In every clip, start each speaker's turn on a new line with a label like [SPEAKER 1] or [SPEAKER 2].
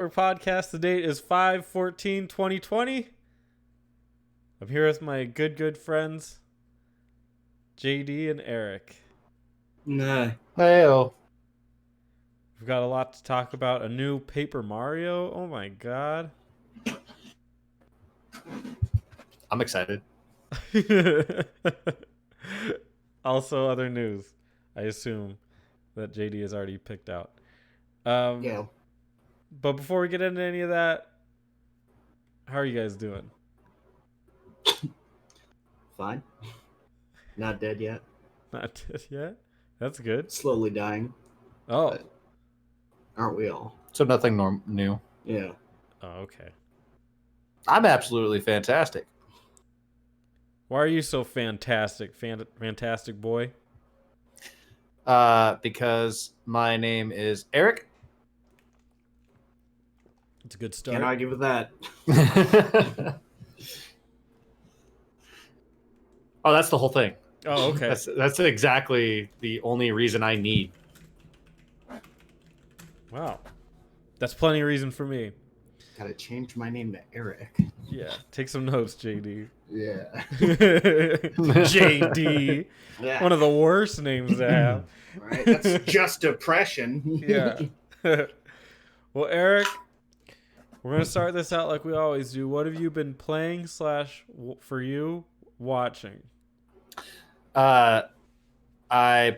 [SPEAKER 1] Our podcast. The date is 5/14/2020. I'm here with my good friends, JD and Eric.
[SPEAKER 2] Nah.
[SPEAKER 3] Hey-o.
[SPEAKER 1] We've got a lot to talk about. A new Paper Mario. Oh my god.
[SPEAKER 3] I'm excited.
[SPEAKER 1] Also, other news. I assume that JD has already picked out.
[SPEAKER 2] Yeah.
[SPEAKER 1] But before we get into any of that, how are you guys doing?
[SPEAKER 2] Fine. Not dead yet.
[SPEAKER 1] Not dead yet? That's good.
[SPEAKER 2] Slowly dying.
[SPEAKER 1] Oh.
[SPEAKER 2] But aren't we all?
[SPEAKER 3] So nothing new.
[SPEAKER 2] Yeah.
[SPEAKER 1] Oh, okay.
[SPEAKER 3] I'm absolutely fantastic.
[SPEAKER 1] Why are you so fantastic? Fantastic boy?
[SPEAKER 3] Because my name is Eric.
[SPEAKER 1] It's a good start.
[SPEAKER 2] Can't argue with that.
[SPEAKER 3] Oh, that's the whole thing.
[SPEAKER 1] Oh, okay.
[SPEAKER 3] That's exactly the only reason I need.
[SPEAKER 1] Wow. That's plenty of reason for me.
[SPEAKER 2] Gotta change my name to Eric.
[SPEAKER 1] Yeah. Take some notes, JD.
[SPEAKER 2] Yeah.
[SPEAKER 1] JD.
[SPEAKER 2] Yeah.
[SPEAKER 1] One of the worst names to have.
[SPEAKER 2] Right. That's just depression.
[SPEAKER 1] Yeah. Well, Eric, we're going to start this out like we always do. What have you been playing / for you watching?
[SPEAKER 3] I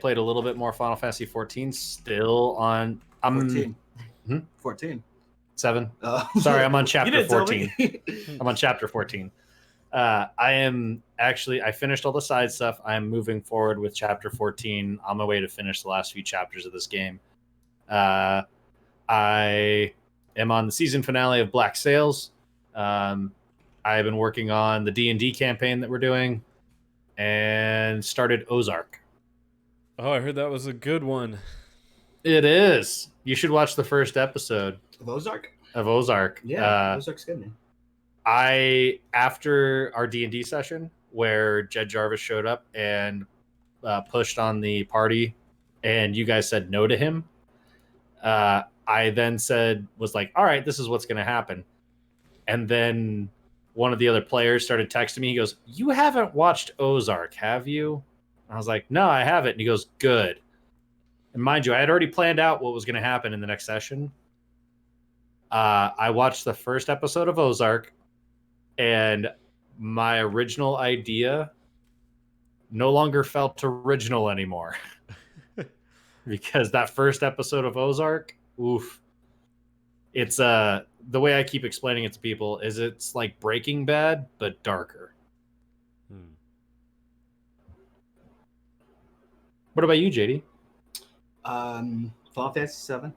[SPEAKER 3] played a little bit more Final Fantasy 14. Still on. I'm
[SPEAKER 2] 14.
[SPEAKER 3] 14. 7.
[SPEAKER 2] Oh.
[SPEAKER 3] Sorry, I'm on
[SPEAKER 2] You
[SPEAKER 3] chapter
[SPEAKER 2] didn't tell
[SPEAKER 3] 14.
[SPEAKER 2] me.
[SPEAKER 3] I'm on chapter 14. I finished all the side stuff. I'm moving forward with chapter 14 on my way to finish the last few chapters of this game. I am on the season finale of Black Sails. I've been working on the D&D campaign that we're doing and started Ozark.
[SPEAKER 1] Oh, I heard that was a good one.
[SPEAKER 3] It is. You should watch the first episode
[SPEAKER 2] Of Ozark?
[SPEAKER 3] of Ozark.
[SPEAKER 2] Yeah, Ozark's good, man.
[SPEAKER 3] After our D&D session where Jed Jarvis showed up and pushed on the party and you guys said no to him, I then was like, all right, this is what's going to happen. And then one of the other players started texting me. He goes, you haven't watched Ozark, have you? I was like, no, I haven't. And he goes, good. And mind you, I had already planned out what was going to happen in the next session. I watched the first episode of Ozark, and my original idea no longer felt original anymore. Because that first episode of Ozark, oof. It's the way I keep explaining it to people is it's like Breaking Bad, but darker. What about you, JD?
[SPEAKER 2] Final Fantasy 7.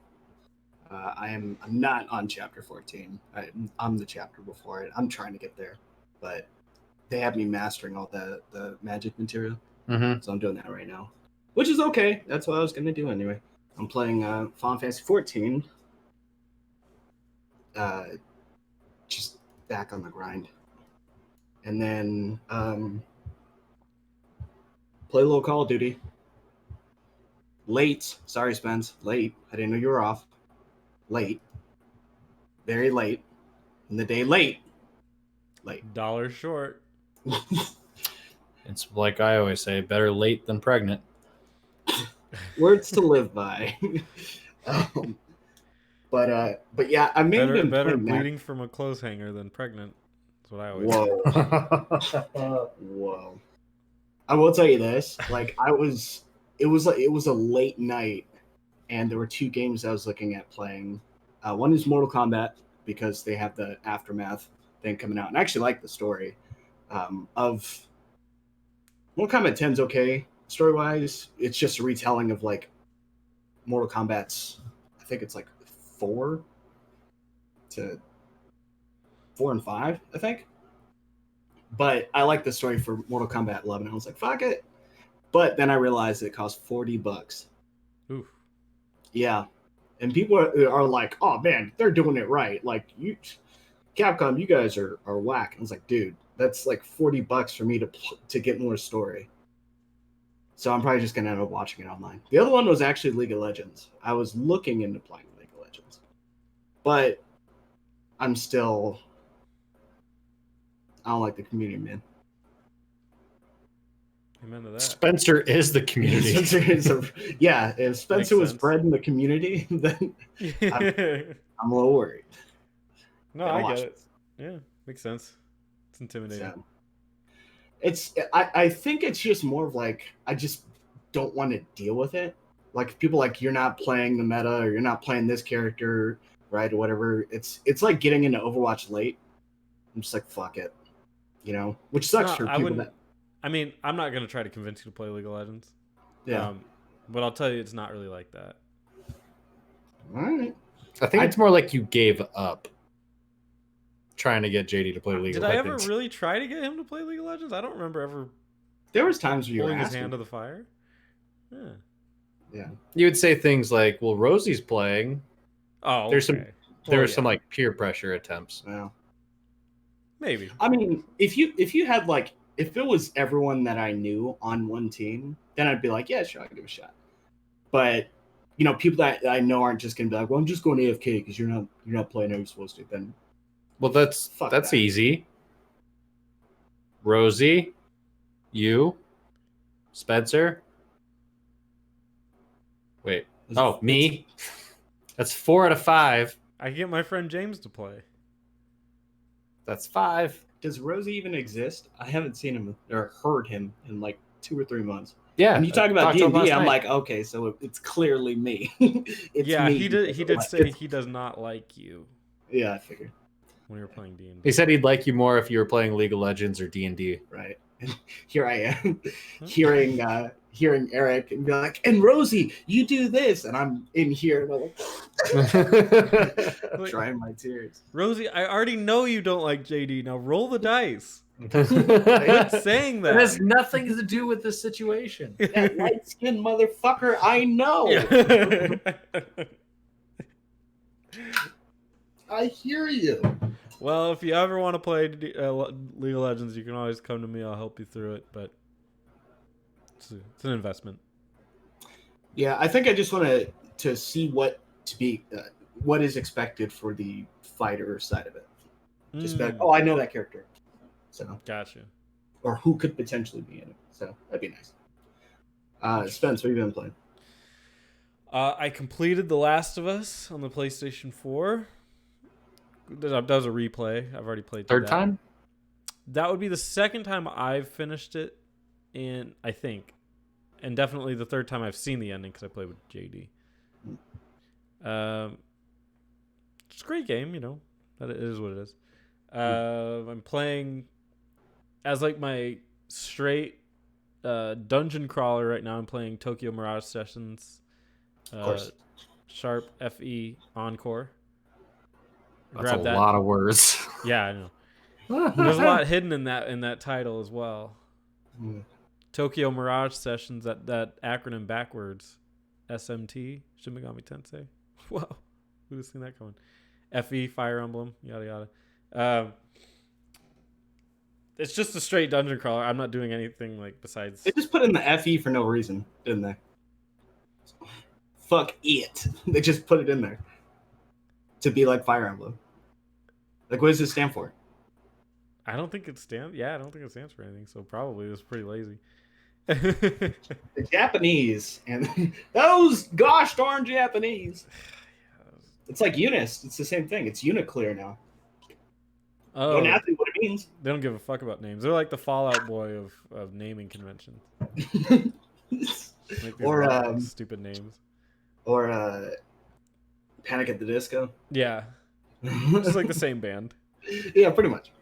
[SPEAKER 2] I'm not on chapter 14. I'm the chapter before it. I'm trying to get there, but they have me mastering all the magic material, so I'm doing that right now, which is okay. That's what I was gonna do anyway. I'm playing Final Fantasy 14. Just back on the grind, and then play a little Call of Duty. Late. Sorry, Spence. Late. I didn't know you were off. Late. Very late. In the day, late.
[SPEAKER 1] $1 short.
[SPEAKER 3] It's like I always say, better late than pregnant.
[SPEAKER 2] Words to live by. But yeah, I made it
[SPEAKER 1] better bleeding from a clothes hanger than pregnant. That's what I always say.
[SPEAKER 2] Whoa. I will tell you this. Like it was a late night, and there were 2 games I was looking at playing. One is Mortal Kombat because they have the Aftermath thing coming out, and I actually like the story of Mortal Kombat 10's okay story wise. It's just a retelling of like Mortal Kombat's. I think it's like 4 and 5. I think, but I like the story for Mortal Kombat 11. I was like, fuck it. But then I realized it cost $40.
[SPEAKER 1] Oof.
[SPEAKER 2] Yeah. And people are like, oh man, they're doing it right. Like Capcom, you guys are whack. I was like, dude, that's like $40 for me to get more story. So I'm probably just gonna end up watching it online. The other one was actually League of Legends. I was looking into playing League of Legends, but I'm still. I don't like the community, man.
[SPEAKER 1] Amen to that.
[SPEAKER 3] Spencer is the community.
[SPEAKER 2] Yeah, if Spencer was
[SPEAKER 1] sense.
[SPEAKER 2] bred in the community, then I'm a little worried.
[SPEAKER 1] No, I get it. Yeah, makes sense. It's intimidating.
[SPEAKER 2] So, I think it's just more of like I just don't want to deal with it. Like people like you're not playing the meta or you're not playing this character, right, or whatever. It's like getting into Overwatch late. I'm just like fuck it, which sucks for people that.
[SPEAKER 1] I mean, I'm not gonna try to convince you to play League of Legends.
[SPEAKER 2] Yeah.
[SPEAKER 1] But I'll tell you, it's not really like that.
[SPEAKER 2] All right.
[SPEAKER 3] I think it's more like you gave up trying to get JD to play League of Legends.
[SPEAKER 1] Did I ever really try to get him to play League of Legends? I don't remember ever.
[SPEAKER 2] There was times where you were
[SPEAKER 1] holding his hand to the fire. Yeah.
[SPEAKER 2] Yeah.
[SPEAKER 3] You would say things like, "Well, Rosie's playing."
[SPEAKER 1] Oh,
[SPEAKER 3] there's
[SPEAKER 1] okay.
[SPEAKER 3] There were some like peer pressure attempts.
[SPEAKER 2] Yeah.
[SPEAKER 1] Maybe.
[SPEAKER 2] I mean, if you had like if it was everyone that I knew on one team, then I'd be like, yeah, sure, I'll give it a shot. But people that I know aren't just gonna be like, well, I'm just going AFK because you're not playing how you're supposed to. Then,
[SPEAKER 3] well, that's easy. Rosie, you, Spencer. Wait. Oh, me. That's 4 out of 5.
[SPEAKER 1] I get my friend James to play.
[SPEAKER 3] That's 5.
[SPEAKER 2] Does Rosie even exist? I haven't seen him or heard him in like 2 or 3 months.
[SPEAKER 3] Yeah.
[SPEAKER 2] And you talk about D&D, I'm like, okay, so it's clearly me. It's me.
[SPEAKER 1] He did say he does not like you.
[SPEAKER 2] Yeah, I figured.
[SPEAKER 1] When you're playing D&D.
[SPEAKER 3] He said he'd like you more if you were playing League of Legends or D&D.
[SPEAKER 2] Right. And here I am hearing Eric and be like, and Rosie, you do this, and I'm in here and I'm like, drying my tears.
[SPEAKER 1] Rosie, I already know you don't like JD. Now roll the dice. Quit saying that.
[SPEAKER 3] It has nothing to do with this situation.
[SPEAKER 2] That light skinned motherfucker, I know.
[SPEAKER 1] Yeah.
[SPEAKER 2] I hear you.
[SPEAKER 1] Well, if you ever want to play League of Legends, you can always come to me. I'll help you through it, but it's an investment.
[SPEAKER 2] Yeah, I think I just want to see what is expected for the fighter side of it. Just like, oh, I know that character, so
[SPEAKER 1] gotcha.
[SPEAKER 2] Or who could potentially be in it. So that'd be nice. Spence, what have you been playing?
[SPEAKER 1] I completed The Last of Us on the PlayStation 4. That was a replay. I've already played
[SPEAKER 3] third time.
[SPEAKER 1] That would be the second time I've finished it, and I think, and definitely the third time I've seen the ending because I played with JD. It's a great game, that it is what it is. I'm playing as like my straight dungeon crawler right now. I'm playing Tokyo Mirage Sessions,
[SPEAKER 2] of course.
[SPEAKER 1] Sharp FE Encore.
[SPEAKER 3] That's a lot of words.
[SPEAKER 1] Yeah, I know. There's a lot hidden in that title as well. Tokyo Mirage Sessions, that acronym backwards. SMT, Shin Megami Tensei. Whoa, who'd have seen that coming? FE, Fire Emblem, yada yada. It's just a straight dungeon crawler. I'm not doing anything like besides.
[SPEAKER 2] They just put in the FE for no reason, didn't they? Fuck it. They just put it in there to be like Fire Emblem. Like, what does it stand for?
[SPEAKER 1] I don't think it stands. Yeah, I don't think it stands for anything. So probably it was pretty lazy.
[SPEAKER 2] The Japanese and those gosh darn Japanese. It's like Unis. It's the same thing. It's Uniclear now.
[SPEAKER 1] Oh,
[SPEAKER 2] don't ask me what it means.
[SPEAKER 1] They don't give a fuck about names. They're like the Fallout Boy of naming conventions. Or stupid names.
[SPEAKER 2] Or Panic at the Disco.
[SPEAKER 1] Yeah. It's like the same band.
[SPEAKER 2] Yeah, pretty much.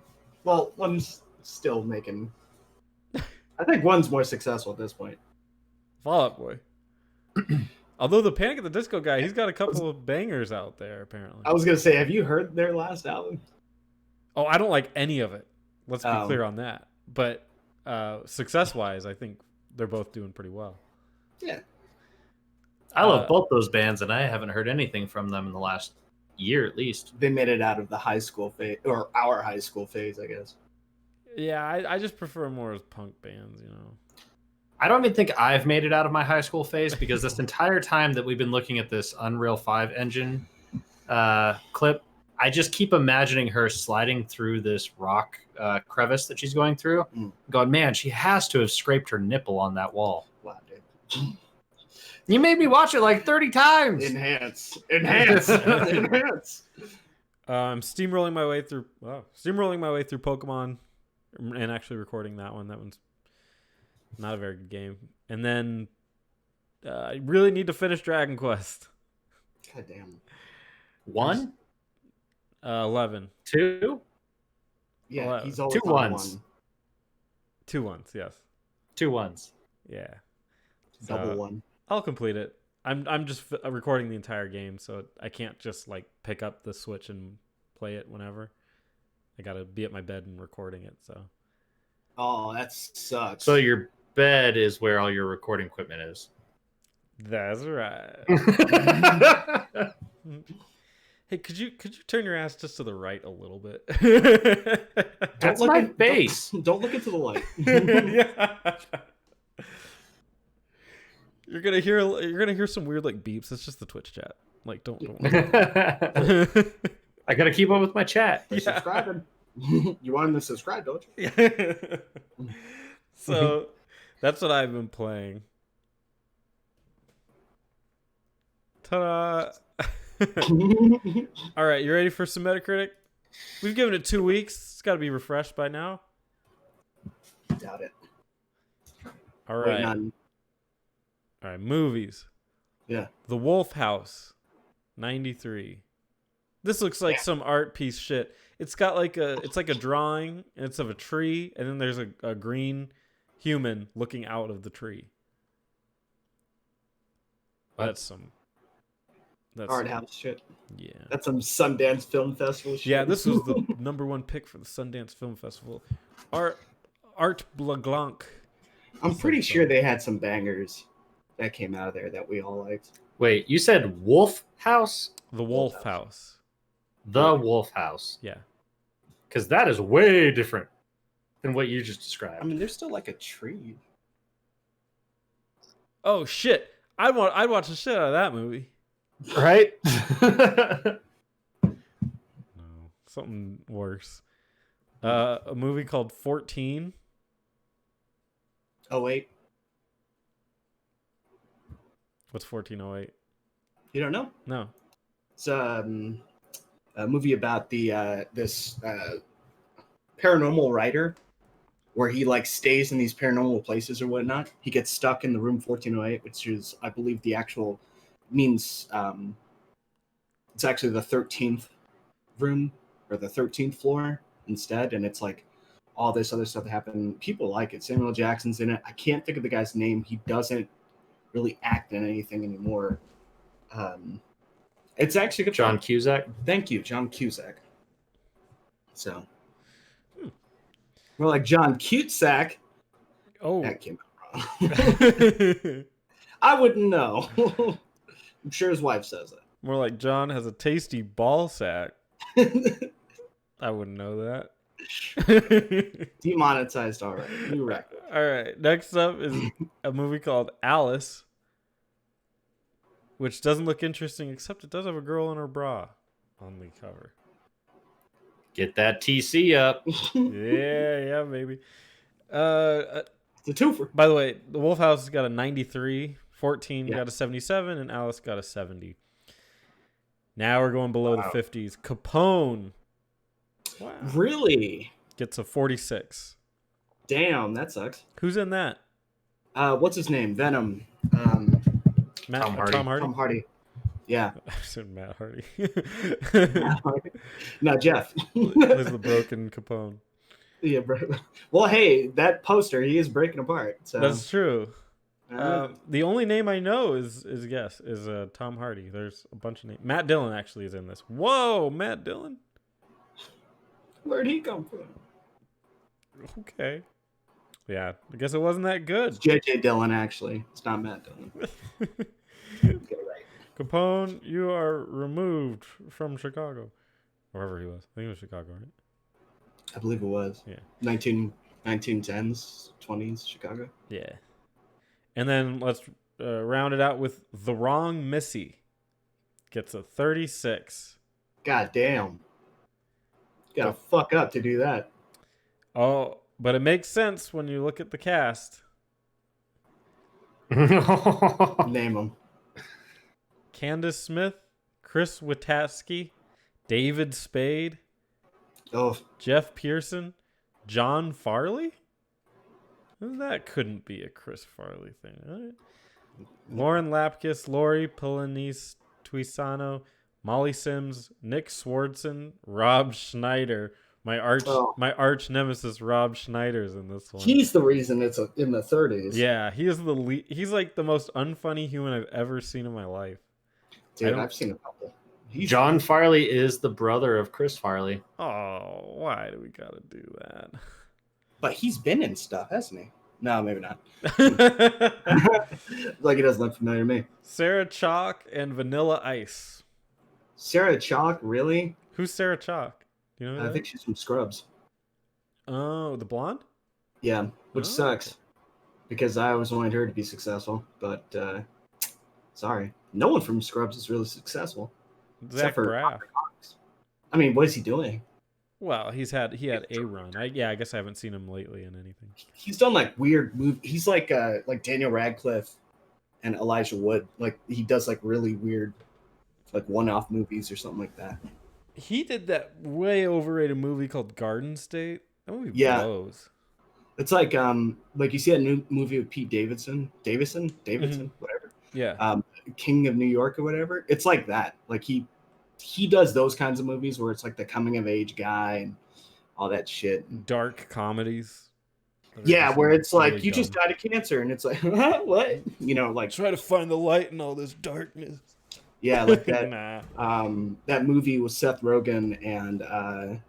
[SPEAKER 2] Well, one's still making. I think one's more successful at this point.
[SPEAKER 1] Fallout Boy. Although the Panic at the Disco guy, he's got a couple of bangers out there, apparently.
[SPEAKER 2] I was going to say, have you heard their last album?
[SPEAKER 1] Oh, I don't like any of it. Let's be clear on that. But success-wise, I think they're both doing pretty well.
[SPEAKER 2] Yeah.
[SPEAKER 3] I love both those bands, and I haven't heard anything from them in the last year at least.
[SPEAKER 2] They made it out of the high school phase, or our high school phase, I guess.
[SPEAKER 1] Yeah, I just prefer more as punk bands,
[SPEAKER 3] I don't even think I've made it out of my high school phase because this entire time that we've been looking at this Unreal 5 engine clip, I just keep imagining her sliding through this rock crevice that she's going through. Going, man, she has to have scraped her nipple on that wall.
[SPEAKER 2] Wow, dude.
[SPEAKER 3] You made me watch it like 30 times.
[SPEAKER 2] Enhance.
[SPEAKER 1] I'm steamrolling my way through Pokemon, and actually recording that one. That one's not a very good game. And then I really need to finish Dragon Quest.
[SPEAKER 2] God damn.
[SPEAKER 3] 1?
[SPEAKER 1] 11.
[SPEAKER 3] 2?
[SPEAKER 2] Yeah,
[SPEAKER 1] 11.
[SPEAKER 2] he's always
[SPEAKER 3] 2
[SPEAKER 2] on
[SPEAKER 3] ones.
[SPEAKER 2] one.
[SPEAKER 1] 2 ones, yes.
[SPEAKER 3] 2 ones.
[SPEAKER 1] Yeah.
[SPEAKER 2] Double one.
[SPEAKER 1] I'll complete it. I'm just recording the entire game, so I can't just like pick up the Switch and play it whenever. I gotta be at my bed and recording it. So.
[SPEAKER 2] Oh, that sucks.
[SPEAKER 3] So your bed is where all your recording equipment is.
[SPEAKER 1] That's right. Hey, could you turn your ass just to the right a little bit?
[SPEAKER 3] That's my face.
[SPEAKER 2] Don't look into the light.
[SPEAKER 1] Yeah. You're gonna hear some weird like beeps. It's just the Twitch chat. Like don't.
[SPEAKER 3] I gotta keep up with my chat.
[SPEAKER 2] They're subscribing. You want them to subscribe, don't you?
[SPEAKER 1] Yeah. So that's what I've been playing. Ta-da! All right, you ready for some Metacritic? We've given it 2 weeks. It's got to be refreshed by now.
[SPEAKER 2] Doubt it.
[SPEAKER 1] All right.
[SPEAKER 2] Wait,
[SPEAKER 1] All right, movies.
[SPEAKER 2] Yeah.
[SPEAKER 1] The Wolf House, 93. This looks like some art piece shit. It's got like it's like a drawing, and it's of a tree, and then there's a green human looking out of the tree. That's
[SPEAKER 2] art house shit.
[SPEAKER 1] Yeah.
[SPEAKER 2] That's some Sundance Film Festival shit.
[SPEAKER 1] Yeah, this was the #1 pick for the Sundance Film Festival. Art Blaglanc.
[SPEAKER 2] I'm pretty sure they had some bangers that came out of there that we all liked.
[SPEAKER 3] Wait, you said Wolf House?
[SPEAKER 1] The Wolf House.
[SPEAKER 3] The Wolf House.
[SPEAKER 1] Yeah.
[SPEAKER 3] Because that is way different than what you just described.
[SPEAKER 2] I mean, there's still like a tree.
[SPEAKER 1] Oh shit! I'd watch the shit out of that movie.
[SPEAKER 3] Right?
[SPEAKER 1] No, something worse. A movie called 14.
[SPEAKER 2] Oh wait,
[SPEAKER 1] What's 1408?
[SPEAKER 2] you don't know?
[SPEAKER 1] No.
[SPEAKER 2] It's a movie about this paranormal writer, where he like stays in these paranormal places or whatnot. He gets stuck in the room 1408, which is, I believe, the actual means. It's actually the 13th room or the 13th floor instead, and it's like all this other stuff that happened. People like it. Samuel Jackson's in it. I can't think of the guy's name. He doesn't really act in anything anymore. It's actually good.
[SPEAKER 3] John Cusack.
[SPEAKER 2] Thank you, John Cusack. So, more like John Cusack.
[SPEAKER 1] Oh.
[SPEAKER 2] That came out wrong. I wouldn't know. I'm sure his wife says it.
[SPEAKER 1] More like John has a tasty ball sack. I wouldn't know that.
[SPEAKER 2] Demonetized already. New record.
[SPEAKER 1] All right. Next up is a movie called Alice, which doesn't look interesting, except it does have a girl in her bra on the cover.
[SPEAKER 3] Get that TC up.
[SPEAKER 1] Yeah, baby.
[SPEAKER 2] It's a twofer.
[SPEAKER 1] By the way, The Wolf House got a 93, 14
[SPEAKER 2] Yeah.
[SPEAKER 1] got a 77, and Alice got a 70. Now we're going below the 50s. Capone. Wow.
[SPEAKER 2] Really?
[SPEAKER 1] Gets a 46.
[SPEAKER 2] Damn, that sucks.
[SPEAKER 1] Who's in that?
[SPEAKER 2] What's his name? Venom.
[SPEAKER 1] Tom Hardy.
[SPEAKER 2] Tom Hardy. Yeah.
[SPEAKER 1] I said Matt Hardy.
[SPEAKER 2] No, Jeff.
[SPEAKER 1] There's the broken Capone.
[SPEAKER 2] Yeah, bro. Well, hey, that poster, he is breaking apart. So
[SPEAKER 1] That's true. The only name I know is Tom Hardy. There's a bunch of names. Matt Dillon actually is in this. Whoa, Matt Dillon.
[SPEAKER 2] Where'd he come from?
[SPEAKER 1] Okay. Yeah, I guess it wasn't that good.
[SPEAKER 2] It's J.J. Dillon, actually. It's not Matt Dillon. Get it right.
[SPEAKER 1] Capone, you are removed from Chicago. Wherever he was. I think it was Chicago, right?
[SPEAKER 2] I believe it was.
[SPEAKER 1] Yeah.
[SPEAKER 2] 1910s, 20s, Chicago.
[SPEAKER 1] Yeah. And then let's round it out with The Wrong Missy. Gets a 36.
[SPEAKER 2] God damn. Gotta fuck up to do that.
[SPEAKER 1] Oh, but it makes sense when you look at the cast.
[SPEAKER 2] Name them.
[SPEAKER 1] Candace Smith, Chris Witaski, David Spade, Jeff Pearson, John Farley? That couldn't be a Chris Farley thing, right? Lauren Lapkus, Lori Polanese Tuisano, Molly Sims, Nick Swardson, Rob Schneider. My arch nemesis Rob Schneider's in this one.
[SPEAKER 2] He's the reason it's in the 30s.
[SPEAKER 1] Yeah, he is he's like the most unfunny human I've ever seen in my life.
[SPEAKER 2] Dude, I've seen a couple.
[SPEAKER 3] John Farley is the brother of Chris Farley.
[SPEAKER 1] Oh, why do we gotta do that?
[SPEAKER 2] But he's been in stuff, hasn't he? No, maybe not. Like, it doesn't look familiar to me.
[SPEAKER 1] Sarah Chalk and Vanilla Ice.
[SPEAKER 2] Sarah Chalk, really?
[SPEAKER 1] Who's Sarah Chalk? Do you know?
[SPEAKER 2] I think she's from Scrubs.
[SPEAKER 1] Oh, the blonde?
[SPEAKER 2] Yeah, which sucks. Because I always wanted her to be successful, but sorry. No one from Scrubs is really successful.
[SPEAKER 1] Zach Braff.
[SPEAKER 2] I mean, what is he doing?
[SPEAKER 1] Well, he had a run. I guess I haven't seen him lately in anything.
[SPEAKER 2] He's done like weird movies. He's like Daniel Radcliffe and Elijah Wood. Like, he does like really weird, like one-off movies or something like that.
[SPEAKER 1] He did that way overrated movie called Garden State. That movie blows.
[SPEAKER 2] It's like you see that new movie with Pete Davidson, whatever.
[SPEAKER 1] Yeah.
[SPEAKER 2] King of New York or whatever. It's like that. Like he does those kinds of movies where it's like the coming of age guy and all that shit.
[SPEAKER 1] Dark comedies.
[SPEAKER 2] Yeah, where it's like
[SPEAKER 1] really
[SPEAKER 2] you just died of cancer and it's like what? You know, like
[SPEAKER 1] try to find the light in all this darkness.
[SPEAKER 2] Yeah, like that. That movie with Seth Rogen and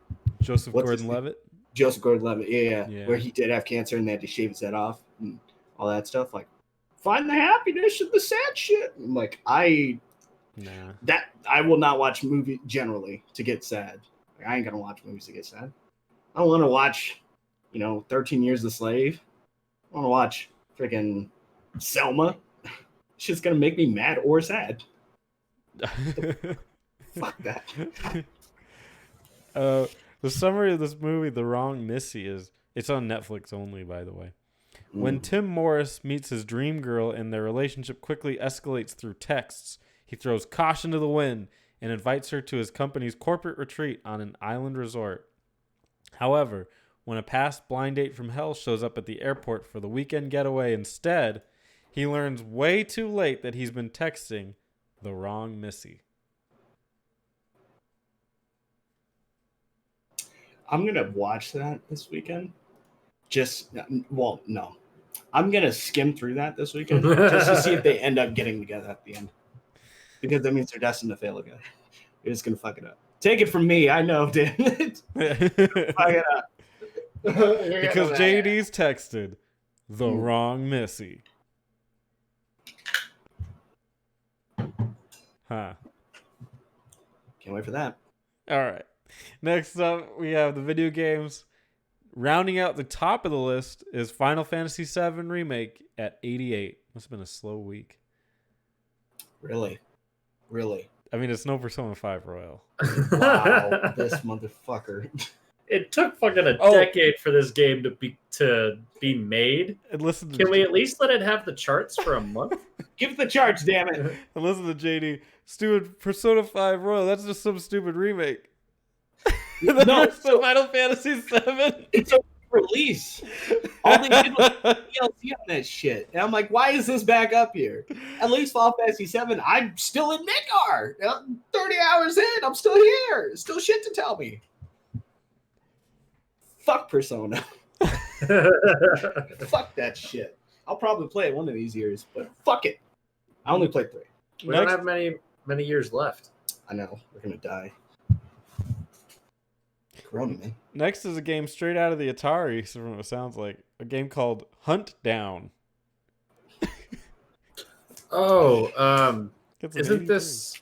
[SPEAKER 1] Joseph Gordon-Levitt.
[SPEAKER 2] Joseph Gordon-Levitt, yeah, where he did have cancer and they had to shave his head off and all that stuff. Like, find the happiness in the sad shit. I'm like, I will not watch movie generally to get sad. Like, I ain't gonna watch movies to get sad. I don't want to watch, 13 Years a Slave. I want to watch freaking Selma. Shit's gonna make me mad or sad. Fuck that.
[SPEAKER 1] The summary of this movie, The Wrong Missy, it's on Netflix only, by the way. When Tim Morris meets his dream girl and their relationship quickly escalates through texts, he throws caution to the wind and invites her to his company's corporate retreat on an island resort. However, when a past blind date from hell shows up at the airport for the weekend getaway instead, he learns way too late that he's been texting the wrong Missy.
[SPEAKER 2] I'm going to watch that this weekend. No. I'm going to skim through that this weekend just to see if they end up getting together at the end. Because that means they're destined to fail again. You're just going to fuck it up. Take it from me. I know, damn it. Fuck it up.
[SPEAKER 1] Because JD's texted the wrong Missy. Huh.
[SPEAKER 2] Can't wait for that.
[SPEAKER 1] All right. Next up, we have the video games. Rounding out the top of the list is Final Fantasy VII Remake at 88. Must have been a slow week.
[SPEAKER 2] Really?
[SPEAKER 1] I mean, it's no Persona 5 Royal.
[SPEAKER 2] Wow, this motherfucker.
[SPEAKER 3] It took fucking a decade for this game to be made.
[SPEAKER 1] And listen to
[SPEAKER 3] Can we at least let it have the charts for a month?
[SPEAKER 2] Give it the charts, damn it.
[SPEAKER 1] And listen to JD. Stupid Persona 5 Royal. That's just some stupid remake.
[SPEAKER 2] No,
[SPEAKER 1] Final Fantasy VII.
[SPEAKER 2] It's a release. All they did was DLC on that shit. And I'm like, why is this back up here? At least Final Fantasy VII, I'm still in Midgar. 30 hours in, I'm still here. Still shit to tell me. Fuck Persona. Fuck that shit. I'll probably play it one of these years, but fuck it. I only played 3.
[SPEAKER 3] We don't have many years left.
[SPEAKER 2] I know. We're going to die. Corona, man.
[SPEAKER 1] Next is a game straight out of the Atari, from what it sounds like. A game called Hunt Down.
[SPEAKER 3] Isn't this...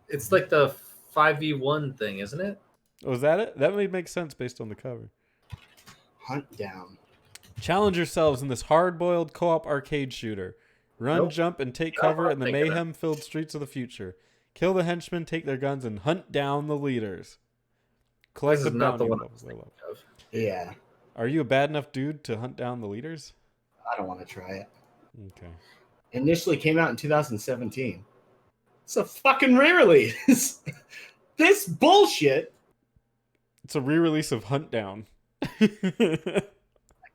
[SPEAKER 3] It's like the 5v1 thing, isn't it?
[SPEAKER 1] Oh, is that it? That may make sense based on the cover.
[SPEAKER 2] Hunt Down.
[SPEAKER 1] Challenge yourselves in this hard-boiled co-op arcade shooter. Run, jump, and take cover in the mayhem-filled streets of the future. Kill the henchmen, take their guns, and hunt down the leaders. Collect
[SPEAKER 3] This
[SPEAKER 1] the
[SPEAKER 3] is not the
[SPEAKER 1] bounty
[SPEAKER 3] one I
[SPEAKER 1] levels.
[SPEAKER 3] was thinking of.
[SPEAKER 2] Yeah,
[SPEAKER 1] Are you a bad enough dude to hunt down the leaders?
[SPEAKER 2] I don't want to try it.
[SPEAKER 1] Okay.
[SPEAKER 2] Initially came out in 2017. It's a fucking re-release. This bullshit.
[SPEAKER 1] It's a re-release of Hunt Down.
[SPEAKER 2] I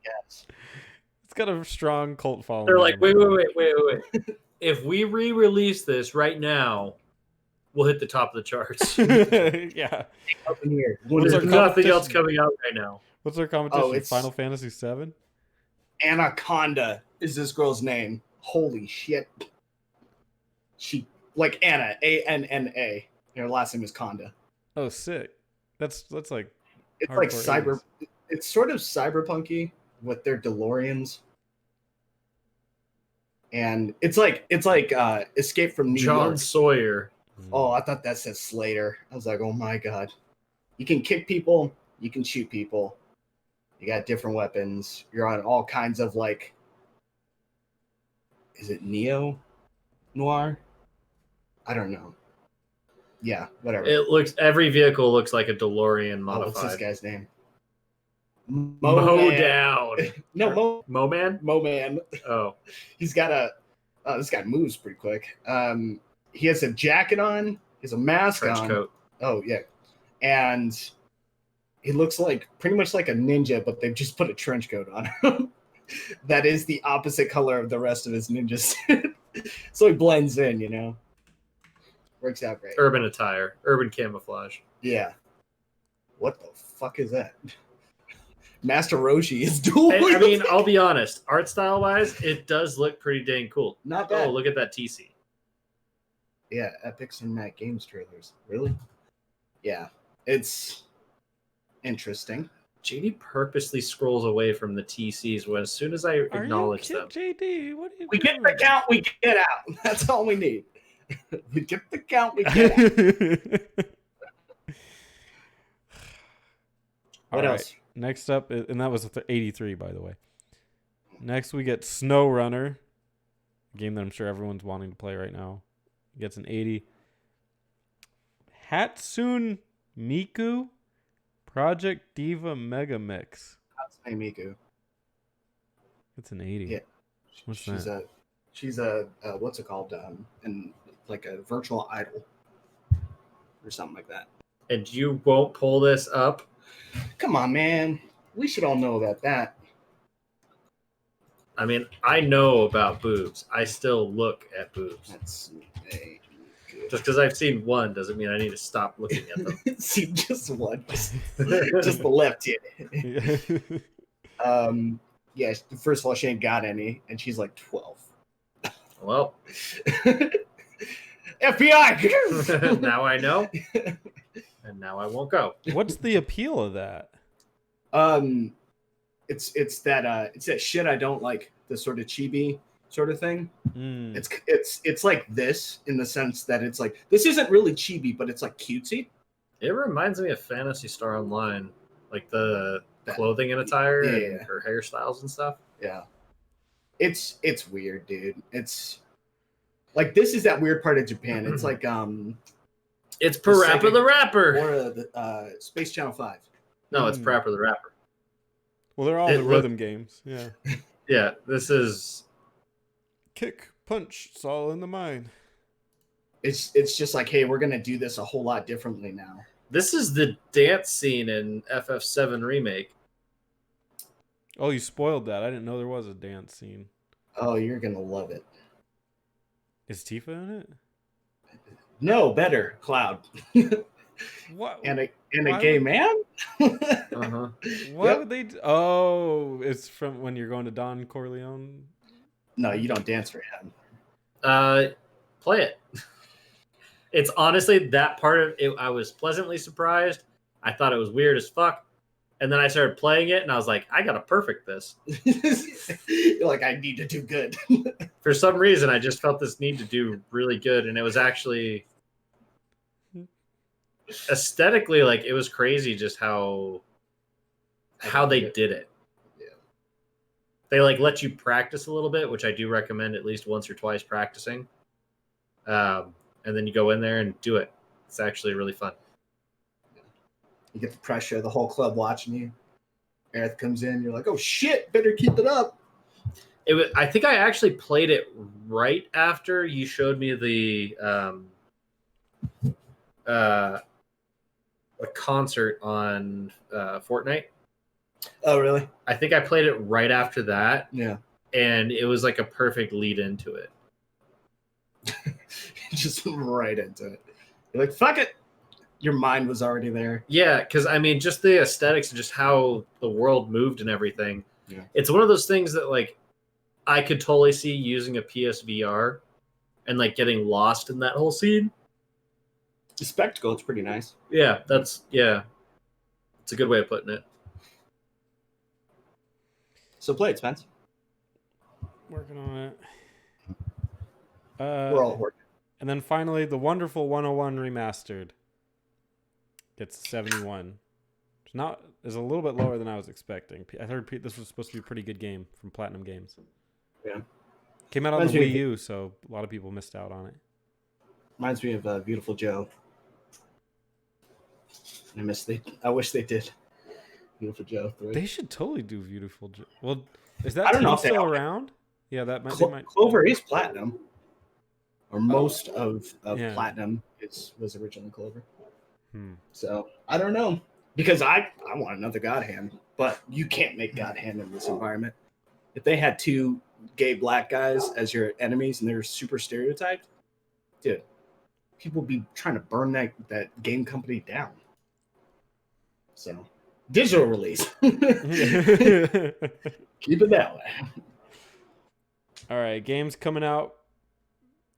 [SPEAKER 2] guess.
[SPEAKER 1] It's got a strong cult following.
[SPEAKER 3] They're like, wait. If we re-release this right now, we'll hit the top of the charts.
[SPEAKER 1] Yeah.
[SPEAKER 2] Up in here.
[SPEAKER 1] What's our
[SPEAKER 3] There's nothing else
[SPEAKER 1] competition?
[SPEAKER 3] coming out right now.
[SPEAKER 1] What's our competition?
[SPEAKER 2] Oh, it's-
[SPEAKER 1] Final Fantasy VII?
[SPEAKER 2] Anaconda is this girl's name. Holy shit. She like Anna, A-N-N-A. Her last name is Conda.
[SPEAKER 1] Oh, sick. That's like
[SPEAKER 2] It's like
[SPEAKER 1] hardcore 80s.
[SPEAKER 2] It's sort of cyberpunky with their DeLoreans. And it's like Escape from New
[SPEAKER 3] John
[SPEAKER 2] York.
[SPEAKER 3] Sawyer.
[SPEAKER 2] Oh, I thought that said Slater. I was like, oh my god. You can kick people, you can shoot people. You got different weapons. You're on all kinds of like, is it neo noir? I don't know. Yeah, whatever.
[SPEAKER 3] Every vehicle looks like a DeLorean modified.
[SPEAKER 2] What's this guy's name?
[SPEAKER 3] Mow down.
[SPEAKER 2] No,
[SPEAKER 3] Mo Man?
[SPEAKER 2] Man.
[SPEAKER 3] Oh.
[SPEAKER 2] He's got this guy moves pretty quick. He has a jacket on. He has a mask
[SPEAKER 3] Trench
[SPEAKER 2] on.
[SPEAKER 3] coat.
[SPEAKER 2] Oh yeah, and he looks like pretty much like a ninja, but they've just put a trench coat on him. That is the opposite color of the rest of his ninja suit, so he blends in. You know, works out great.
[SPEAKER 3] Urban attire. Urban camouflage.
[SPEAKER 2] Yeah. What the fuck is that? Master Roshi is doing.
[SPEAKER 3] I mean, I'll be honest. Art style wise, it does look pretty dang cool.
[SPEAKER 2] Not bad.
[SPEAKER 3] Oh, look at that TC.
[SPEAKER 2] Yeah, Epics and Mac Games trailers. Really? Yeah, it's interesting.
[SPEAKER 3] JD purposely scrolls away from the TCs when as soon as I acknowledge them.
[SPEAKER 1] JD, what are you
[SPEAKER 2] We
[SPEAKER 1] doing?
[SPEAKER 2] get the count, we get out. That's all we need. We get the count, we get out. What else?
[SPEAKER 1] Next up, and that was 83, by the way. Next, we get Snow Runner, a game that I'm sure everyone's wanting to play right now. It gets an 80. Hatsune Miku Project Diva Mega Mix.
[SPEAKER 2] Hatsune Miku.
[SPEAKER 1] It's an 80.
[SPEAKER 2] Yeah.
[SPEAKER 1] What's
[SPEAKER 2] she's
[SPEAKER 1] that?
[SPEAKER 2] She's a what's it called? And like a virtual idol or something like that.
[SPEAKER 3] And you won't pull this up?
[SPEAKER 2] Come on, man. We should all know about that.
[SPEAKER 3] I mean, I know about boobs. I still look at boobs.
[SPEAKER 2] That's
[SPEAKER 3] Just because I've seen one doesn't mean I need to stop looking at them.
[SPEAKER 2] see just one, just the left titty. Yeah. First of all, she ain't got any, and she's like 12.
[SPEAKER 3] Well,
[SPEAKER 2] FBI.
[SPEAKER 3] now I know, and now I won't go.
[SPEAKER 1] What's the appeal of that?
[SPEAKER 2] It's that shit I don't like, the sort of chibi sort of thing.
[SPEAKER 1] Mm.
[SPEAKER 2] It's like this in the sense that it's like, this isn't really chibi, but it's like cutesy.
[SPEAKER 3] It reminds me of Phantasy Star Online, like the clothing and attire and her hairstyles and stuff.
[SPEAKER 2] Yeah. It's weird, dude. It's like, this is that weird part of Japan. It's like
[SPEAKER 3] it's Parappa the Rapper.
[SPEAKER 2] Or the Space Channel 5.
[SPEAKER 3] No, it's Parappa the Rapper.
[SPEAKER 1] Well, they're all the rhythm games. Yeah.
[SPEAKER 3] Yeah, this is
[SPEAKER 1] Kick, punch, it's all in the mind.
[SPEAKER 2] It's just like, hey, we're gonna do this a whole lot differently now.
[SPEAKER 3] This is the dance scene in FF7 Remake.
[SPEAKER 1] Oh, you spoiled that. I didn't know there was a dance scene.
[SPEAKER 2] Oh, you're gonna love it.
[SPEAKER 1] Is Tifa in it?
[SPEAKER 2] No, better Cloud.
[SPEAKER 1] What?
[SPEAKER 2] And a gay man?
[SPEAKER 3] Uh-huh.
[SPEAKER 1] Why would they? Oh, it's from when you're going to Don Corleone.
[SPEAKER 2] No, you don't dance for him.
[SPEAKER 3] Play it. It's honestly that part of it. I was pleasantly surprised. I thought it was weird as fuck. And then I started playing it and I was like, I gotta perfect this.
[SPEAKER 2] You're like, I need to do good.
[SPEAKER 3] For some reason, I just felt this need to do really good. And it was actually aesthetically, like, it was crazy just how they did it.
[SPEAKER 2] Yeah.
[SPEAKER 3] They like let you practice a little bit, which I do recommend at least once or twice practicing. And then you go in there and do it. It's actually really fun.
[SPEAKER 2] You get the pressure of the whole club watching you. Aerith comes in, you're like, oh shit, better keep it up.
[SPEAKER 3] I think I actually played it right after you showed me the concert on Fortnite.
[SPEAKER 2] Oh, really?
[SPEAKER 3] I think I played it right after that.
[SPEAKER 2] Yeah.
[SPEAKER 3] And it was like a perfect lead into it.
[SPEAKER 2] Just right into it. You're like, fuck it. Your mind was already there.
[SPEAKER 3] Yeah, because I mean, just the aesthetics and just how the world moved and everything.
[SPEAKER 2] Yeah.
[SPEAKER 3] It's one of those things that like I could totally see using a PSVR and like getting lost in that whole scene.
[SPEAKER 2] The spectacle, it's pretty nice.
[SPEAKER 3] Yeah, it's a good way of putting it.
[SPEAKER 2] So play it, Spence.
[SPEAKER 1] Working on it.
[SPEAKER 2] We're all working.
[SPEAKER 1] And then finally, the wonderful 101 remastered gets 71. It's a little bit lower than I was expecting. I heard this was supposed to be a pretty good game from Platinum Games.
[SPEAKER 2] Yeah.
[SPEAKER 1] Came out on the Wii U, so a lot of people missed out on it.
[SPEAKER 2] Reminds me of Beautiful Joe. I wish they did Beautiful Joe 3.
[SPEAKER 1] They should totally do Beautiful Joe. Well, is that
[SPEAKER 2] I don't know if
[SPEAKER 1] still
[SPEAKER 2] they
[SPEAKER 1] around? Yeah, that might.
[SPEAKER 2] Clover is Platinum, or most of
[SPEAKER 1] yeah.
[SPEAKER 2] Platinum was originally Clover. So I don't know, because I want another God Hand, but you can't make God Hand in this environment. If they had two gay black guys as your enemies and they're super stereotyped, dude, people would be trying to burn that game company down. So, digital release. Keep it that way.
[SPEAKER 1] All right, games coming out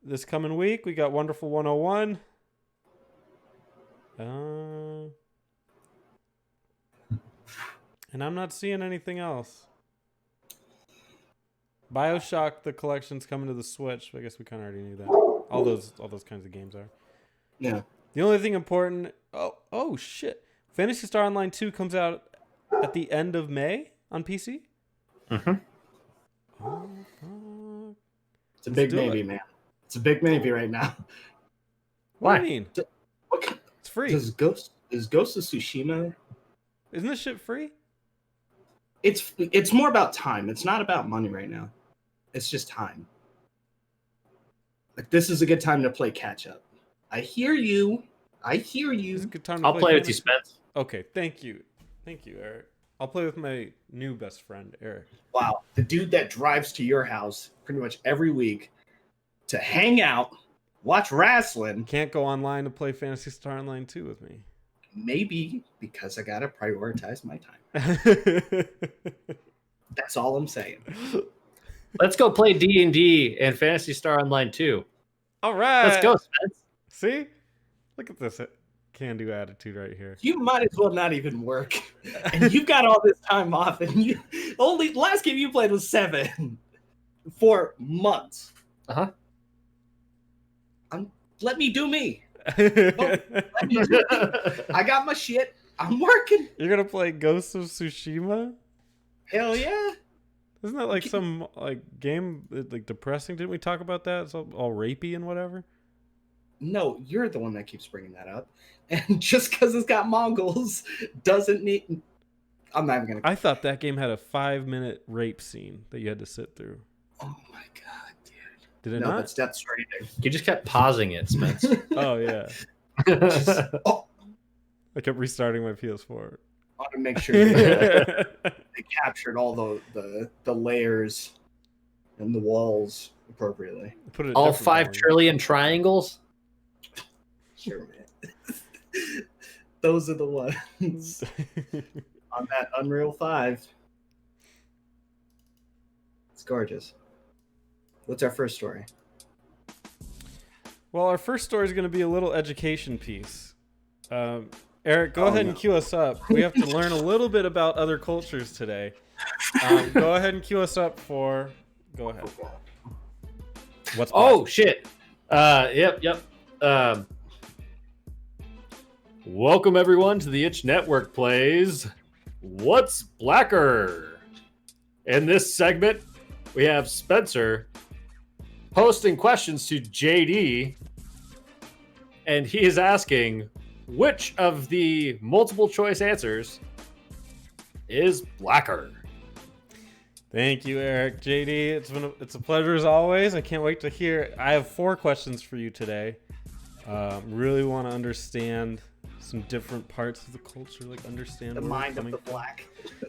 [SPEAKER 1] this coming week. We got Wonderful 101. And I'm not seeing anything else. BioShock, the collection's coming to the Switch. I guess we kind of already knew that. All those kinds of games are.
[SPEAKER 2] Yeah.
[SPEAKER 1] The only thing important. Oh shit! Phantasy Star Online 2 comes out at the end of May on PC.
[SPEAKER 3] Mm-hmm.
[SPEAKER 1] Oh, fuck.
[SPEAKER 2] It's a big maybe, man. It's a big maybe right now.
[SPEAKER 1] What do you mean? It's free.
[SPEAKER 2] Is Ghost of Tsushima?
[SPEAKER 1] Isn't this shit free?
[SPEAKER 2] It's more about time. It's not about money right now. It's just time. Like, this is a good time to play catch up. I hear you.
[SPEAKER 1] It's a good time to
[SPEAKER 3] I'll play with you, Spence.
[SPEAKER 1] Okay, thank you, Eric. I'll play with my new best friend, Eric.
[SPEAKER 2] Wow, the dude that drives to your house pretty much every week to hang out, watch wrestling.
[SPEAKER 1] Can't go online to play Phantasy Star Online 2 with me.
[SPEAKER 2] Maybe because I gotta prioritize my time. That's all I'm saying.
[SPEAKER 3] Let's go play D&D and Phantasy Star Online 2.
[SPEAKER 1] All right.
[SPEAKER 3] Let's go, Spence.
[SPEAKER 1] See? Look at this can-do attitude right here.
[SPEAKER 2] You might as well not even work. And you've got all this time off, and last game you played was 7 for months.
[SPEAKER 3] Uh-huh.
[SPEAKER 2] Let me do me. Let me do me. I got my shit. I'm working.
[SPEAKER 1] You're gonna play Ghost of Tsushima?
[SPEAKER 2] Hell yeah.
[SPEAKER 1] Isn't that like some game depressing? Didn't we talk about that? It's all rapey and whatever.
[SPEAKER 2] No, you're the one that keeps bringing that up. And just because it's got Mongols doesn't need. I'm not even gonna.
[SPEAKER 1] I thought that game had a 5-minute rape scene that you had to sit through.
[SPEAKER 2] Oh my god, dude!
[SPEAKER 1] Did it
[SPEAKER 2] no,
[SPEAKER 1] not?
[SPEAKER 2] That's Death Stranding.
[SPEAKER 3] You just kept pausing it, Spence.
[SPEAKER 1] Oh yeah.
[SPEAKER 2] Oh.
[SPEAKER 1] I kept restarting my PS4.
[SPEAKER 2] I want to make sure they captured all the layers and the walls appropriately.
[SPEAKER 1] Put it
[SPEAKER 3] all 5 trillion triangles.
[SPEAKER 2] Sure, man. Those are the ones on that Unreal 5. It's gorgeous. What's our first story?
[SPEAKER 1] Well, our first story is going to be a little education piece. Eric, go ahead and cue us up. We have to learn a little bit about other cultures today. Go ahead and cue us up for... Go ahead. What's
[SPEAKER 3] black? Shit. Yep. Welcome, everyone, to the Itch Network plays What's Blacker? In this segment, we have Spencer posting questions to JD, and he is asking, which of the multiple choice answers is blacker?
[SPEAKER 1] Thank you, Eric. JD, it's a pleasure as always. I can't wait to hear. I have 4 questions for you today. Really want to understand some different parts of the culture, like understand
[SPEAKER 2] The
[SPEAKER 1] where
[SPEAKER 2] mind
[SPEAKER 1] we're
[SPEAKER 2] of the
[SPEAKER 1] coming from.
[SPEAKER 2] black.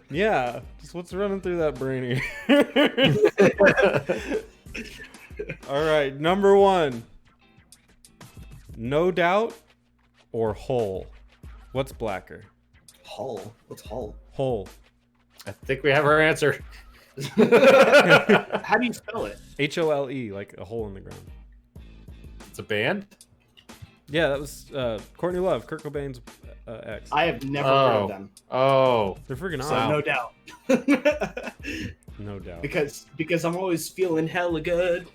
[SPEAKER 1] Yeah, just what's running through that brain here. All right, number 1. No Doubt or Hole? What's blacker?
[SPEAKER 2] Hull. What's Hull?
[SPEAKER 1] Hole.
[SPEAKER 3] I think we have our answer.
[SPEAKER 2] How do you spell it?
[SPEAKER 1] Hole, like a hole in the ground.
[SPEAKER 3] It's a band?
[SPEAKER 1] Yeah, that was Courtney Love, Kurt Cobain's ex.
[SPEAKER 2] I have never heard of them.
[SPEAKER 3] Oh.
[SPEAKER 1] They're freaking
[SPEAKER 2] So
[SPEAKER 1] awesome.
[SPEAKER 2] no doubt.
[SPEAKER 1] No doubt.
[SPEAKER 2] Because I'm always feeling hella good.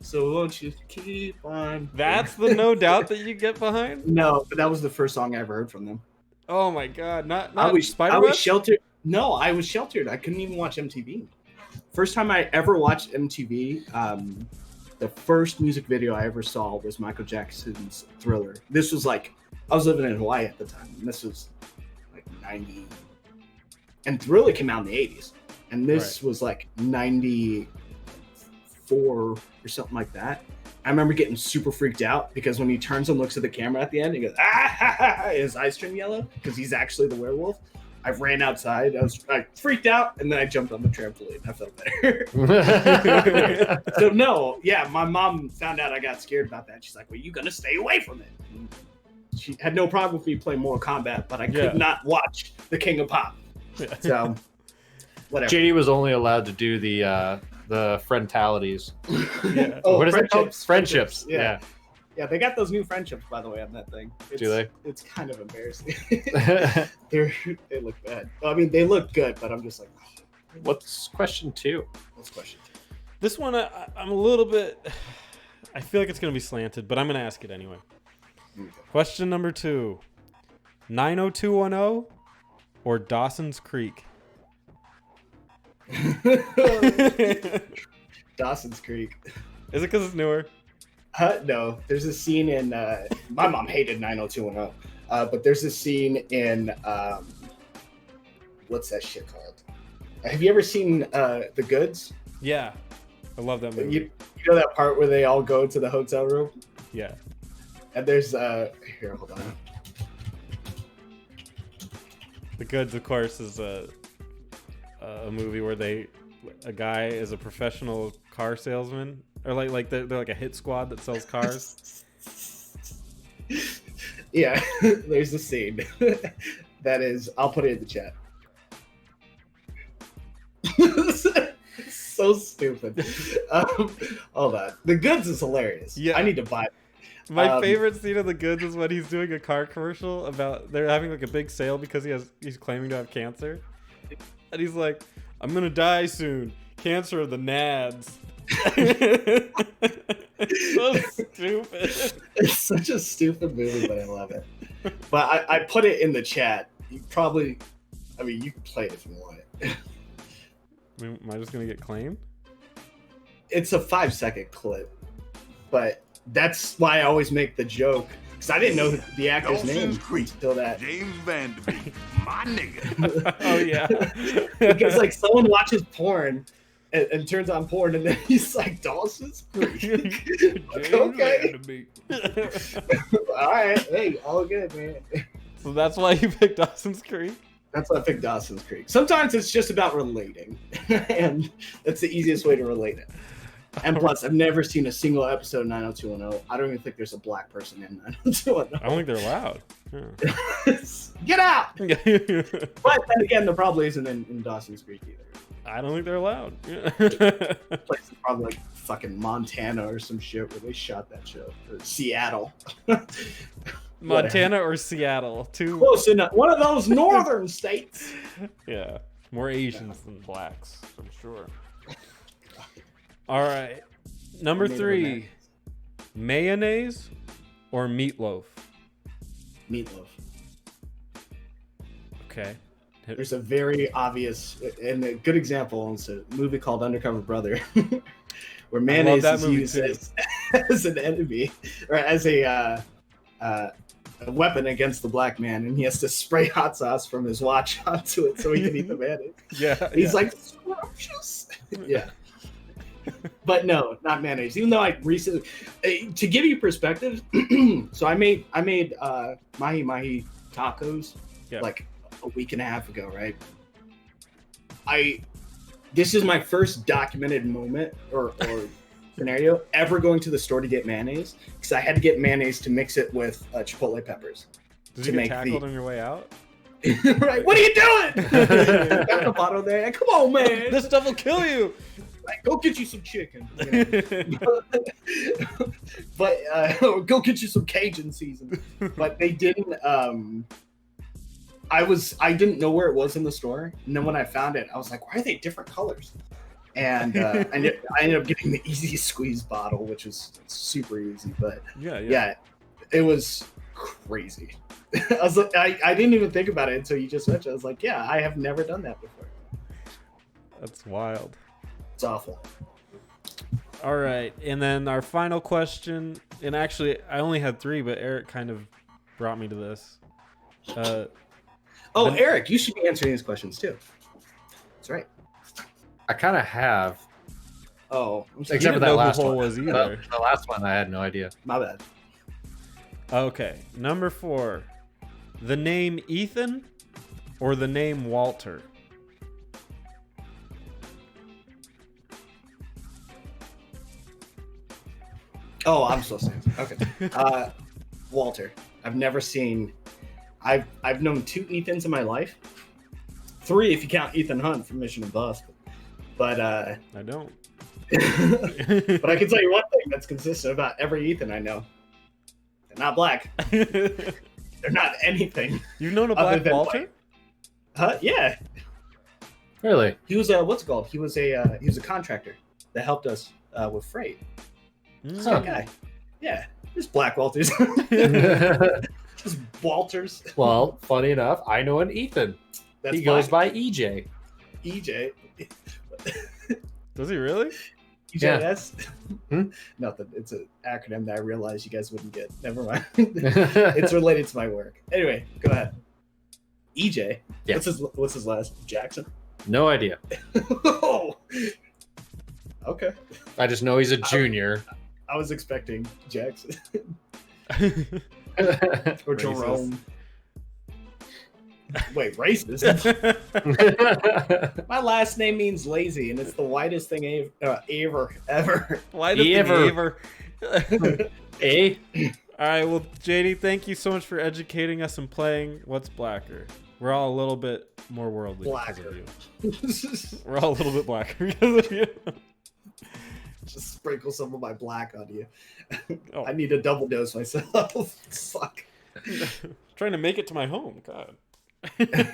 [SPEAKER 2] So won't you keep on?
[SPEAKER 1] That's the No Doubt that you get behind?
[SPEAKER 2] No, but that was the first song I ever heard from them.
[SPEAKER 1] Oh my god, not
[SPEAKER 2] I was
[SPEAKER 1] Spider-Man?
[SPEAKER 2] sheltered. No, I was sheltered. I couldn't even watch MTV. First time I ever watched MTV, the first music video I ever saw was Michael Jackson's Thriller. This was like, I was living in Hawaii at the time, and this was like 90. And Thriller came out in the 80s. And this was like 94 or something like that. I remember getting super freaked out because when he turns and looks at the camera at the end, he goes, ah, ha, ha, ha, his eyes turn yellow because he's actually the werewolf. I ran outside. I freaked out, and then I jumped on the trampoline. I felt better. So no, yeah, my mom found out I got scared about that. She's like, "Well, you gonna stay away from it?" And she had no problem with me playing Mortal Kombat, but I could not watch the King of Pop. So whatever.
[SPEAKER 3] JD was only allowed to do the friendalities.
[SPEAKER 2] Yeah.
[SPEAKER 3] What is it called? Friendships.
[SPEAKER 2] Yeah. Yeah, they got those new friendships, by the way, on that thing.
[SPEAKER 3] Do they?
[SPEAKER 2] It's kind of embarrassing. They look bad. Well, I mean, they look good, but I'm just like, oh.
[SPEAKER 3] What's question 2?
[SPEAKER 2] What's question 2?
[SPEAKER 1] This one, I'm a little bit... I feel like it's going to be slanted, but I'm going to ask it anyway. Question number 2. 90210 or Dawson's Creek?
[SPEAKER 2] Dawson's Creek.
[SPEAKER 1] Is it because it's newer?
[SPEAKER 2] No, there's a scene in my mom hated 90210, but there's a scene in what's that shit called? Have you ever seen The Goods?
[SPEAKER 1] Yeah, I love that movie.
[SPEAKER 2] You know that part where they all go to the hotel room?
[SPEAKER 1] Yeah.
[SPEAKER 2] And there's here, hold on.
[SPEAKER 1] The Goods, of course, is a movie where a guy is a professional car salesman. Or like they're like a hit squad that sells cars.
[SPEAKER 2] Yeah, there's a scene that is. I'll put it in the chat. So stupid. Hold on. The Goods is hilarious. Yeah, I need to buy it.
[SPEAKER 1] My favorite scene of The Goods is when he's doing a car commercial about they're having like a big sale because he's claiming to have cancer, and he's like, "I'm gonna die soon. Cancer of the nads." So stupid.
[SPEAKER 2] It's such a stupid movie, but I love it. But I put it in the chat. You probably, I mean, you can play it if you want it.
[SPEAKER 1] Am I just gonna get claimed?
[SPEAKER 2] It's a 5-second clip, but that's why I always make the joke because I didn't know the actor's name until that.
[SPEAKER 4] James Vanderbeek, my nigga.
[SPEAKER 1] Oh yeah.
[SPEAKER 2] Because like someone watches porn. And turns on porn, and then he's like, Dawson's Creek. Okay. All right. Hey, all good, man.
[SPEAKER 1] So that's why you picked Dawson's Creek?
[SPEAKER 2] That's why I picked Dawson's Creek. Sometimes it's just about relating, and that's the easiest way to relate it. And plus, I've never seen a single episode of 90210. I don't even think there's a black person in 90210.
[SPEAKER 1] I don't think they're allowed. Yeah.
[SPEAKER 2] Get out! But then again, there probably isn't in Dawson's Creek either.
[SPEAKER 1] I don't think they're allowed.
[SPEAKER 2] Place is probably like fucking Montana or some shit where they shot that show. Or Seattle.
[SPEAKER 1] Montana or Seattle. Two
[SPEAKER 2] close enough. One of those northern states.
[SPEAKER 1] Yeah. More Asians than blacks, I'm sure. All right. Number 3. Mayonnaise or meatloaf?
[SPEAKER 2] Meatloaf.
[SPEAKER 1] Okay.
[SPEAKER 2] There's a very obvious and a good example. It's a movie called Undercover Brother, where mayonnaise is used as an enemy or as a weapon against the black man, and he has to spray hot sauce from his watch onto it so he can eat the mayonnaise.
[SPEAKER 1] Yeah.
[SPEAKER 2] He's like, scrumptious. Yeah. But no, not mayonnaise. Even though I recently, to give you perspective, so I made mahi mahi tacos like a week and a half ago, right? This is my first documented moment or scenario ever going to the store to get mayonnaise, because I had to get mayonnaise to mix it with chipotle peppers.
[SPEAKER 1] Did you get tackled on your way out?
[SPEAKER 2] Right? What are you doing? Got the bottle there. Come on, man.
[SPEAKER 1] This stuff will kill you.
[SPEAKER 2] Like, go get you some chicken. You know? But go get you some Cajun seasoning. But they didn't. I didn't know where it was in the store, and then when I found it, I was like, why are they different colors? And I ended up getting the easy squeeze bottle, which was super easy. But yeah, it was crazy. I was like, I didn't even think about it until you just mentioned it. I was like, yeah, I have never done that before.
[SPEAKER 1] That's wild.
[SPEAKER 2] It's awful.
[SPEAKER 1] All right, and then our final question, and actually I only had 3, but Eric kind of brought me to this.
[SPEAKER 2] Eric, you should be answering these questions too. That's right.
[SPEAKER 3] I kind of have.
[SPEAKER 2] Oh,
[SPEAKER 3] except for that last one.
[SPEAKER 1] Was either.
[SPEAKER 3] The last one, I had no idea.
[SPEAKER 2] My bad.
[SPEAKER 1] Okay, number 4. The name Ethan or the name Walter?
[SPEAKER 2] Oh, I'm supposed to answer. Okay. Walter. I've never seen. I've known 2 Ethans in my life. 3 if you count Ethan Hunt from Mission Impossible. But
[SPEAKER 1] I don't.
[SPEAKER 2] But I can tell you one thing that's consistent about every Ethan I know. They're not black. They're not anything.
[SPEAKER 1] You've known a black Walter?
[SPEAKER 2] Yeah.
[SPEAKER 3] Really?
[SPEAKER 2] He was what's it called? He was a contractor that helped us with freight. That guy. Yeah. There's black Walters. Just Walters.
[SPEAKER 3] Well, funny enough, I know an Ethan. He goes by EJ.
[SPEAKER 2] EJ.
[SPEAKER 1] Does he really?
[SPEAKER 2] EJS?
[SPEAKER 3] Yeah.
[SPEAKER 2] Nothing. It's an acronym that I realized you guys wouldn't get. Never mind. It's related to my work. Anyway, go ahead. EJ.
[SPEAKER 3] Yeah.
[SPEAKER 2] What's his last? Jackson?
[SPEAKER 3] No idea.
[SPEAKER 2] Oh. Okay.
[SPEAKER 3] I just know he's a junior.
[SPEAKER 2] I was expecting Jackson.
[SPEAKER 3] Or
[SPEAKER 2] Or Jerome. Wait, racist? My last name means lazy, and it's the whitest thing ever.
[SPEAKER 1] Whitest thing ever.
[SPEAKER 3] Eh?
[SPEAKER 1] All right, well, JD, thank you so much for educating us and playing What's Blacker. We're all a little bit more worldly because of you. We're all a little bit blacker because of you.
[SPEAKER 2] Just sprinkle some of my black on you.
[SPEAKER 1] Oh.
[SPEAKER 2] I need to double dose myself. Fuck.
[SPEAKER 1] Trying to make it to my home. God.
[SPEAKER 2] I don't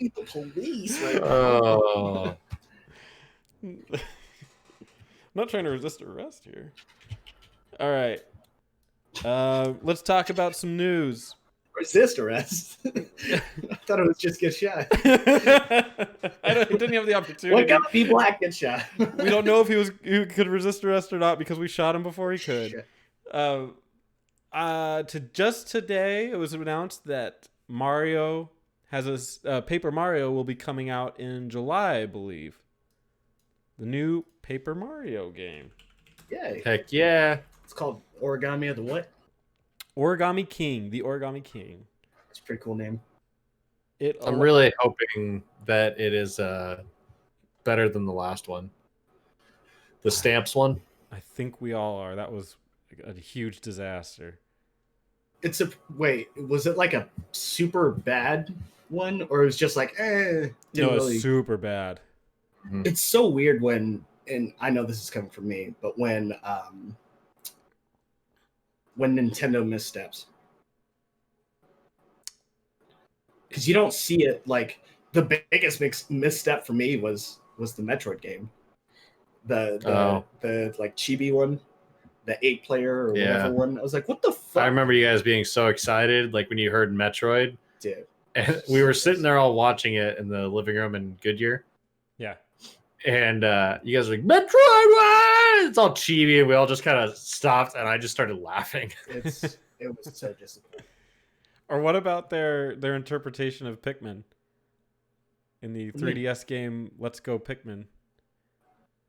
[SPEAKER 2] need the police right now.
[SPEAKER 3] Oh.
[SPEAKER 1] I'm not trying to resist arrest here. All right. Let's talk about some news.
[SPEAKER 2] Resist arrest? I thought it was just get shot.
[SPEAKER 1] He didn't have the opportunity.
[SPEAKER 2] What gotta be black get shot?
[SPEAKER 1] We don't know if he could resist arrest or not because we shot him before he could. Just today, it was announced that Mario has Paper Mario will be coming out in July, I believe. The new Paper Mario game.
[SPEAKER 2] Yay.
[SPEAKER 3] Heck yeah.
[SPEAKER 2] It's called Origami of the what?
[SPEAKER 1] Origami King. The Origami King.
[SPEAKER 2] It's a pretty cool name.
[SPEAKER 3] I'm really hoping that it is better than the last one. The Stamps one.
[SPEAKER 1] I think we all are. That was a huge disaster.
[SPEAKER 2] Wait, was it like a super bad one, or it was just like
[SPEAKER 1] No, it's super bad.
[SPEAKER 2] It's so weird when, and I know this is coming from me, but when Nintendo missteps, because you don't see it. Like the biggest misstep for me was the Metroid game, the like chibi one. The 8-player or whatever one. I was like, what the fuck?
[SPEAKER 3] I remember you guys being so excited, like when you heard Metroid.
[SPEAKER 2] Dude.
[SPEAKER 3] And we were sitting there all watching it in the living room in Goodyear.
[SPEAKER 1] Yeah.
[SPEAKER 3] And you guys are like, Metroid! It's all chibi, and we all just kind of stopped, and I just started laughing.
[SPEAKER 2] It was so disappointing.
[SPEAKER 1] Or what about their interpretation of Pikmin in the 3DS game Let's Go Pikmin?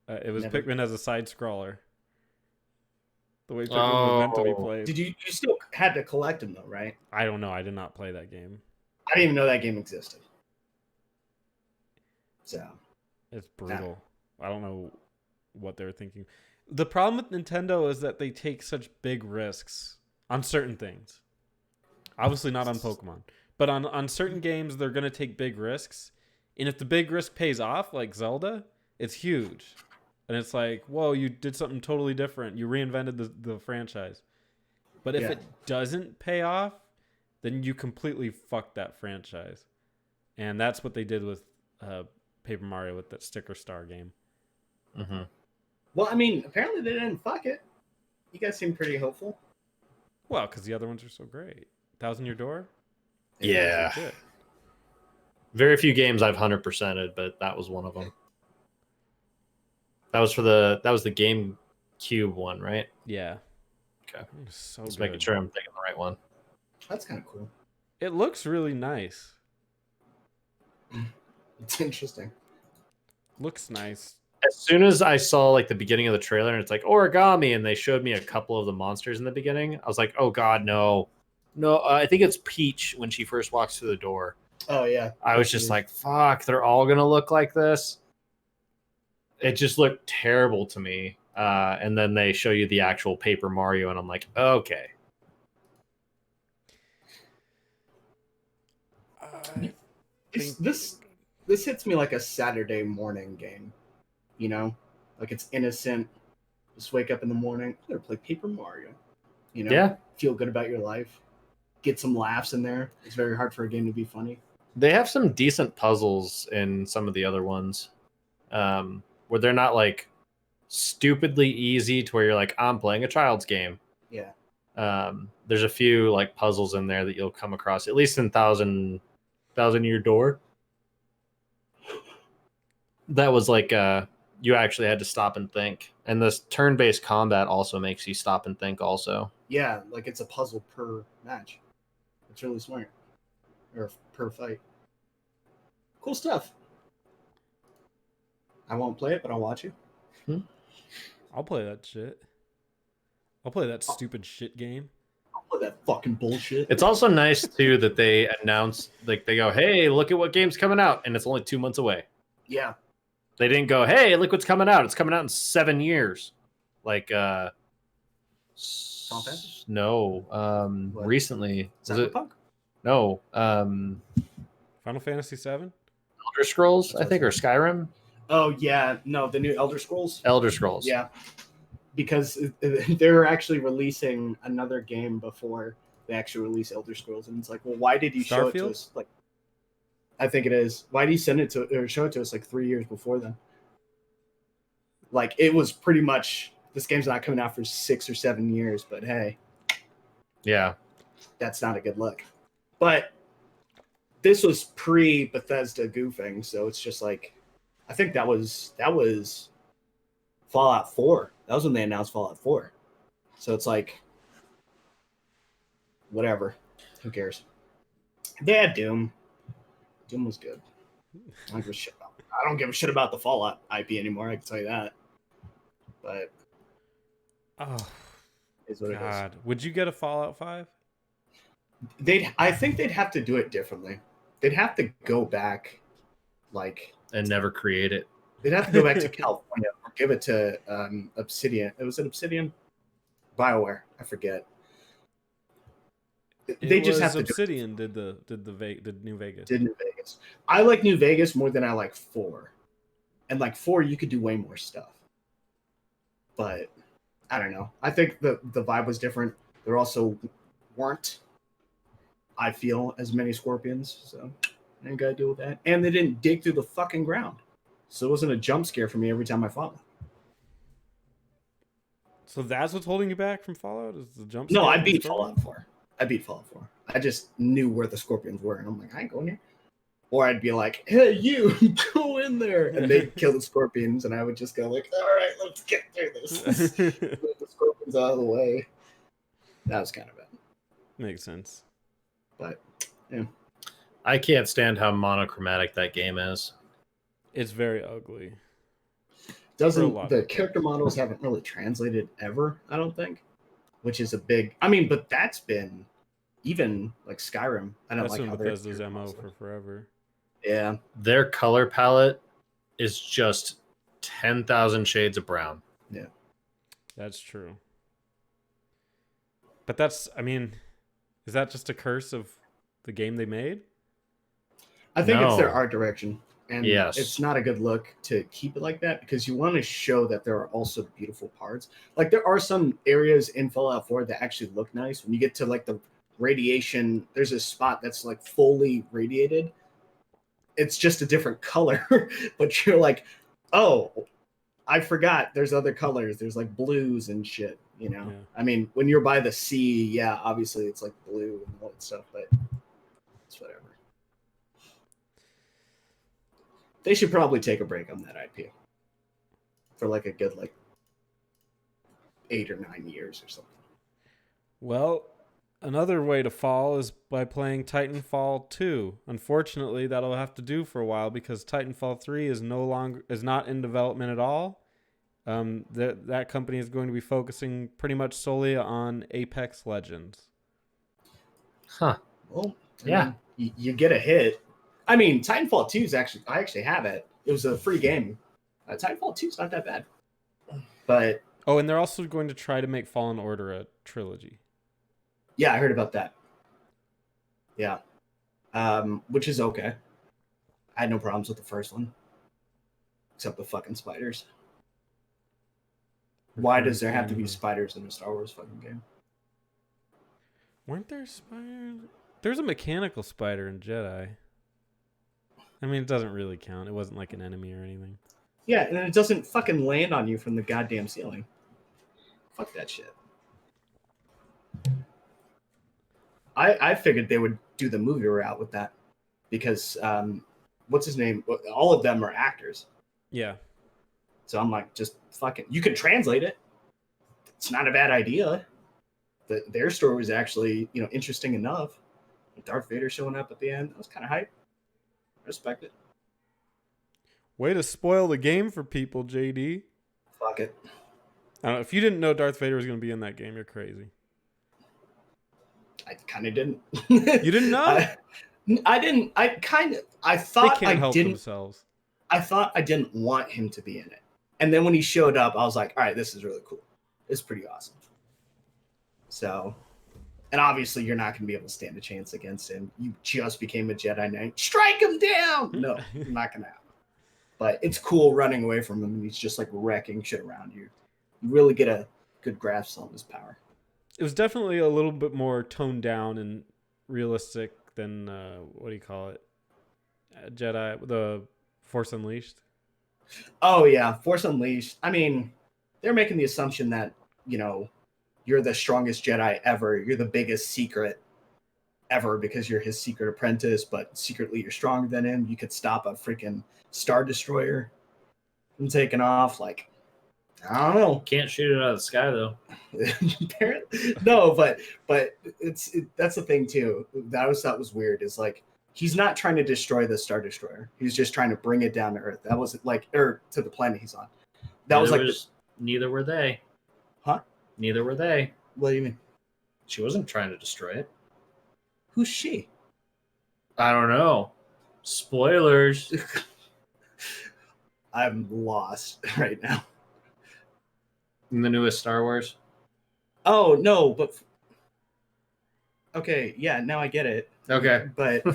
[SPEAKER 1] It was Pikmin as a side scroller. The way Pikmin was meant to be played.
[SPEAKER 2] Did you still had to collect them though, right?
[SPEAKER 1] I don't know. I did not play that game.
[SPEAKER 2] I didn't even know that game existed. So
[SPEAKER 1] it's brutal. I don't know what they're thinking. The problem with Nintendo is that they take such big risks on certain things. Obviously not on Pokemon. But on certain games, they're going to take big risks. And if the big risk pays off, like Zelda, it's huge. And it's like, whoa, you did something totally different. You reinvented the franchise. But if it doesn't pay off, then you completely fuck that franchise. And that's what they did with Paper Mario with that Sticker Star game.
[SPEAKER 3] Mm-hmm.
[SPEAKER 2] Well, I mean, apparently they didn't fuck it. You guys seem pretty hopeful.
[SPEAKER 1] Well, because the other ones are so great. Thousand Year Door?
[SPEAKER 3] Yeah. Very few games I've 100%ed, but that was one of them. That was the GameCube one, right?
[SPEAKER 1] Yeah.
[SPEAKER 3] Okay.
[SPEAKER 1] So
[SPEAKER 3] Just
[SPEAKER 1] good.
[SPEAKER 3] making sure I'm thinking the right one.
[SPEAKER 2] That's kind of cool.
[SPEAKER 1] It looks really nice.
[SPEAKER 2] It's interesting.
[SPEAKER 1] Looks nice.
[SPEAKER 3] As soon as I saw like the beginning of the trailer and it's like origami and they showed me a couple of the monsters in the beginning, I was like, oh god, no. I think it's Peach when she first walks through the door.
[SPEAKER 2] Oh yeah.
[SPEAKER 3] I was just like, fuck, they're all gonna look like this. It just looked terrible to me. And then they show you the actual Paper Mario and I'm like, okay.
[SPEAKER 2] This hits me like a Saturday morning game. You know? Like it's innocent. Just wake up in the morning, I'm gonna play Paper Mario. You know?
[SPEAKER 3] Yeah.
[SPEAKER 2] Feel good about your life. Get some laughs in there. It's very hard for a game to be funny.
[SPEAKER 3] They have some decent puzzles in some of the other ones. Where they're not like stupidly easy to where you're like, I'm playing a child's game.
[SPEAKER 2] Yeah.
[SPEAKER 3] There's a few like puzzles in there that you'll come across, at least in Thousand Year Door. That was like you actually had to stop and think. And this turn-based combat also makes you stop and think also.
[SPEAKER 2] Yeah, like it's a puzzle per match. It's really smart. Or per fight. Cool stuff. I won't play it, but I'll watch you.
[SPEAKER 1] I'll play that shit. I'll play that stupid shit game.
[SPEAKER 2] I'll play that fucking bullshit.
[SPEAKER 3] It's also nice too that they announce, like they go, hey, look at what game's coming out, and it's only 2 months away.
[SPEAKER 2] Yeah.
[SPEAKER 3] They didn't go, hey, look what's coming out. It's coming out in 7 years. Like no. Recently.
[SPEAKER 2] Cyberpunk?
[SPEAKER 3] No.
[SPEAKER 1] Final Fantasy VII?
[SPEAKER 3] Elder Scrolls, I think, or Skyrim.
[SPEAKER 2] Oh yeah, no, the new Elder Scrolls.
[SPEAKER 3] Elder Scrolls.
[SPEAKER 2] Yeah, because they're actually releasing another game before they actually release Elder Scrolls, and it's like, well, why did you show it to us? Like, I think it is. Why did you send it to or show it to us like 3 years before then? Like, it was pretty much this game's not coming out for 6 or 7 years, but hey,
[SPEAKER 3] Yeah.
[SPEAKER 2] that's not a good look. But this was pre-Bethesda goofing, so it's just like, I think that was Fallout 4. That was when they announced Fallout 4. So it's like, whatever. Who cares? They had Doom. Doom was good. I don't give a shit about the Fallout IP anymore, I can tell you that. But is what
[SPEAKER 1] God. It is. Would you get a Fallout 5?
[SPEAKER 2] I think they'd have to do it differently. They'd have to go back
[SPEAKER 3] and never create it.
[SPEAKER 2] They'd have to go back to California or give it to Obsidian. Was it Obsidian? BioWare. I forget. They just have to.
[SPEAKER 1] Obsidian did New Vegas.
[SPEAKER 2] Did New Vegas. I like New Vegas more than I like 4. And like 4, you could do way more stuff. But I don't know. I think the vibe was different. There also weren't, I feel, as many scorpions. So I ain't got to deal with that. And they didn't dig through the fucking ground. So it wasn't a jump scare for me every time I fought them.
[SPEAKER 1] So that's what's holding you back from Fallout? Is the jump
[SPEAKER 2] No,
[SPEAKER 1] scare
[SPEAKER 2] I beat Fallout 4. I just knew where the scorpions were. And I'm like, I ain't going here. Or I'd be like, hey, you, go in there. And they'd kill the scorpions, and I would just go like, all right, let's get through this. Move the scorpions out of the way. That was kind of it.
[SPEAKER 1] Makes sense.
[SPEAKER 2] But, yeah.
[SPEAKER 3] I can't stand how monochromatic that game is.
[SPEAKER 1] It's very ugly.
[SPEAKER 2] The character models haven't really translated ever, I don't think, which is a big, I mean, but that's been even like Skyrim. I don't
[SPEAKER 1] That's
[SPEAKER 2] like
[SPEAKER 1] been
[SPEAKER 2] how
[SPEAKER 1] Bethesda's MO for forever.
[SPEAKER 2] Yeah.
[SPEAKER 3] Their color palette is just 10,000 shades of brown.
[SPEAKER 2] Yeah.
[SPEAKER 1] That's true. But that's, I mean, is that just a curse of the game they made?
[SPEAKER 2] I think it's their art direction. And
[SPEAKER 3] yes.
[SPEAKER 2] It's not a good look to keep it like that because you want to show that there are also beautiful parts. Like there are some areas in Fallout 4 that actually look nice. When you get to like the radiation, there's a spot that's like fully radiated. It's just a different color, but you're like, oh, I forgot there's other colors. There's like blues and shit, you know? Yeah. I mean, when you're by the sea, yeah, obviously it's like blue and all that stuff, but it's whatever. They should probably take a break on that IP for like a good 8 or 9 years or something.
[SPEAKER 1] Well, another way to fall is by playing Titanfall 2. Unfortunately, that'll have to do for a while because Titanfall 3 is not in development at all. That company is going to be focusing pretty much solely on Apex Legends.
[SPEAKER 2] Huh. Well, yeah. You get a hit. I mean, Titanfall 2 is I actually have it. It was a free game. Titanfall 2 is not that bad. But
[SPEAKER 1] and they're also going to try to make Fallen Order a trilogy.
[SPEAKER 2] Yeah, I heard about that. Yeah. Which is okay. I had no problems with the first one. Except the fucking spiders. Why does there have to be spiders in a Star Wars fucking game?
[SPEAKER 1] Weren't there spiders? There's a mechanical spider in Jedi. I mean, it doesn't really count. It wasn't like an enemy or anything.
[SPEAKER 2] Yeah, and it doesn't fucking land on you from the goddamn ceiling. Fuck that shit. I figured they would do the movie route with that because what's his name? All of them are actors.
[SPEAKER 1] Yeah.
[SPEAKER 2] So I'm like, just fucking. You could translate it. It's not a bad idea. Their story was actually, interesting enough. Darth Vader showing up at the end, that was kind of hype. I respect it.
[SPEAKER 1] Way to spoil the game for people, JD.
[SPEAKER 2] Fuck it.
[SPEAKER 1] I don't know, if you didn't know Darth Vader was going to be in that game, you're crazy.
[SPEAKER 2] I kind of didn't.
[SPEAKER 1] You didn't know?
[SPEAKER 2] I didn't. I thought
[SPEAKER 1] they can't help themselves.
[SPEAKER 2] I thought I didn't want him to be in it. And then when he showed up, I was like, all right, this is really cool. It's pretty awesome. So, and obviously you're not going to be able to stand a chance against him. You just became a Jedi Knight. Strike him down! No, not going to happen. But it's cool running away from him and he's just like wrecking shit around you. You really get a good grasp on his power.
[SPEAKER 1] It was definitely a little bit more toned down and realistic than, what do you call it? Jedi, the Force Unleashed.
[SPEAKER 2] Oh, yeah, Force Unleashed. I mean, they're making the assumption that, you're the strongest Jedi ever. You're the biggest secret ever because you're his secret apprentice, but secretly you're stronger than him. You could stop a freaking Star Destroyer from taking off. Like, I don't know.
[SPEAKER 3] Can't shoot it out of the sky, though.
[SPEAKER 2] No, but that's the thing, too. That I always thought was weird is like, he's not trying to destroy the Star Destroyer. He's just trying to bring it down to Earth. That was or to the planet he's on.
[SPEAKER 3] Neither were they.
[SPEAKER 2] Huh?
[SPEAKER 3] Neither were they.
[SPEAKER 2] What do you mean?
[SPEAKER 3] She wasn't trying to destroy it.
[SPEAKER 2] Who's she?
[SPEAKER 3] I don't know. Spoilers.
[SPEAKER 2] I'm lost right now.
[SPEAKER 3] In the newest Star Wars?
[SPEAKER 2] Oh, no, but... Okay, yeah, now I get it.
[SPEAKER 3] Okay.
[SPEAKER 2] But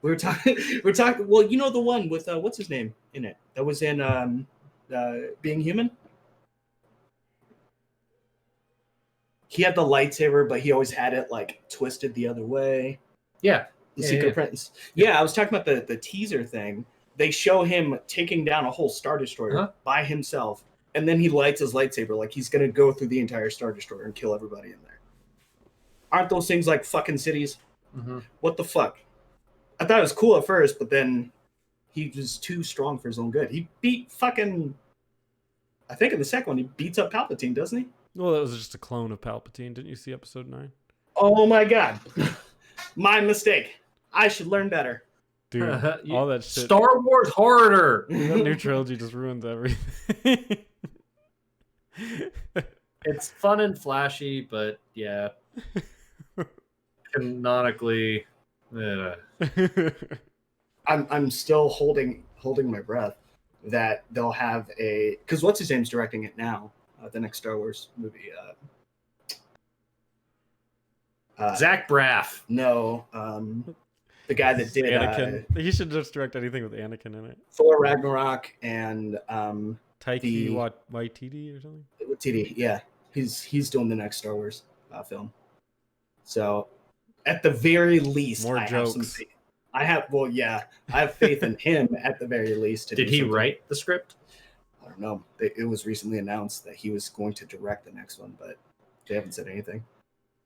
[SPEAKER 2] we're talking, well, the one with, what's his name in it? That was in Being Human? He had the lightsaber, but he always had it, twisted the other way.
[SPEAKER 3] Yeah.
[SPEAKER 2] The Secret Apprentice. Yeah, I was talking about the teaser thing. They show him taking down a whole Star Destroyer by himself, and then he lights his lightsaber like he's going to go through the entire Star Destroyer and kill everybody in there. Aren't those things like fucking cities?
[SPEAKER 3] Mm-hmm.
[SPEAKER 2] What the fuck? I thought it was cool at first, but then he was too strong for his own good. He beat fucking. I think in the second one he beats up Palpatine, doesn't he?
[SPEAKER 1] Well, that was just a clone of Palpatine. Didn't you see episode 9?
[SPEAKER 2] Oh my god, my mistake. I should learn better.
[SPEAKER 1] Dude, all that shit.
[SPEAKER 3] Star Wars harder.
[SPEAKER 1] That new trilogy just ruins everything.
[SPEAKER 3] It's fun and flashy, but yeah, canonically,
[SPEAKER 2] I'm still holding my breath that they'll have a, because what's his name's directing it now, the next Star Wars movie.
[SPEAKER 3] Zach Braff.
[SPEAKER 2] No, the guy that did
[SPEAKER 1] Anakin. He should just direct anything with Anakin in it.
[SPEAKER 2] Thor Ragnarok and
[SPEAKER 1] Taiki Waititi or something.
[SPEAKER 2] TD. Yeah, he's doing the next Star Wars film. So at the very least,
[SPEAKER 1] More
[SPEAKER 2] I
[SPEAKER 1] jokes.
[SPEAKER 2] have some faith. I have faith in him at the very least.
[SPEAKER 3] Did he write the script?
[SPEAKER 2] I don't know. It was recently announced that he was going to direct the next one, but they haven't said anything.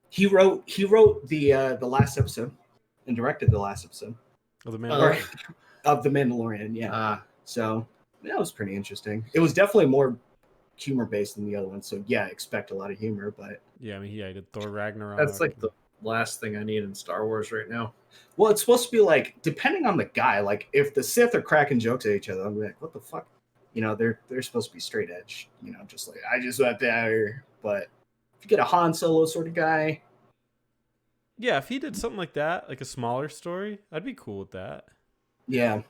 [SPEAKER 2] He wrote the last episode and directed the last episode
[SPEAKER 1] Of the Mandalorian.
[SPEAKER 2] of The Mandalorian. Yeah. So that was pretty interesting. It was definitely more humor based than the other one. So yeah, expect a lot of humor. But
[SPEAKER 1] Yeah, I mean, he did Thor Ragnarok.
[SPEAKER 3] That's like the last thing I need in Star Wars right now.
[SPEAKER 2] well, it's supposed to be like, depending on the guy, like if the Sith are cracking jokes at each other, I'm like, what the fuck? You know, they're supposed to be straight edge. You know, just like I just went there. But if you get a Han Solo sort of guy,
[SPEAKER 1] Yeah, if he did something like that, like a smaller story, I'd be cool with that.
[SPEAKER 2] yeah,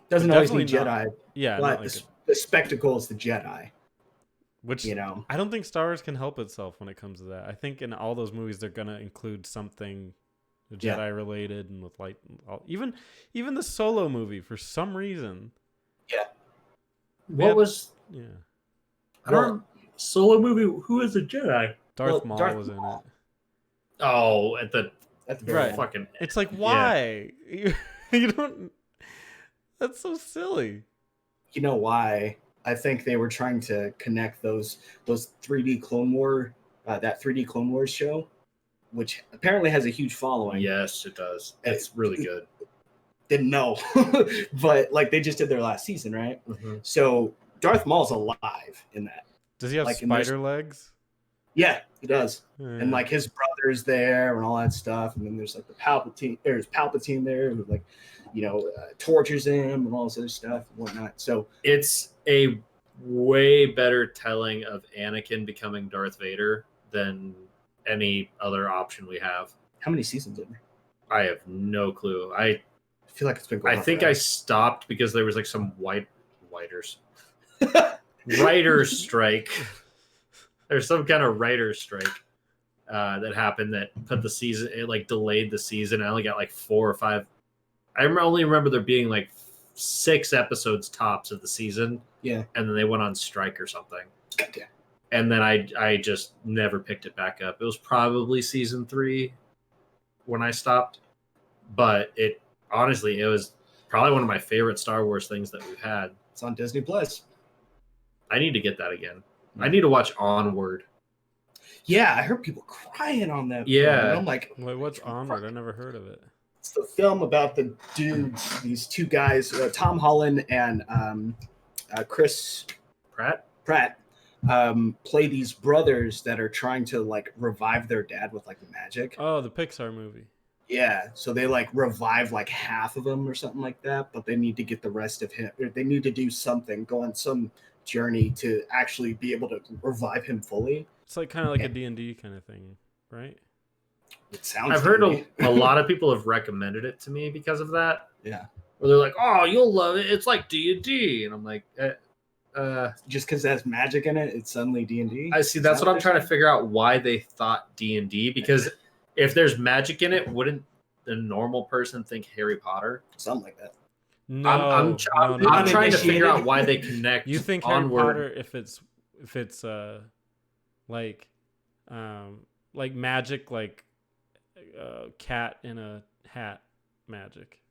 [SPEAKER 2] doesn't
[SPEAKER 1] But
[SPEAKER 2] always need
[SPEAKER 1] definitely
[SPEAKER 2] Jedi,
[SPEAKER 1] not- Yeah,
[SPEAKER 2] but
[SPEAKER 1] not like
[SPEAKER 2] the spectacle is the Jedi.
[SPEAKER 1] which
[SPEAKER 2] You know,
[SPEAKER 1] I don't think Star Wars can help itself when it comes to that. I think in all those movies they're gonna include something
[SPEAKER 2] Yeah.
[SPEAKER 1] Jedi related and with light. Even the Solo movie for some reason.
[SPEAKER 3] What was
[SPEAKER 1] Yeah,
[SPEAKER 3] I don't Solo movie? Who is a Jedi?
[SPEAKER 1] Darth Maul
[SPEAKER 2] Darth
[SPEAKER 1] was in
[SPEAKER 2] Maul.
[SPEAKER 1] it.
[SPEAKER 3] Oh, at the
[SPEAKER 2] very
[SPEAKER 1] Right.
[SPEAKER 2] end.
[SPEAKER 3] fucking
[SPEAKER 1] It's like, why? You don't. That's so silly.
[SPEAKER 2] You know why? I think they were trying to connect those 3D Clone War, that 3D Clone Wars show, which apparently has a huge following.
[SPEAKER 3] Yes, it does. It's really good.
[SPEAKER 2] Didn't know, but like they just did their last season, right? So Darth Maul's alive in that.
[SPEAKER 1] Does he have
[SPEAKER 2] Like, and there's-
[SPEAKER 1] spider legs?
[SPEAKER 2] Yeah, he does.
[SPEAKER 1] Yeah.
[SPEAKER 2] And like his brother's there and all that stuff, and then there's like there's Palpatine there who like, you know, tortures him and all this other stuff and whatnot. So
[SPEAKER 3] It's a way better telling of Anakin becoming Darth Vader than any other option we have.
[SPEAKER 2] how many seasons are there?
[SPEAKER 3] I have no clue. I
[SPEAKER 2] feel like it's been going on
[SPEAKER 3] think I
[SPEAKER 2] forever.
[SPEAKER 3] stopped because there was like some writer's strike. There's some kind of writer's strike that happened that put the season. It like delayed the season. I only got like 4 or 5. Only remember there being like 6 episodes tops of the season.
[SPEAKER 2] Yeah.
[SPEAKER 3] And then they went on strike or something.
[SPEAKER 2] Goddamn.
[SPEAKER 3] And then I just never picked it back up. It was probably season 3 when I stopped. But it was probably one of my favorite Star Wars things that we've had.
[SPEAKER 2] It's on Disney Plus.
[SPEAKER 3] I need to get that again. I need to watch Onward.
[SPEAKER 2] Yeah, I heard people crying on that.
[SPEAKER 3] Yeah.
[SPEAKER 2] film, and I'm like,
[SPEAKER 1] Wait, what's Onward? I never heard of it.
[SPEAKER 2] it's the film about the dudes, these two guys, Tom Holland and Chris
[SPEAKER 3] Pratt?
[SPEAKER 2] Pratt, play these brothers that are trying to like revive their dad with like magic.
[SPEAKER 1] Oh, the Pixar movie.
[SPEAKER 2] Yeah, so they like revive like half of them or something like that, but they need to get the rest of him. Or they need to do something, go on some journey to actually be able to revive him fully.
[SPEAKER 1] It's like kind of like a D&D kind of thing, right?
[SPEAKER 2] It sounds.
[SPEAKER 3] I've heard
[SPEAKER 2] dirty.
[SPEAKER 3] a lot of people have recommended it to me because of that.
[SPEAKER 2] Yeah,
[SPEAKER 3] Where they're like, "Oh, you'll love it. It's like D&D," and I'm like,
[SPEAKER 2] just because it has magic in it, it's suddenly D&D.
[SPEAKER 3] I see. That's what I'm trying to figure out. Why they thought D&D? Because if there's magic in it, wouldn't the normal person think Harry Potter?
[SPEAKER 2] Something like that.
[SPEAKER 1] No,
[SPEAKER 3] I'm
[SPEAKER 1] no.
[SPEAKER 3] trying to figure
[SPEAKER 2] Uninitiated.
[SPEAKER 3] out why they connect.
[SPEAKER 1] You think
[SPEAKER 3] Onward.
[SPEAKER 1] Harry Potter if it's like magic, like cat in a hat magic.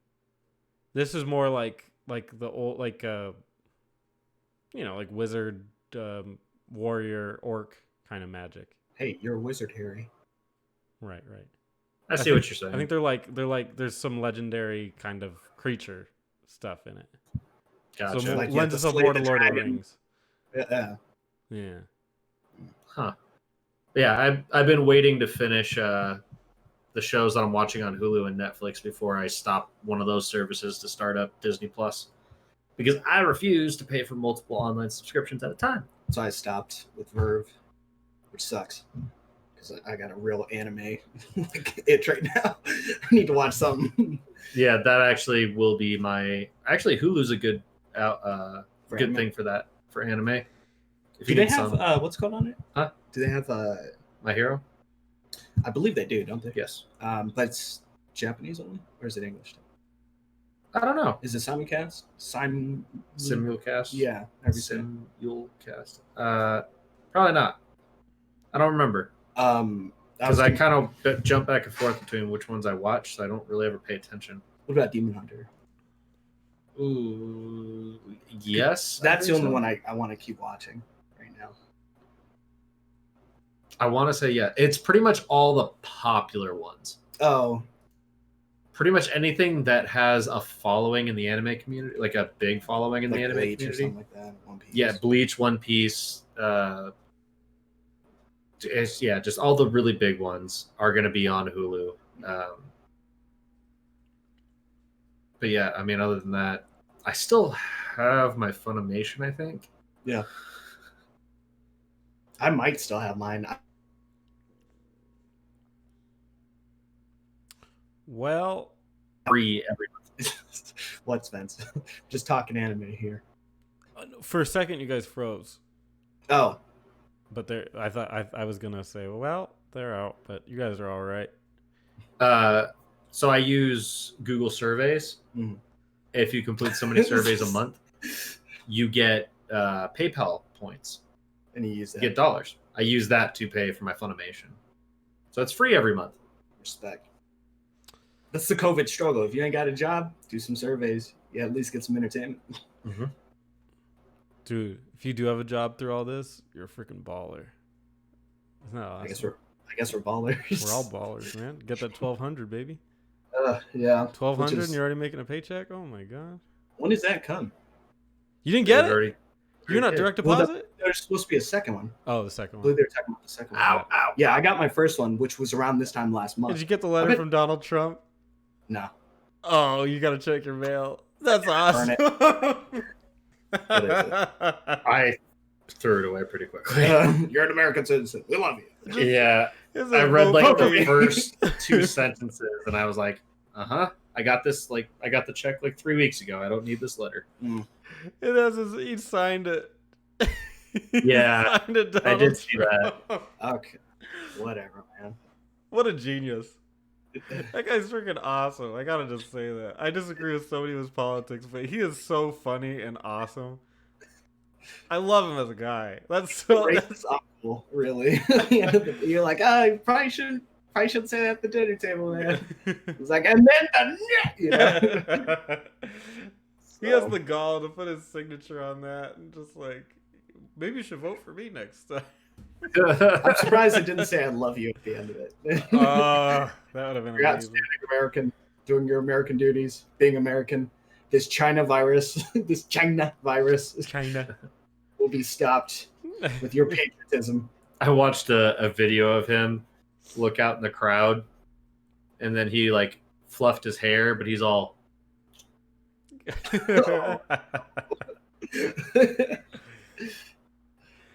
[SPEAKER 1] This is more like the old like like wizard, warrior, orc kind of magic.
[SPEAKER 2] Hey, you're a wizard, Harry.
[SPEAKER 1] Right.
[SPEAKER 3] I see what you're saying.
[SPEAKER 1] I think they're like there's some legendary kind of creature stuff in it.
[SPEAKER 3] Gotcha.
[SPEAKER 1] So
[SPEAKER 2] Like,
[SPEAKER 1] lends itself more to Lord of the Rings.
[SPEAKER 2] Yeah.
[SPEAKER 1] Yeah.
[SPEAKER 3] Huh. Yeah, I've been waiting to finish the shows that I'm watching on Hulu and Netflix before I stop one of those services to start up Disney Plus, because I refuse to pay for multiple online subscriptions at a time.
[SPEAKER 2] So I stopped with Verve, which sucks because I got a real anime itch right now. I need to watch something.
[SPEAKER 3] Yeah, that actually will be my. Actually, Hulu's a good good
[SPEAKER 2] anime?
[SPEAKER 3] thing for that, for anime. If
[SPEAKER 2] Do
[SPEAKER 3] you
[SPEAKER 2] they
[SPEAKER 3] need
[SPEAKER 2] have
[SPEAKER 3] some,
[SPEAKER 2] what's called on it?
[SPEAKER 3] Huh?
[SPEAKER 2] Do they have
[SPEAKER 3] My Hero?
[SPEAKER 2] I believe they do, don't they?
[SPEAKER 3] Yes.
[SPEAKER 2] But it's Japanese only, or is it English?
[SPEAKER 3] I don't know.
[SPEAKER 2] Is it simulcast?
[SPEAKER 3] Simulcast?
[SPEAKER 2] Yeah, everything.
[SPEAKER 3] Simulcast. Probably not. I don't remember.
[SPEAKER 2] Because
[SPEAKER 3] I kind of jump back and forth between which ones I watch, so I don't really ever pay attention.
[SPEAKER 2] What about Demon Hunter?
[SPEAKER 3] Ooh, yes.
[SPEAKER 2] That's the only one I want to keep watching right now.
[SPEAKER 3] I want to say yeah. It's pretty much all the popular ones.
[SPEAKER 2] Oh,
[SPEAKER 3] Pretty much anything that has a following in the anime community, like a big following in
[SPEAKER 2] like
[SPEAKER 3] the anime
[SPEAKER 2] Bleach
[SPEAKER 3] community.
[SPEAKER 2] or something like that. One Piece.
[SPEAKER 3] Yeah, Bleach, One Piece. Just all the really big ones are going to be on Hulu. But yeah, I mean, other than that, I still have my Funimation, I think.
[SPEAKER 2] Yeah. I might still have mine.
[SPEAKER 1] Well,
[SPEAKER 3] Free every month.
[SPEAKER 2] What's Vince? Just talking anime here.
[SPEAKER 1] for a second, you guys froze.
[SPEAKER 2] Oh,
[SPEAKER 1] But I thought I was gonna say, well, they're out, but you guys are all right.
[SPEAKER 3] So I use Google Surveys.
[SPEAKER 2] Mhm.
[SPEAKER 3] If you complete so many surveys a month, you get PayPal points.
[SPEAKER 2] and you use
[SPEAKER 3] You
[SPEAKER 2] that.
[SPEAKER 3] get dollars. I use that to pay for my Funimation. So it's free every month.
[SPEAKER 2] Respect. That's the COVID struggle. If you ain't got a job, do some surveys. You at least get some entertainment.
[SPEAKER 3] Mm-hmm.
[SPEAKER 1] Dude, if you do have a job through all this, you're a freaking baller. Isn't that awesome?
[SPEAKER 2] I guess we're ballers.
[SPEAKER 1] We're all ballers, man. Get that 1,200, baby.
[SPEAKER 2] Yeah.
[SPEAKER 1] 1,200 and you're already making a paycheck? Oh my god.
[SPEAKER 2] When does that come?
[SPEAKER 1] You didn't get it?
[SPEAKER 3] Already,
[SPEAKER 1] You're not direct deposit?
[SPEAKER 2] There's supposed to be a second one.
[SPEAKER 1] Oh, the second
[SPEAKER 2] I believe
[SPEAKER 1] one.
[SPEAKER 2] they were talking about the second one.
[SPEAKER 3] Ow.
[SPEAKER 2] Yeah, I got my first one, which was around this time last month.
[SPEAKER 1] Did you get the letter from Donald Trump?
[SPEAKER 2] No.
[SPEAKER 1] Oh, you gotta check your mail. That's awesome.
[SPEAKER 2] What is it?
[SPEAKER 3] I threw it away pretty quickly.
[SPEAKER 2] You're an American citizen. We love you.
[SPEAKER 3] Yeah.
[SPEAKER 1] It's
[SPEAKER 3] I
[SPEAKER 1] a
[SPEAKER 3] read like
[SPEAKER 1] puppy.
[SPEAKER 3] the first two sentences and I was like, I got this, like, I got the check like 3 weeks ago. I don't need this letter.
[SPEAKER 1] It has he signed it.
[SPEAKER 3] Yeah,
[SPEAKER 1] He signed it,
[SPEAKER 3] I did
[SPEAKER 1] Donald
[SPEAKER 3] see that.
[SPEAKER 1] Trump.
[SPEAKER 2] Okay. Whatever, man.
[SPEAKER 1] What a genius. That guy's freaking awesome. I gotta just say that. I disagree with so many of his politics, but he is so funny and awesome. I love him as a guy. That's so.
[SPEAKER 2] Racist uncle, really. You're like, I probably shouldn't say that at the dinner table, man. He's like, and then the net, you know?
[SPEAKER 1] He has the gall to put his signature on that, and just like, maybe you should vote for me next time.
[SPEAKER 2] I'm surprised it didn't say I love you at the end of it.
[SPEAKER 1] That would have been
[SPEAKER 2] You're
[SPEAKER 1] amazing.
[SPEAKER 2] outstanding American, doing your American duties, being American. This China virus
[SPEAKER 1] China.
[SPEAKER 2] will be stopped with your patriotism.
[SPEAKER 3] I watched a video of him look out in the crowd and then he like fluffed his hair, but he's all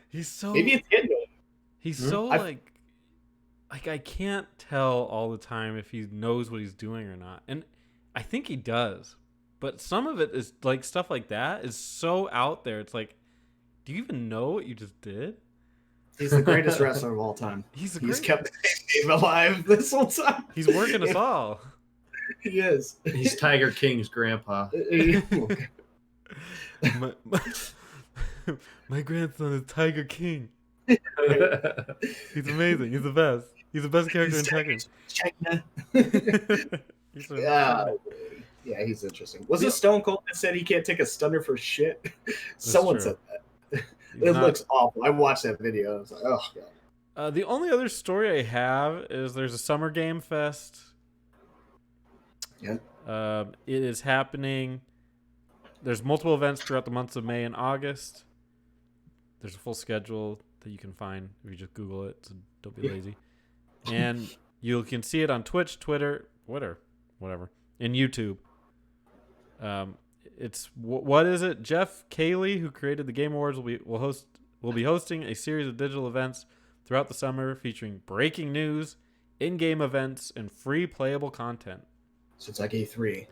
[SPEAKER 1] He's so.
[SPEAKER 2] Maybe it's hidden.
[SPEAKER 1] He's so like I can't tell all the time if he knows what he's doing or not, and I think he does. But some of it is like stuff like that is so out there. It's like, do you even know what you just did?
[SPEAKER 2] He's the greatest wrestler of all time.
[SPEAKER 1] He's
[SPEAKER 2] kept the game alive this whole time.
[SPEAKER 1] He's working us all.
[SPEAKER 2] He is.
[SPEAKER 3] he's Tiger King's grandpa.
[SPEAKER 1] My grandson is Tiger King. He's amazing. He's the best. He's the best character in Tekken.
[SPEAKER 2] China.
[SPEAKER 1] He's so
[SPEAKER 2] Yeah, he's interesting. Was it Stone Cold that said he can't take a stunner for shit? Someone
[SPEAKER 1] true.
[SPEAKER 2] said that. It looks awful. I watched that video. I was like, oh god.
[SPEAKER 1] The only other story I have is there's a Summer Game Fest.
[SPEAKER 2] Yeah.
[SPEAKER 1] It is happening. There's multiple events throughout the months of May and August. There's a full schedule that you can find if you just Google it, so don't be lazy. And you can see it on Twitch, Twitter, whatever, and YouTube. It's what is it? Jeff Cayley, who created the Game Awards, will be hosting a series of digital events throughout the summer featuring breaking news, in-game events, and free playable content.
[SPEAKER 2] So it's like E3.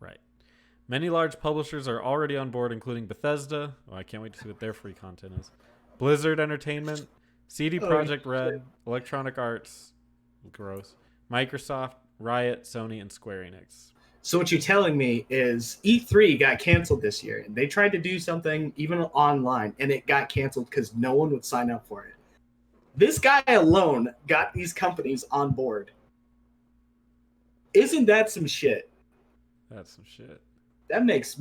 [SPEAKER 1] Right. Many large publishers are already on board, including Bethesda. Oh, I can't wait to see what their free content is. Blizzard Entertainment, CD Projekt Red, Electronic Arts, gross, Microsoft, Riot, Sony, and Square Enix.
[SPEAKER 2] So what you're telling me is E3 got canceled this year, and they tried to do something even online, and it got canceled because no one would sign up for it. This guy alone got these companies on board. Isn't that some shit?
[SPEAKER 1] That's some shit.
[SPEAKER 2] That makes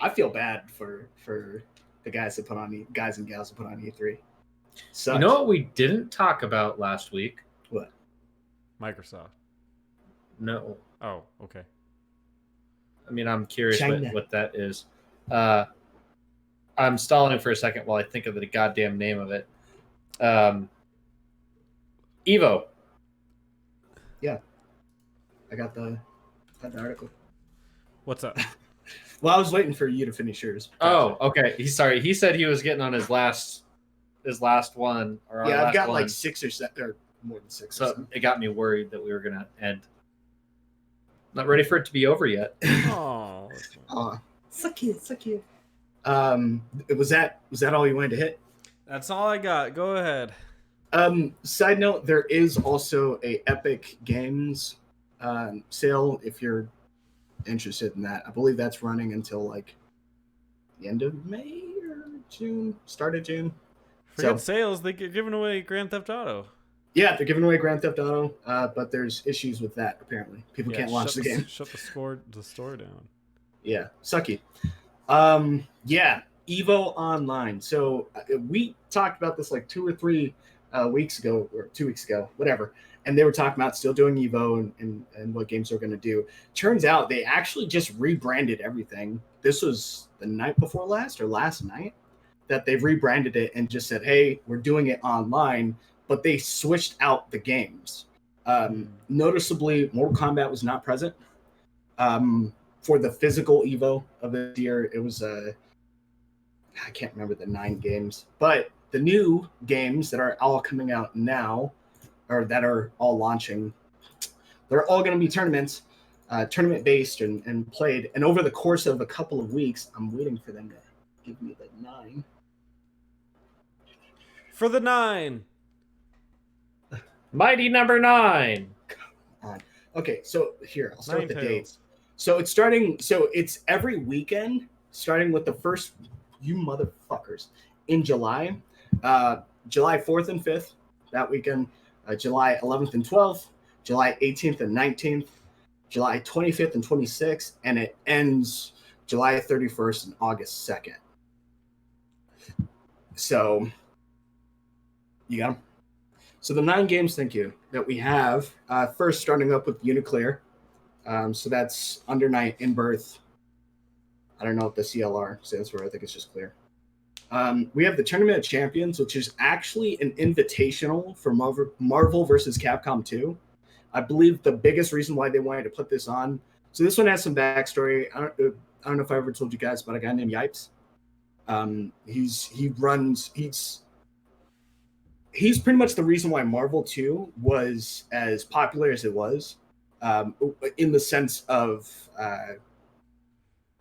[SPEAKER 2] I feel bad for the guys that put on guys and gals that put on E3. Sucks.
[SPEAKER 3] You know what we didn't talk about last week?
[SPEAKER 2] What?
[SPEAKER 1] Microsoft.
[SPEAKER 3] No.
[SPEAKER 1] Oh, okay.
[SPEAKER 3] I mean, I'm curious
[SPEAKER 2] China.
[SPEAKER 3] what that is. I'm stalling for a second while I think of the goddamn name of it. Evo.
[SPEAKER 2] Yeah. I got the article.
[SPEAKER 1] What's up?
[SPEAKER 2] Well, I was waiting for you to finish yours.
[SPEAKER 3] Oh, okay. He's sorry. He said he was getting on his last one. Or our
[SPEAKER 2] Yeah, I've
[SPEAKER 3] last
[SPEAKER 2] got
[SPEAKER 3] one.
[SPEAKER 2] like 6 or 7, or more than 6.
[SPEAKER 3] So it got me worried that we were gonna end. Not ready for it to be over yet.
[SPEAKER 1] Oh,
[SPEAKER 2] Aw, so cute, so cute. Was that all you wanted to hit?
[SPEAKER 1] that's all I got. Go ahead.
[SPEAKER 2] Side note: there is also a Epic Games sale if you're interested in that. I believe that's running until like the end of May or June, start of June.
[SPEAKER 1] Forget sales. They get giving away Grand Theft Auto.
[SPEAKER 2] Yeah, they're giving away Grand Theft Auto, but there's issues with that apparently. People can't launch the game.
[SPEAKER 1] Shut the store down.
[SPEAKER 2] Yeah, sucky. Yeah, Evo Online. So we talked about this like 2 or 3 weeks ago, or 2 weeks ago, whatever. And they were talking about still doing Evo and what games they're going to do. Turns out they actually just rebranded everything. This was the night before last or last night that they've rebranded it and just said, hey, we're doing it online. But they switched out the games. Noticeably, Mortal Kombat was not present. For the physical Evo of this year, it was, I can't remember the 9 games. But the new games that are all coming out now, or that are all launching, they're all going to be tournaments, tournament-based and played. And over the course of a couple of weeks, I'm waiting for them to give me the 9.
[SPEAKER 1] For the 9.
[SPEAKER 3] Mighty number 9.
[SPEAKER 2] Okay, so here, I'll start with the
[SPEAKER 1] Ninetales.
[SPEAKER 2] dates. So it's starting, so it's every weekend, starting with the first, you motherfuckers, in July. July 4th and 5th, that weekend. July 11th and 12th. July 18th and 19th. July 25th and 26th. And it ends July 31st and August 2nd. So, you got them? So the 9 games, thank you, that we have. First, starting up with Uniclear. So that's Under Night, In Birth. I don't know what the CLR stands for. I think it's just clear. We have the Tournament of Champions, which is actually an invitational for Marvel versus Capcom 2. I believe the biggest reason why they wanted to put this on. So this one has some backstory. I don't know if I ever told you guys about a guy named Yipes. He's pretty much the reason why Marvel 2 was as popular as it was, in the sense of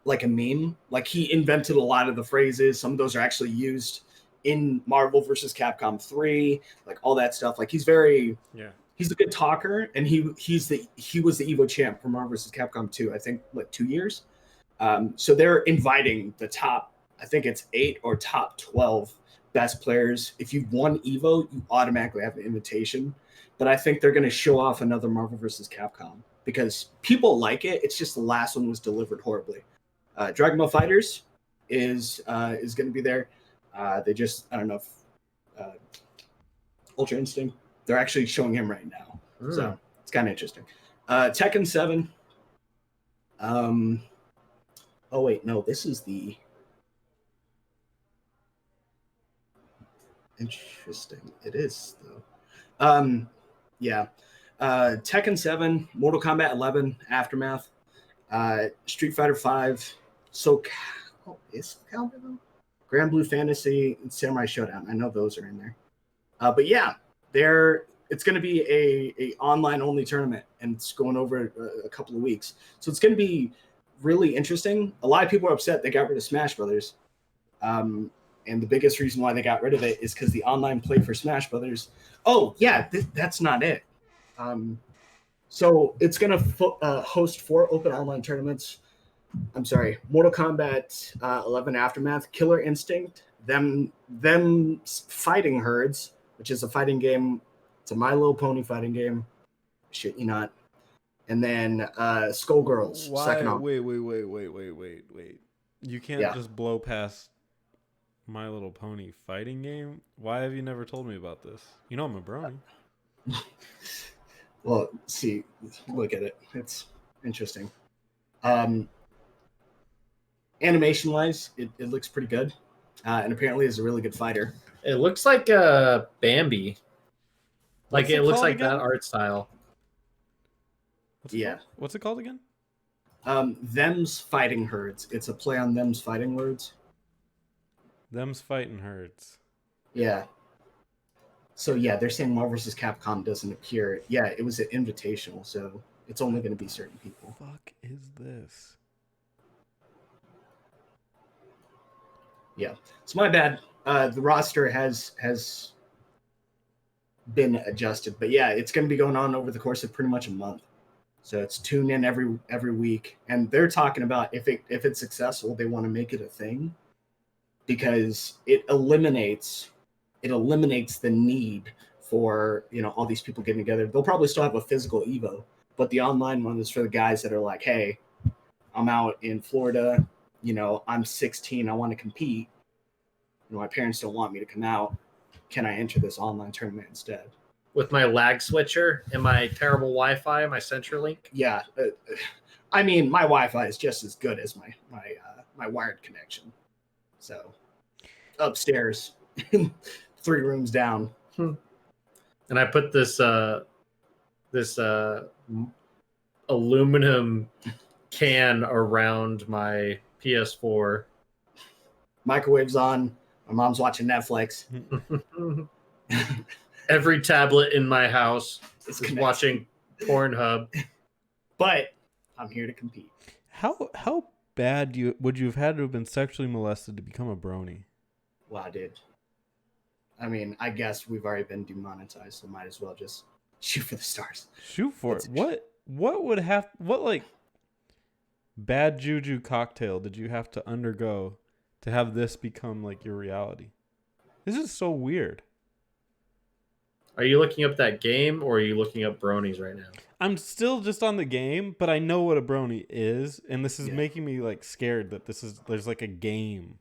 [SPEAKER 2] like a meme. Like he invented a lot of the phrases. Some of those are actually used in Marvel versus Capcom 3, like all that stuff. Like he's a good talker, and he was the Evo champ for Marvel versus Capcom 2, I think like 2 years. So they're inviting the top, I think it's 8 or top 12 best players. If you've won Evo, you automatically have an invitation. But I think they're going to show off another Marvel vs. Capcom because people like it. It's just the last one was delivered horribly. Dragon Ball Fighters is going to be there. They just, I don't know if Ultra Instinct. They're actually showing him right now, so it's kind of interesting. Tekken 7. Oh wait, no, this is the interesting. It is though. Yeah. Tekken 7, Mortal Kombat 11, Aftermath, Street Fighter 5, is Calvin? Grand Blue Fantasy, and Samurai Showdown. I know those are in there. But yeah, it's going to be a online only tournament, and it's going over a couple of weeks. So it's going to be really interesting. A lot of people are upset they got rid of Smash Brothers. And the biggest reason why they got rid of it is because the online play for Smash Brothers. Oh, yeah, that's not it. So it's going to host 4 open online tournaments. I'm sorry, Mortal Kombat 11 Aftermath, Killer Instinct, them Fighting Herds, which is a fighting game. It's a My Little Pony fighting game. Shit, you not. And then Skullgirls. Second on.
[SPEAKER 1] Wait. You can't just blow past My Little Pony fighting game? Why have you never told me about this? You know I'm a brony.
[SPEAKER 2] Well, see, look at it. It's interesting. Animation-wise, it looks pretty good. And apparently is a really good fighter.
[SPEAKER 3] It looks like Bambi. Like it looks like that art style.
[SPEAKER 1] What's it called again?
[SPEAKER 2] Them's Fighting Herds. It's a play on them's fighting words.
[SPEAKER 1] Them's Fighting Herds.
[SPEAKER 2] Yeah. So yeah, they're saying Marvel vs. Capcom doesn't appear. Yeah, it was an invitational, so it's only going to be certain people.
[SPEAKER 1] What the fuck is this?
[SPEAKER 2] Yeah, it's my bad. The roster has been adjusted, but yeah, it's going to be going on over the course of pretty much a month. So it's tune in every week, and they're talking about if it's successful, they want to make it a thing because it eliminates the need for all these people getting together. They'll probably still have a physical Evo, but the online one is for the guys that are like, hey, I'm out in Florida. I'm 16. I want to compete. My parents don't want me to come out. Can I enter this online tournament instead?
[SPEAKER 3] With my lag switcher and my terrible Wi-Fi, my CenturyLink?
[SPEAKER 2] Yeah. I mean, my Wi-Fi is just as good as my wired connection. So, upstairs, 3 rooms down.
[SPEAKER 3] And I put this aluminum can around my PS4.
[SPEAKER 2] Microwave's on. My mom's watching Netflix.
[SPEAKER 3] Every tablet in my house is watching Pornhub.
[SPEAKER 2] But I'm here to compete.
[SPEAKER 1] How bad would you have had to have been sexually molested to become a brony?
[SPEAKER 2] Wow, dude. I mean, I guess we've already been demonetized, so might as well just shoot for the stars.
[SPEAKER 1] Shoot for it. What like bad juju cocktail did you have to undergo to have this become like your reality? This is so weird.
[SPEAKER 3] Are you looking up that game or are you looking up bronies right now?
[SPEAKER 1] I'm still just on the game, but I know what a brony is, and this is making me like scared that there's like a game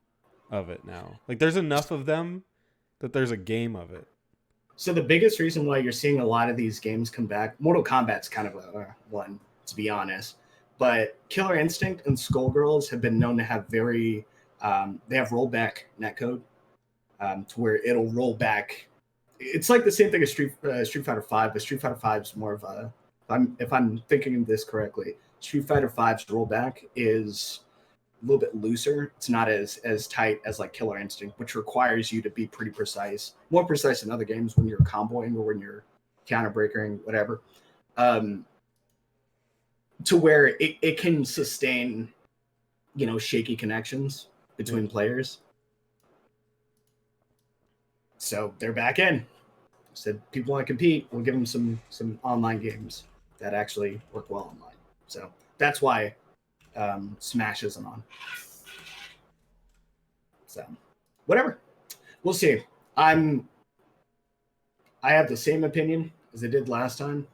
[SPEAKER 1] of it now. Like there's enough of them that there's a game of it.
[SPEAKER 2] So the biggest reason why you're seeing a lot of these games come back, Mortal Kombat's kind of a one, to be honest, but Killer Instinct and Skullgirls have been known to have they have rollback netcode to where it'll roll back. It's like the same thing as Street Fighter 5, but Street Fighter 5 is more of a, if I'm thinking of this correctly, Street Fighter 5's rollback is a little bit looser. It's not as tight as like Killer Instinct, which requires you to be pretty precise, more precise than other games when you're comboing or when you're counter breaking, whatever, to where it can sustain, shaky connections between players. So they're back in. Said people want to compete. We'll give them some online games that actually work well online. So that's why Smash isn't on. So whatever. We'll see. I have the same opinion as I did last time.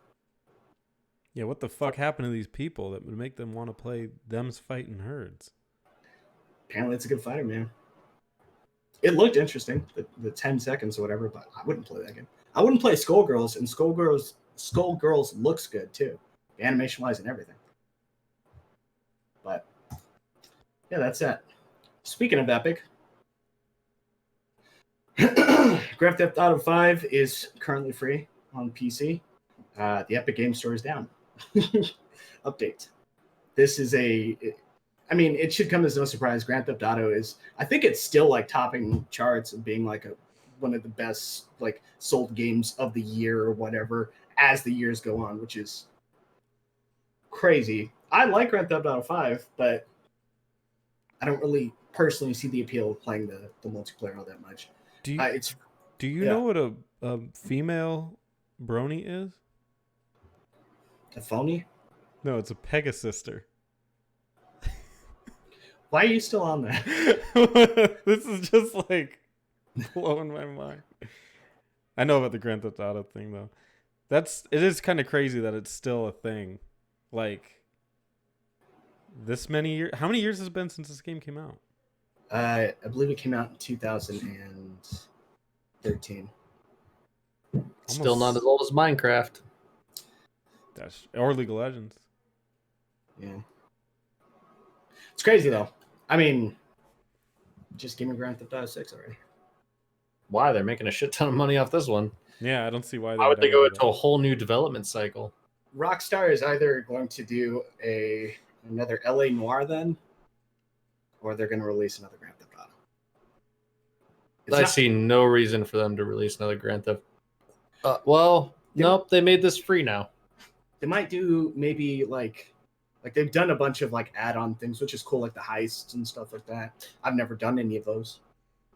[SPEAKER 1] Yeah, what the fuck happened to these people that would make them want to play Them's Fighting Herds?
[SPEAKER 2] Apparently it's a good fighter, man. It looked interesting, the 10 seconds or whatever, but I wouldn't play that game. I wouldn't play Skullgirls, and Skullgirls looks good too, animation wise and everything. But yeah, that's it. Speaking of Epic, Grand Theft Auto 5 is currently free on PC. The Epic Game Store is down. Update. This is it should come as no surprise. Grand Theft Auto is, I think it's still like topping charts and being like one of the best like sold games of the year or whatever as the years go on, which is crazy. I like Grand Theft Auto 5, but I don't really personally see the appeal of playing the multiplayer all that much.
[SPEAKER 1] Do you know what a female brony is?
[SPEAKER 2] A phony?
[SPEAKER 1] No, it's a Pegasister.
[SPEAKER 2] Why are you still on that?
[SPEAKER 1] This is just like blowing my mind. I know about the Grand Theft Auto thing though. It is kind of crazy that it's still a thing. Like this many years. How many years has it been since this game came out?
[SPEAKER 2] I believe it came out in 2013.
[SPEAKER 3] Still not as old as Minecraft.
[SPEAKER 1] Or League of Legends.
[SPEAKER 2] Yeah. It's crazy though. I mean, just give me Grand Theft Auto 6 already.
[SPEAKER 3] Why? They're making a shit ton of money off this one.
[SPEAKER 1] Yeah, I don't see why.
[SPEAKER 3] Why would they go into a whole new development cycle?
[SPEAKER 2] Rockstar is either going to do another LA Noire then, or they're going to release another Grand Theft Auto.
[SPEAKER 3] I see no reason for them to release another Grand Theft. Nope, they made this free now.
[SPEAKER 2] They might do maybe like they've done a bunch of like add-on things, which is cool, like the heists and stuff like that. I've never done any of those.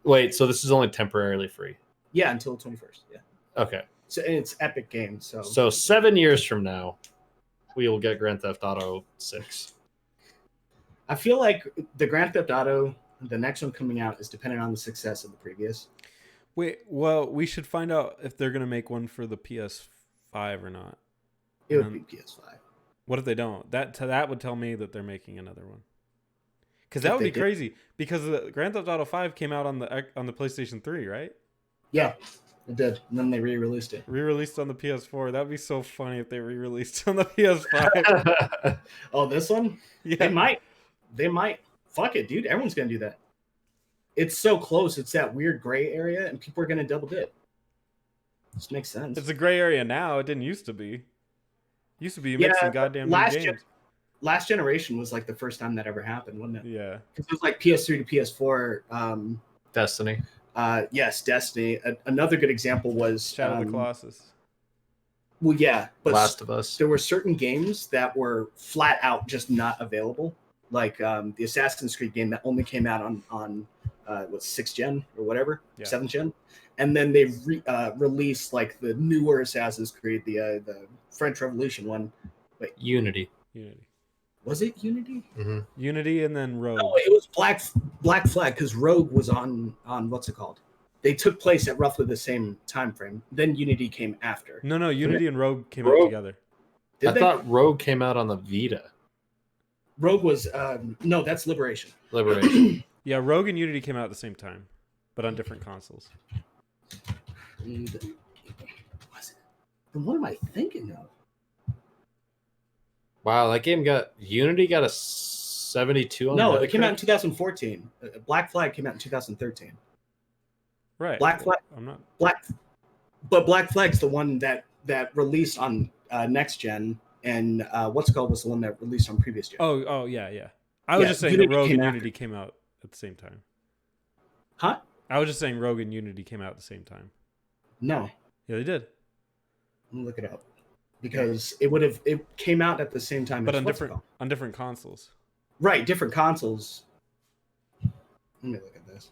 [SPEAKER 3] Wait, so this is only temporarily free?
[SPEAKER 2] Yeah, until the 21st. Yeah.
[SPEAKER 3] Okay.
[SPEAKER 2] So and it's Epic Games.
[SPEAKER 3] So 7 years from now, we will get Grand Theft Auto 6.
[SPEAKER 2] I feel like the Grand Theft Auto, the next one coming out, is dependent on the success of the previous.
[SPEAKER 1] Wait, well, we should find out if they're gonna make one for the PS5 or not.
[SPEAKER 2] It would be PS5.
[SPEAKER 1] What if they don't? That would tell me that they're making another one. Because that would be crazy. Because the Grand Theft Auto 5 came out on the PlayStation 3, right?
[SPEAKER 2] Yeah, it did. And then they re-released it.
[SPEAKER 1] Re-released on the PS4. That'd be so funny if they re-released on the PS5.
[SPEAKER 2] Oh, this one?
[SPEAKER 1] Yeah.
[SPEAKER 2] They might. Fuck it, dude. Everyone's gonna do that. It's so close. It's that weird gray area, and people are gonna double dip. This makes sense.
[SPEAKER 1] It's a gray area now. It didn't used to be. Used to be mixing goddamn games.
[SPEAKER 2] Last generation was like the first time that ever happened, wasn't it?
[SPEAKER 1] Yeah.
[SPEAKER 2] It was like PS3 to PS4.
[SPEAKER 3] Destiny.
[SPEAKER 2] Yes, Destiny. Another good example was
[SPEAKER 1] Shadow of the Colossus.
[SPEAKER 2] Well, yeah, but
[SPEAKER 3] Last of Us.
[SPEAKER 2] There were certain games that were flat out just not available, like the Assassin's Creed game that only came out on 6th gen or whatever, 7th gen, and then they released like the newer Assassin's Creed, the French Revolution one. Wait,
[SPEAKER 3] Unity.
[SPEAKER 2] Was it Unity?
[SPEAKER 3] Mm-hmm.
[SPEAKER 1] Unity and then Rogue.
[SPEAKER 2] No, it was Black Flag because Rogue was on what's it called? They took place at roughly the same time frame. Then Unity came after.
[SPEAKER 1] No, Unity and Rogue came out together.
[SPEAKER 3] I thought Rogue came out on the Vita.
[SPEAKER 2] Rogue was no, that's Liberation.
[SPEAKER 1] Yeah, Rogue and Unity came out at the same time, but on different consoles.
[SPEAKER 2] Was it? Then what am I thinking of?
[SPEAKER 3] Wow, that game Unity got a 72 on
[SPEAKER 2] No,
[SPEAKER 3] Metacritic?
[SPEAKER 2] it came out in 2014. Black Flag came out in 2013.
[SPEAKER 1] Right.
[SPEAKER 2] Black Flag. But Black Flag's the one that released on next gen, and what's it called was the one that released on previous gen.
[SPEAKER 1] Oh yeah. I was just saying that Rogue and Unity came out at the same time.
[SPEAKER 2] Huh?
[SPEAKER 1] I was just saying Rogue and Unity came out at the same time.
[SPEAKER 2] No.
[SPEAKER 1] Yeah, they did.
[SPEAKER 2] Let me look it up. Because it came out at the same time,
[SPEAKER 1] but
[SPEAKER 2] as
[SPEAKER 1] on different consoles.
[SPEAKER 2] Right, different consoles. Let me look at this.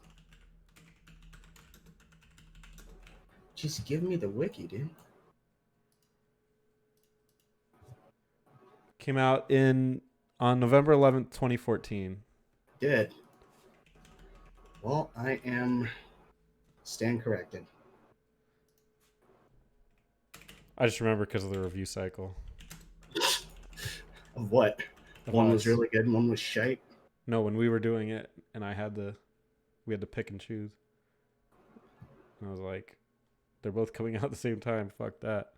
[SPEAKER 2] Just give me the wiki, dude.
[SPEAKER 1] Came out on November 11th, 2014.
[SPEAKER 2] Did. Well, I am stand corrected.
[SPEAKER 1] I just remember because of the review cycle.
[SPEAKER 2] Of what? One was really good and one was shite.
[SPEAKER 1] No, when we were doing it and we had to pick and choose. And I was like, They're both coming out at the same time. Fuck that.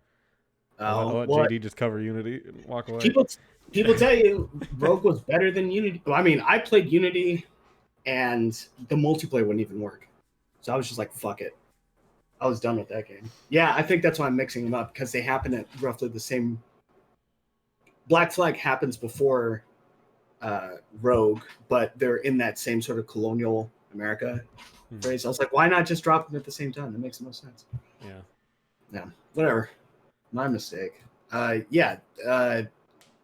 [SPEAKER 2] Oh,
[SPEAKER 1] I'll let JD just cover Unity and walk away.
[SPEAKER 2] People tell you Rogue was better than Unity. Well, I mean, I played Unity, and the multiplayer wouldn't even work. So I was just like, fuck it. I was done with that game. Yeah, I think that's why I'm mixing them up, because they happen at roughly the same. Black Flag happens before Rogue, but they're in that same sort of colonial America phrase. I was like, why not just drop them at the same time? That makes no sense. Yeah, whatever. My mistake.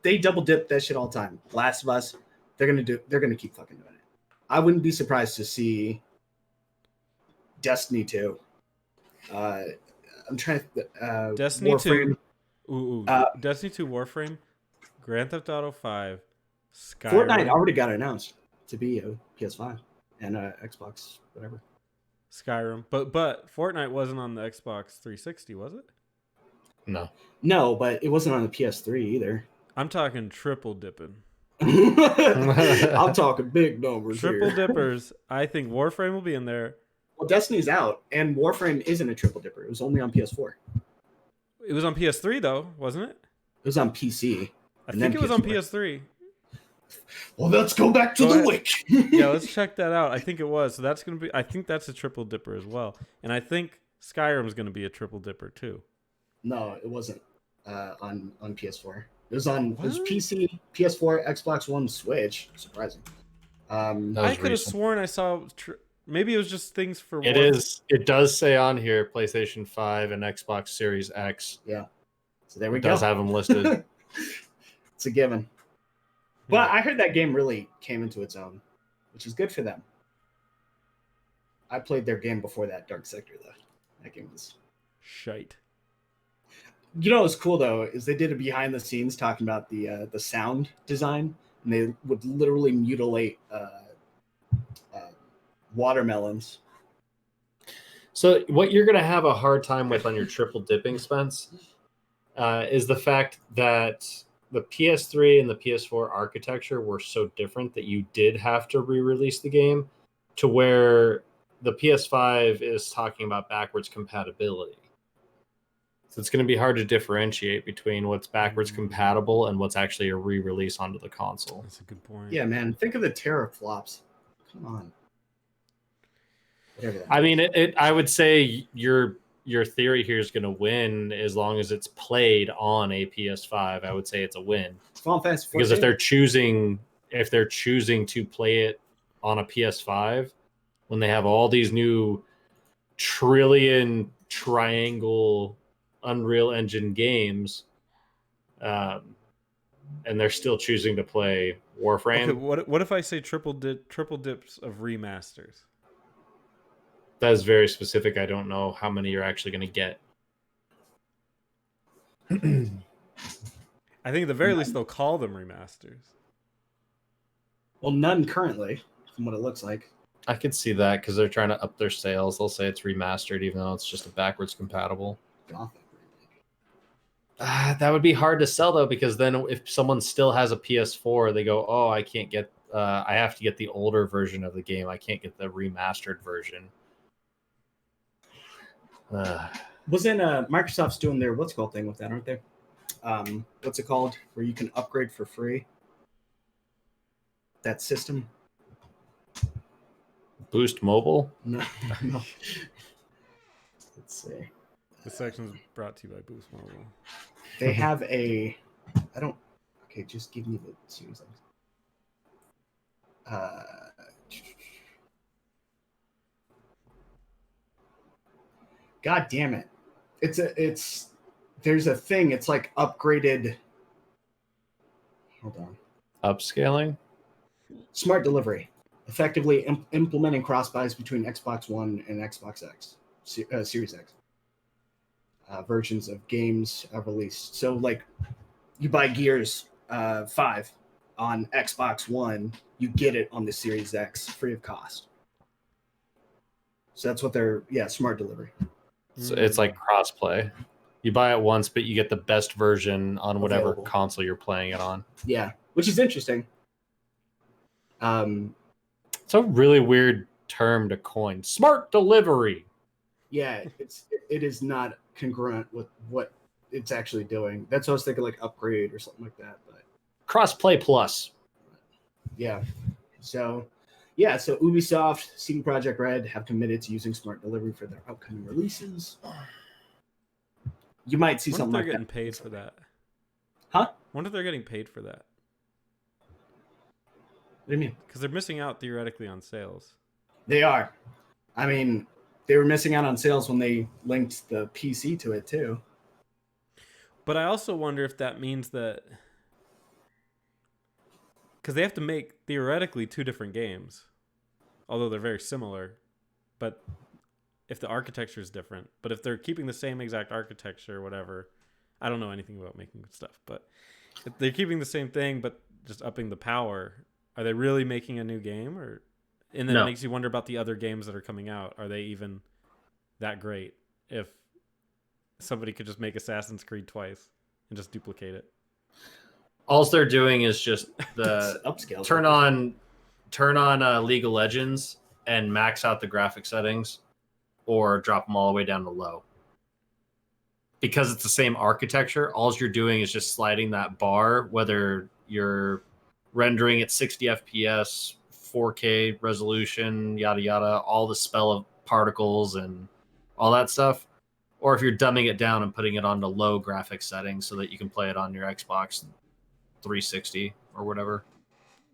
[SPEAKER 2] They double dip that shit all the time. Last of Us, they're gonna keep fucking doing it. I wouldn't be surprised to see Destiny 2. I'm trying to
[SPEAKER 1] Destiny
[SPEAKER 2] Warframe.
[SPEAKER 1] 2. Destiny 2 Warframe, Grand Theft Auto 5, Skyrim.
[SPEAKER 2] Fortnite already got announced to be a PS5 and Xbox, whatever.
[SPEAKER 1] Skyrim, but Fortnite wasn't on the Xbox 360, was it?
[SPEAKER 2] No, but it wasn't on the PS3 either.
[SPEAKER 1] I'm talking triple dipping.
[SPEAKER 2] I'm talking big numbers.
[SPEAKER 1] Triple
[SPEAKER 2] here.
[SPEAKER 1] dippers. I think Warframe will be in there.
[SPEAKER 2] Well, Destiny's out, and Warframe isn't a triple dipper. It was only on PS4.
[SPEAKER 1] It was on PS3 though, wasn't it?
[SPEAKER 2] It was on PC.
[SPEAKER 1] I think it was on PS3.
[SPEAKER 2] Well, let's go back to the Wick.
[SPEAKER 1] Yeah, let's check that out. I think it was. So that's gonna be. I think that's a triple dipper as well, and I think Skyrim is gonna be a triple dipper too.
[SPEAKER 2] No, it wasn't on PS4. It was on it was PC, PS4, Xbox One, Switch. Surprising.
[SPEAKER 1] I could have sworn I saw. Maybe it was just things for.
[SPEAKER 3] It is. It does say on here PlayStation 5 and Xbox Series X.
[SPEAKER 2] Yeah. So there we go.
[SPEAKER 3] It does have them listed.
[SPEAKER 2] It's a given. But I heard that game really came into its own, which is good for them. I played their game before that, Dark Sector, though. That game was
[SPEAKER 1] shite.
[SPEAKER 2] You know what's cool though is they did a behind the scenes talking about the sound design, and they would literally mutilate watermelons.
[SPEAKER 3] So what you're going to have a hard time with on your triple dipping, Spence, is the fact that the PS3 and the PS4 architecture were so different that you did have to re-release the game, to where the PS5 is talking about backwards compatibility. So it's going to be hard to differentiate between what's backwards compatible and what's actually a re-release onto the console.
[SPEAKER 1] That's a good point.
[SPEAKER 2] Yeah, man. Think of the teraflops. Come on.
[SPEAKER 3] I mean, I would say your theory here is going to win as long as it's played on a PS5. I would say it's a win. Because if they're choosing to play it on a PS5, when they have all these new trillion triangle Unreal Engine games, and they're still choosing to play Warframe.
[SPEAKER 1] Okay, what if I say triple dips of remasters?
[SPEAKER 3] That is very specific. I don't know how many you're actually going to get.
[SPEAKER 1] I think at the very least they'll call them remasters.
[SPEAKER 2] Well, none currently, from what it looks like.
[SPEAKER 3] I could see that because they're trying to up their sales. They'll say it's remastered, even though it's just a backwards compatible. That would be hard to sell though, because then if someone still has a PS4, they go, "Oh, I can't get. I have to get the older version of the game. I can't get the remastered version."
[SPEAKER 2] Wasn't Microsoft's doing their what's it called thing with that, aren't they? What's it called? Where you can upgrade for free. That system.
[SPEAKER 3] Boost Mobile?
[SPEAKER 2] No. Let's see.
[SPEAKER 1] This section is brought to you by Boost Mobile.
[SPEAKER 2] They have a. I don't. Okay, just give me the series. God damn it! There's a thing. It's like upgraded. Hold on.
[SPEAKER 3] Upscaling.
[SPEAKER 2] Smart delivery, effectively implementing cross buys between Xbox One and Xbox X, Series X. Versions of games released. So, like, you buy Gears 5 on Xbox One, you get it on the Series X free of cost. So that's what they're smart delivery.
[SPEAKER 3] So it's like crossplay. You buy it once, but you get the best version on whatever console you're playing it on.
[SPEAKER 2] Yeah, which is interesting.
[SPEAKER 3] It's a really weird term to coin. Smart delivery.
[SPEAKER 2] Yeah, it is not congruent with what it's actually doing. That's what I was thinking, like upgrade or something like that. But
[SPEAKER 3] Crossplay Plus.
[SPEAKER 2] yeah, so Ubisoft, CD Projekt Red have committed to using smart delivery for their upcoming releases. You might see something like
[SPEAKER 1] they're
[SPEAKER 2] that.
[SPEAKER 1] getting paid for that.
[SPEAKER 2] Huh?
[SPEAKER 1] Wonder if they're getting paid for that.
[SPEAKER 2] What do you mean?
[SPEAKER 1] Because they're missing out theoretically on sales.
[SPEAKER 2] They are. I mean, they were missing out on sales when they linked the PC to it too.
[SPEAKER 1] But I also wonder if that means that, because they have to make theoretically 2 different games, although they're very similar. But if the architecture is different, but if they're keeping the same exact architecture or whatever, I don't know anything about making stuff, but if they're keeping the same thing but just upping the power, are they really making a new game? Or and then it makes you wonder about the other games that are coming out. Are they even that great if somebody could just make Assassin's Creed twice and just duplicate it?
[SPEAKER 3] All they're doing is just the
[SPEAKER 2] upscale.
[SPEAKER 3] Turn on League of Legends and max out the graphic settings, or drop them all the way down to low. Because it's the same architecture, all you're doing is just sliding that bar, whether you're rendering at 60 FPS, 4K resolution, yada yada, all the spell of particles and all that stuff, or if you're dumbing it down and putting it onto low graphic settings so that you can play it on your Xbox 360 or whatever.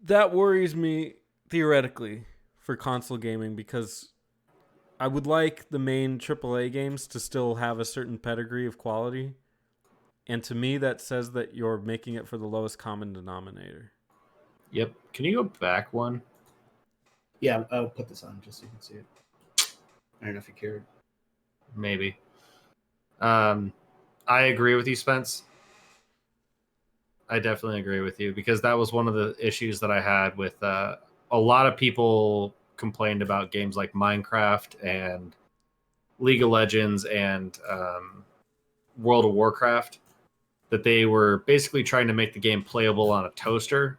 [SPEAKER 1] That worries me theoretically for console gaming, because I would like the main AAA games to still have a certain pedigree of quality. And to me, that says that you're making it for the lowest common denominator.
[SPEAKER 3] Yep. Can you go back one?
[SPEAKER 2] Yeah, I'll put this on just so you can see it. I don't know if you cared.
[SPEAKER 3] Maybe. I agree with you, Spence. I definitely agree with you, because that was one of the issues that I had with a lot of people complained about games like Minecraft and League of Legends and World of Warcraft, that they were basically trying to make the game playable on a toaster.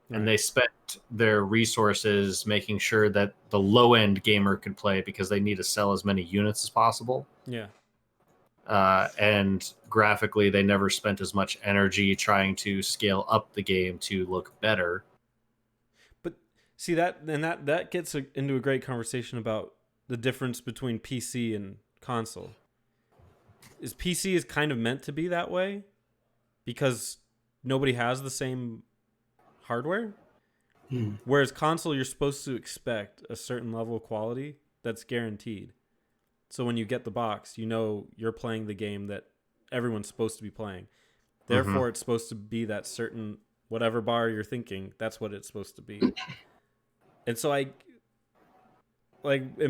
[SPEAKER 3] Right. And they spent their resources making sure that the low-end gamer could play because they need to sell as many units as possible.
[SPEAKER 1] Yeah.
[SPEAKER 3] And graphically, they never spent as much energy trying to scale up the game to look better.
[SPEAKER 1] But see, that gets into a great conversation about the difference between PC and console. PC is kind of meant to be that way because nobody has the same hardware. Whereas console, you're supposed to expect a certain level of quality that's guaranteed. So when you get the box, you know you're playing the game that everyone's supposed to be playing. Therefore, it's supposed to be that certain whatever bar you're thinking, that's what it's supposed to be. And so it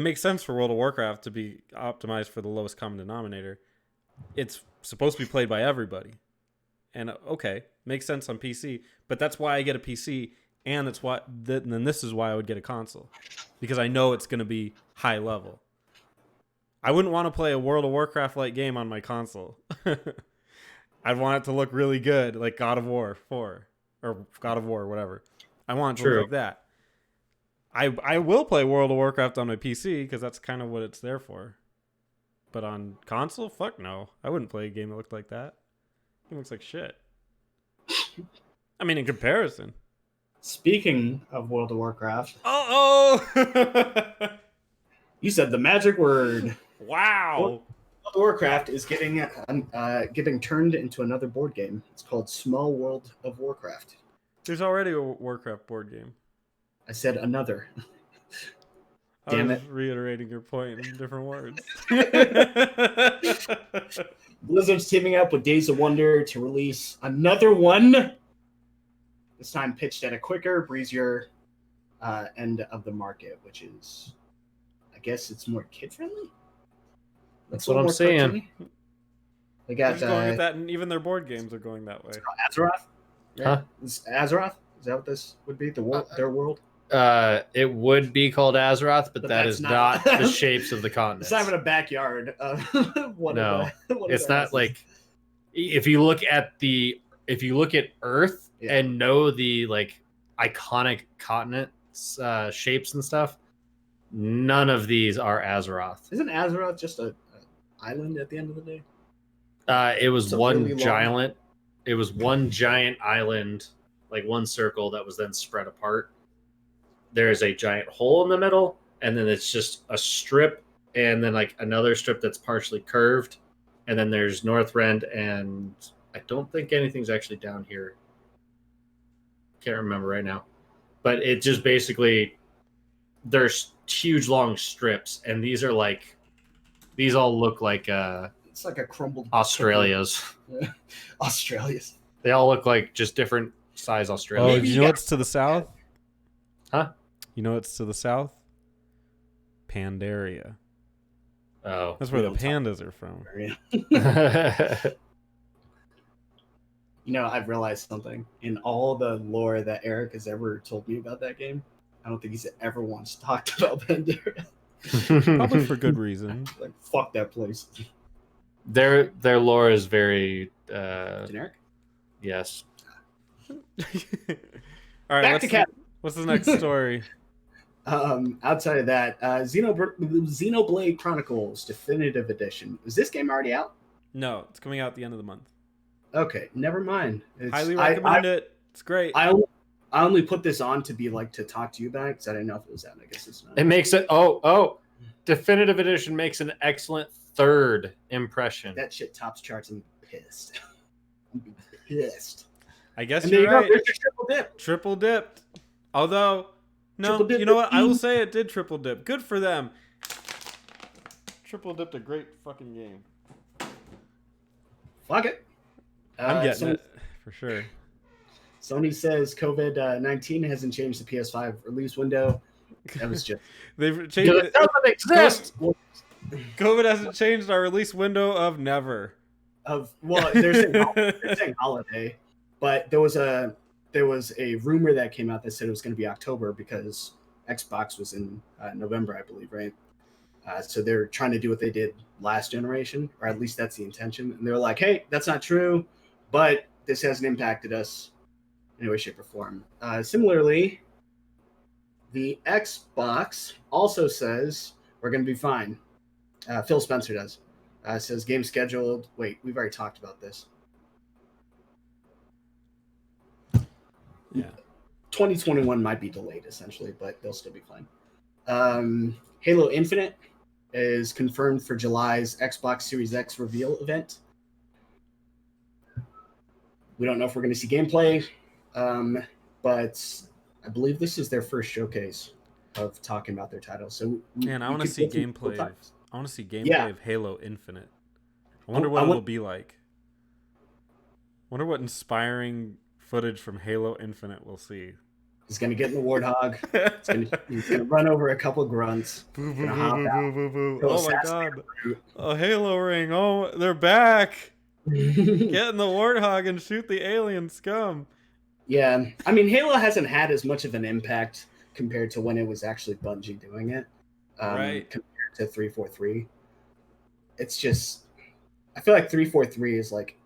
[SPEAKER 1] makes sense for World of Warcraft to be optimized for the lowest common denominator. It's supposed to be played by everybody. And okay, makes sense on PC, but that's why I get a PC, and that's why then this is why I would get a console, because I know it's going to be high level. I wouldn't want to play a World of Warcraft like game on my console. I'd want it to look really good, like God of War 4 or God of War, whatever. I want it to look like that. I will play World of Warcraft on my PC because that's kind of what it's there for. But on console, fuck no. I wouldn't play a game that looked like that. It looks like shit. I mean, in comparison.
[SPEAKER 2] Speaking of World of Warcraft.
[SPEAKER 1] Oh!
[SPEAKER 2] You said the magic word.
[SPEAKER 1] Wow.
[SPEAKER 2] World of Warcraft is getting turned into another board game. It's called Small World of Warcraft.
[SPEAKER 1] There's already a Warcraft board game.
[SPEAKER 2] I said another. Damn it.
[SPEAKER 1] Reiterating your point in different words.
[SPEAKER 2] Blizzard's teaming up with Days of Wonder to release another one. This time pitched at a quicker, breezier end of the market, which is, I guess it's more kid-friendly?
[SPEAKER 3] That's what I'm saying.
[SPEAKER 2] They got
[SPEAKER 1] going with that, and even their board games are going that way.
[SPEAKER 2] Azeroth?
[SPEAKER 3] Right? Huh?
[SPEAKER 2] Is Azeroth? Is that what this would be? Their world?
[SPEAKER 3] It would be called Azeroth, but that is not the shapes of the continents.
[SPEAKER 2] It's not even a backyard.
[SPEAKER 3] It's not like if you look at Earth and know the like iconic continents shapes and stuff, None of these are Azeroth.
[SPEAKER 2] Isn't Azeroth just a island at the end of the day?
[SPEAKER 3] It was
[SPEAKER 2] It's a
[SPEAKER 3] one
[SPEAKER 2] really long-
[SPEAKER 3] giant. It was one giant island, like one circle that was then spread apart. There's a giant hole in the middle, and then it's just a strip, and then like another strip that's partially curved, and then there's Northrend, and I don't think anything's actually down here. Can't remember right now, but it just basically there's huge long strips, and these all look like
[SPEAKER 2] It's like a crumbled
[SPEAKER 3] Australia's.
[SPEAKER 2] Australia's.
[SPEAKER 3] They all look like just different size
[SPEAKER 1] Oh,
[SPEAKER 3] Australians.
[SPEAKER 1] do you know what's to the south?
[SPEAKER 3] Huh?
[SPEAKER 1] You know what's to the south? Pandaria.
[SPEAKER 3] Oh.
[SPEAKER 1] That's where the
[SPEAKER 2] We don't talk
[SPEAKER 1] pandas are from.
[SPEAKER 2] You know, I've realized something. In all the lore that Eric has ever told me about that game, I don't think he's ever once talked about Pandaria.
[SPEAKER 1] Probably for good reason.
[SPEAKER 2] Like, fuck that place.
[SPEAKER 3] Their lore is very
[SPEAKER 2] Generic?
[SPEAKER 3] yes.
[SPEAKER 1] All right,
[SPEAKER 2] Back to Cat.
[SPEAKER 1] what's the next story?
[SPEAKER 2] Outside of that, Xenoblade Chronicles Definitive Edition. Is this game already out?
[SPEAKER 1] No, it's coming out at the end of the month.
[SPEAKER 2] Okay, never mind.
[SPEAKER 1] Highly recommend it. It's great.
[SPEAKER 2] I only put this on to be like to talk to you about because I didn't know if it was out. I guess it's not.
[SPEAKER 3] It makes it Definitive Edition makes an excellent third impression.
[SPEAKER 2] That shit tops charts. I'm pissed. I'm pissed.
[SPEAKER 1] I guess
[SPEAKER 2] And there
[SPEAKER 1] you're
[SPEAKER 2] you go.
[SPEAKER 1] right.
[SPEAKER 2] There's your triple dip.
[SPEAKER 1] Triple dipped. Although, no,
[SPEAKER 2] Triple dip
[SPEAKER 1] you know what? I will
[SPEAKER 2] the-
[SPEAKER 1] say it did triple dip. Good for them. Triple dipped a great fucking game.
[SPEAKER 2] Fuck it.
[SPEAKER 1] I'm getting it for sure.
[SPEAKER 2] Sony says COVID-19 hasn't changed the Ps5 release window. That was just
[SPEAKER 1] They've changed
[SPEAKER 3] It
[SPEAKER 1] it.
[SPEAKER 3] doesn't exist.
[SPEAKER 1] COVID hasn't changed our release window of never.
[SPEAKER 2] they're saying holiday, but there was a rumor that came out that said it was going to be October because Xbox was in November, I believe, right? So they're trying to do what they did last generation, or at least that's the intention. And they're like, hey, that's not true, but this hasn't impacted us in any way, shape, or form. Similarly, the Xbox also says we're going to be fine. Phil Spencer does. Says game scheduled. Wait, we've already talked about this.
[SPEAKER 1] Yeah.
[SPEAKER 2] 2021 might be delayed essentially, but they'll still be fine. Halo Infinite is confirmed for July's Xbox Series X reveal event. We don't know if we're going to see gameplay, but I believe this is their first showcase of talking about their title. So
[SPEAKER 1] Man, I want to see gameplay. I want to see gameplay
[SPEAKER 2] Yeah.
[SPEAKER 1] of Halo Infinite. I wonder
[SPEAKER 2] I
[SPEAKER 1] what
[SPEAKER 2] want-
[SPEAKER 1] it'll be like. Wonder what inspiring footage from Halo Infinite we'll see.
[SPEAKER 2] He's going to get in the Warthog. He's going to run over a couple grunts.
[SPEAKER 1] Boo, boo,
[SPEAKER 2] Gonna
[SPEAKER 1] boo,
[SPEAKER 2] hop
[SPEAKER 1] boo,
[SPEAKER 2] out.
[SPEAKER 1] boo, boo, boo.
[SPEAKER 2] Go
[SPEAKER 1] Oh my
[SPEAKER 2] assassinate
[SPEAKER 1] god.
[SPEAKER 2] recruit.
[SPEAKER 1] A Halo ring. Oh, they're back. Get in the Warthog and shoot the alien scum.
[SPEAKER 2] Yeah, I mean, Halo hasn't had as much of an impact compared to when it was actually Bungie doing it,
[SPEAKER 1] Right.
[SPEAKER 2] compared to 343. It's just, I feel like 343 is like,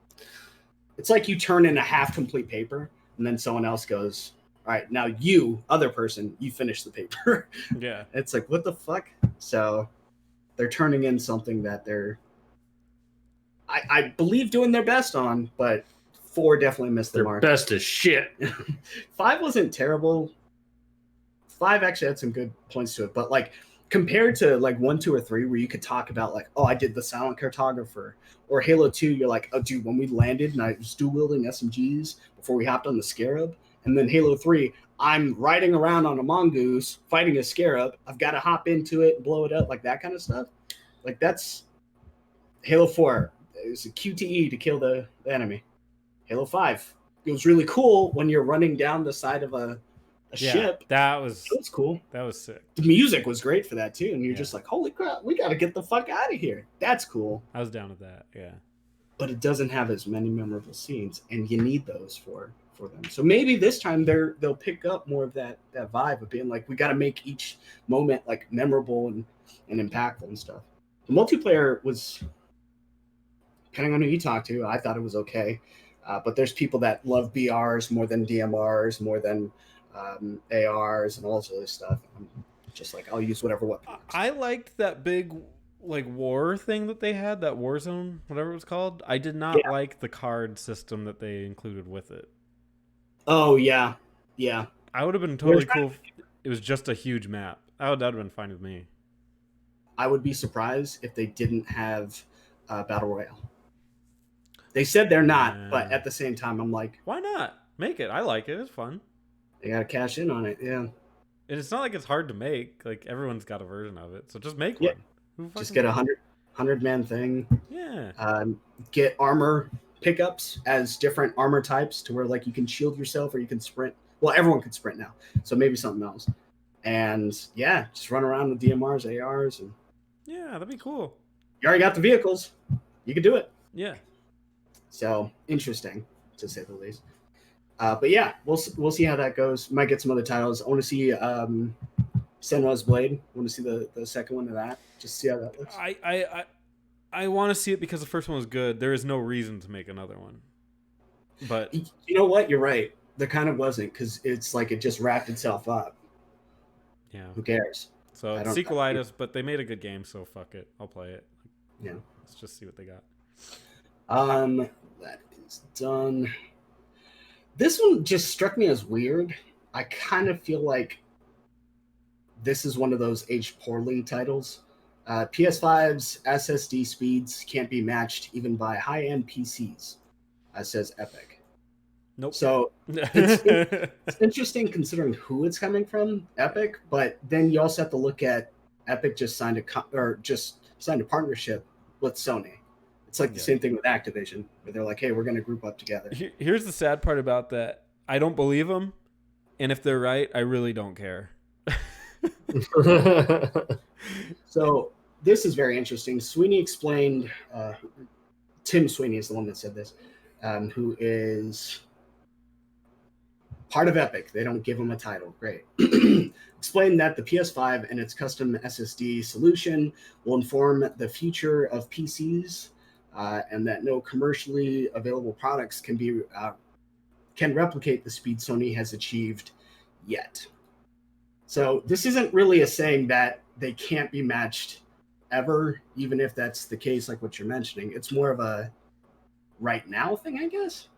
[SPEAKER 2] it's like you turn in a half-complete paper, and then someone else goes, all right, now you, other person, you finish the paper.
[SPEAKER 1] Yeah.
[SPEAKER 2] It's like, what the fuck? So they're turning in something that they're, I believe, doing their best on, but 4 definitely missed the
[SPEAKER 3] They're
[SPEAKER 2] mark.
[SPEAKER 3] best as shit.
[SPEAKER 2] 5 wasn't terrible. 5 actually had some good points to it, but like compared to like 1, 2, or 3, where you could talk about like, oh, I did the silent cartographer, or Halo 2, you're like, oh, dude, when we landed and I was dual wielding SMGs before we hopped on the Scarab, and then Halo 3, I'm riding around on a mongoose fighting a Scarab. I've got to hop into it, blow it up, like that kind of stuff. Like that's Halo 4. It was a QTE to kill the enemy. Halo 5. It was really cool when you're running down the side of a ship.
[SPEAKER 1] That was
[SPEAKER 2] It was cool.
[SPEAKER 1] sick.
[SPEAKER 2] The music was great for that too, and you're
[SPEAKER 1] Yeah.
[SPEAKER 2] just like, holy crap, we got to get the fuck out of here. That's cool.
[SPEAKER 1] I was down with that. Yeah.
[SPEAKER 2] But it doesn't have as many memorable scenes, and you need those for them. So maybe this time they'll pick up more of that vibe of being like, we got to make each moment like memorable and impactful and stuff. The multiplayer was, depending on who you talk to, I thought it was okay. But there's people that love BRs more than DMRs, more than ARs and all this other stuff. I'm just like I'll use whatever weapon works.
[SPEAKER 1] I liked that big like war thing that they had, that Warzone, whatever it was called. I did not like the card system that they included with it.
[SPEAKER 2] Oh yeah.
[SPEAKER 1] I would have been totally cool if it was just a huge map. That would have been fine with me.
[SPEAKER 2] I would be surprised if they didn't have Battle Royale. They said they're not, but at the same time, I'm like,
[SPEAKER 1] why not? Make it. I like it. It's fun.
[SPEAKER 2] They gotta cash in on it, yeah.
[SPEAKER 1] And it's not like it's hard to make. Like, everyone's got a version of it, so just make
[SPEAKER 2] Yeah.
[SPEAKER 1] one.
[SPEAKER 2] Just get a 100-man thing.
[SPEAKER 1] Yeah.
[SPEAKER 2] Get armor pickups as different armor types to where like you can shield yourself or you can sprint. Well, everyone can sprint now, so maybe something else. And yeah, just run around with DMRs, ARs, and
[SPEAKER 1] yeah, that'd be cool.
[SPEAKER 2] you already got the vehicles. You can do it.
[SPEAKER 1] Yeah.
[SPEAKER 2] So interesting, to say the least. But yeah, we'll see how that goes. Might get some other titles. I want to see Senua's Blade. I want to see the second one of that. Just see how that looks.
[SPEAKER 1] I want to see it because the first one was good. There is no reason to make another one. But
[SPEAKER 2] you know what? You're right. There kind of wasn't, because it's like it just wrapped itself up.
[SPEAKER 1] Yeah.
[SPEAKER 2] Who cares?
[SPEAKER 1] So it's sequelitis, but they made a good game, so fuck it. I'll play it.
[SPEAKER 2] Yeah.
[SPEAKER 1] Let's just see what they got.
[SPEAKER 2] That is done. This one just struck me as weird. I kind of feel like this is one of those aged poorly titles. PS5's SSD speeds can't be matched even by high-end PCs, says Epic.
[SPEAKER 1] Nope.
[SPEAKER 2] So it's interesting considering who it's coming from, Epic, but then you also have to look at Epic just signed a partnership with Sony. It's like the same thing with Activision, where they're like, hey, we're going to group up together.
[SPEAKER 1] Here's the sad part about that. I don't believe them, and if they're right, I really don't care.
[SPEAKER 2] So this is very interesting. Sweeney explained, Tim Sweeney is the one that said this, who is part of Epic. They don't give him a title. Great. Explained that the PS5 and its custom SSD solution will inform the future of PCs, and that no commercially available products can replicate the speed Sony has achieved yet. So this isn't really a saying that they can't be matched ever, even if that's the case, like what you're mentioning. It's more of a right now thing, I guess.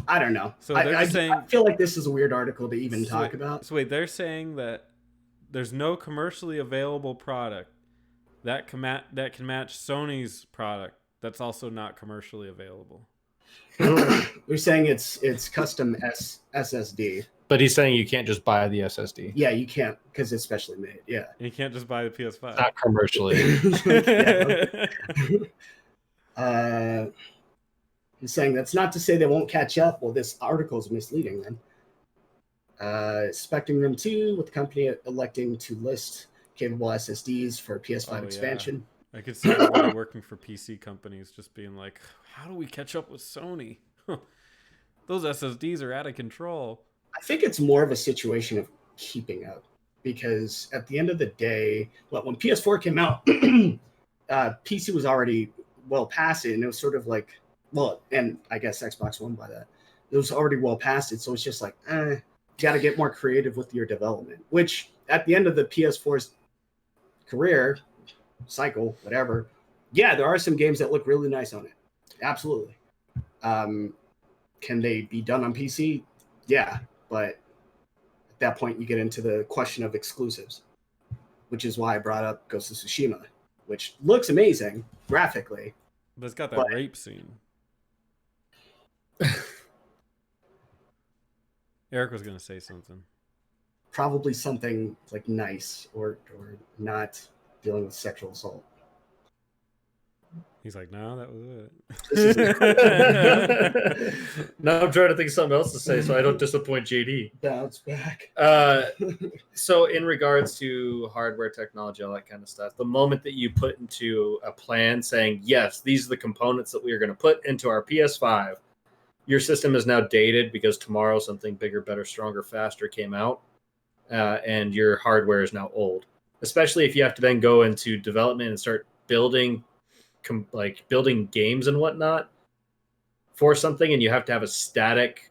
[SPEAKER 2] I don't know.
[SPEAKER 1] So I
[SPEAKER 2] feel like this is a weird article to even talk about.
[SPEAKER 1] So wait, they're saying that there's no commercially available product that can match Sony's product that's also not commercially available.
[SPEAKER 2] They're saying it's custom SSD.
[SPEAKER 3] But he's saying you can't just buy the SSD.
[SPEAKER 2] Yeah, you can't, because it's specially made. Yeah.
[SPEAKER 1] And you can't just buy the PS5.
[SPEAKER 3] Not commercially.
[SPEAKER 2] He's saying that's not to say they won't catch up. Well, this article is misleading then. Expecting them to, with the company electing to list capable SSDs for PS5 expansion.
[SPEAKER 1] I could see everybody working for PC companies just being like, how do we catch up with Sony? Those SSDs are out of control.
[SPEAKER 2] I think it's more of a situation of keeping up, because at the end of the day, when PS4 came out, PC was already well past it, and it was sort of like, and I guess Xbox One by that. It was already well past it, so it's just like, you got to get more creative with your development, which at the end of the PS4's career cycle, whatever, yeah, there are some games that look really nice on it. Absolutely. Can they be done on PC? Yeah, but at that point you get into the question of exclusives, which is why I brought up Ghost of Tsushima, which looks amazing graphically.
[SPEAKER 1] But it's got that rape scene. Eric was going to say something.
[SPEAKER 2] Probably something like nice or not dealing with sexual assault.
[SPEAKER 1] He's like, no, that was it.
[SPEAKER 3] No, I'm trying to think of something else to say so I don't disappoint JD.
[SPEAKER 2] Bounce back.
[SPEAKER 3] So in regards to hardware technology, all that kind of stuff, the moment that you put into a plan saying, yes, these are the components that we are going to put into our PS5, your system is now dated because tomorrow something bigger, better, stronger, faster came out, and your hardware is now old. Especially if you have to then go into development and start building games and whatnot for something, and you have to have a static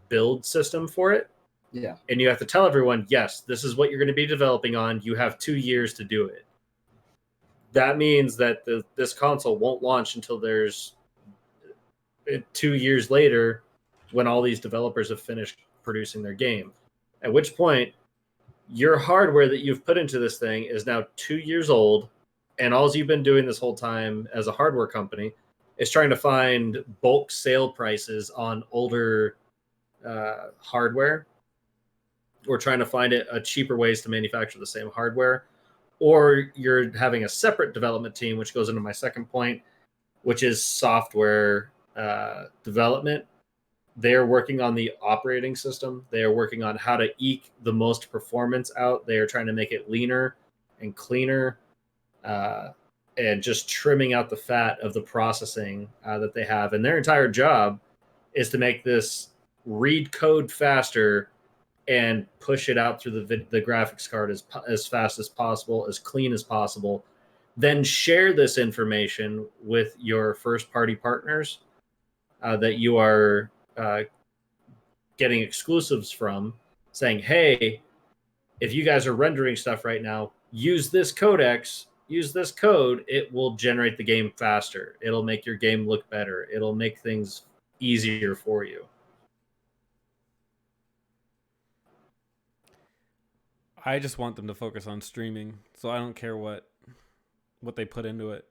[SPEAKER 3] build system for it.
[SPEAKER 2] Yeah.
[SPEAKER 3] And you have to tell everyone, yes, this is what you're going to be developing on. You have 2 years to do it. That means that this console won't launch until there's 2 years later when all these developers have finished producing their game. At which point, your hardware that you've put into this thing is now 2 years old, and all you've been doing this whole time as a hardware company is trying to find bulk sale prices on older hardware, or trying to find a cheaper ways to manufacture the same hardware, or you're having a separate development team, which goes into my second point, which is software development. They're working on the operating system. They are working on how to eke the most performance out. They are trying to make it leaner and cleaner, and just trimming out the fat of the processing that they have. And their entire job is to make this read code faster and push it out through the graphics card as fast as possible, as clean as possible. Then share this information with your first-party partners that you are getting exclusives from, saying, hey, if you guys are rendering stuff right now, use this codex, use this code, it will generate the game faster. It'll make your game look better. It'll make things easier for you.
[SPEAKER 1] I just want them to focus on streaming, so I don't care what they put into it.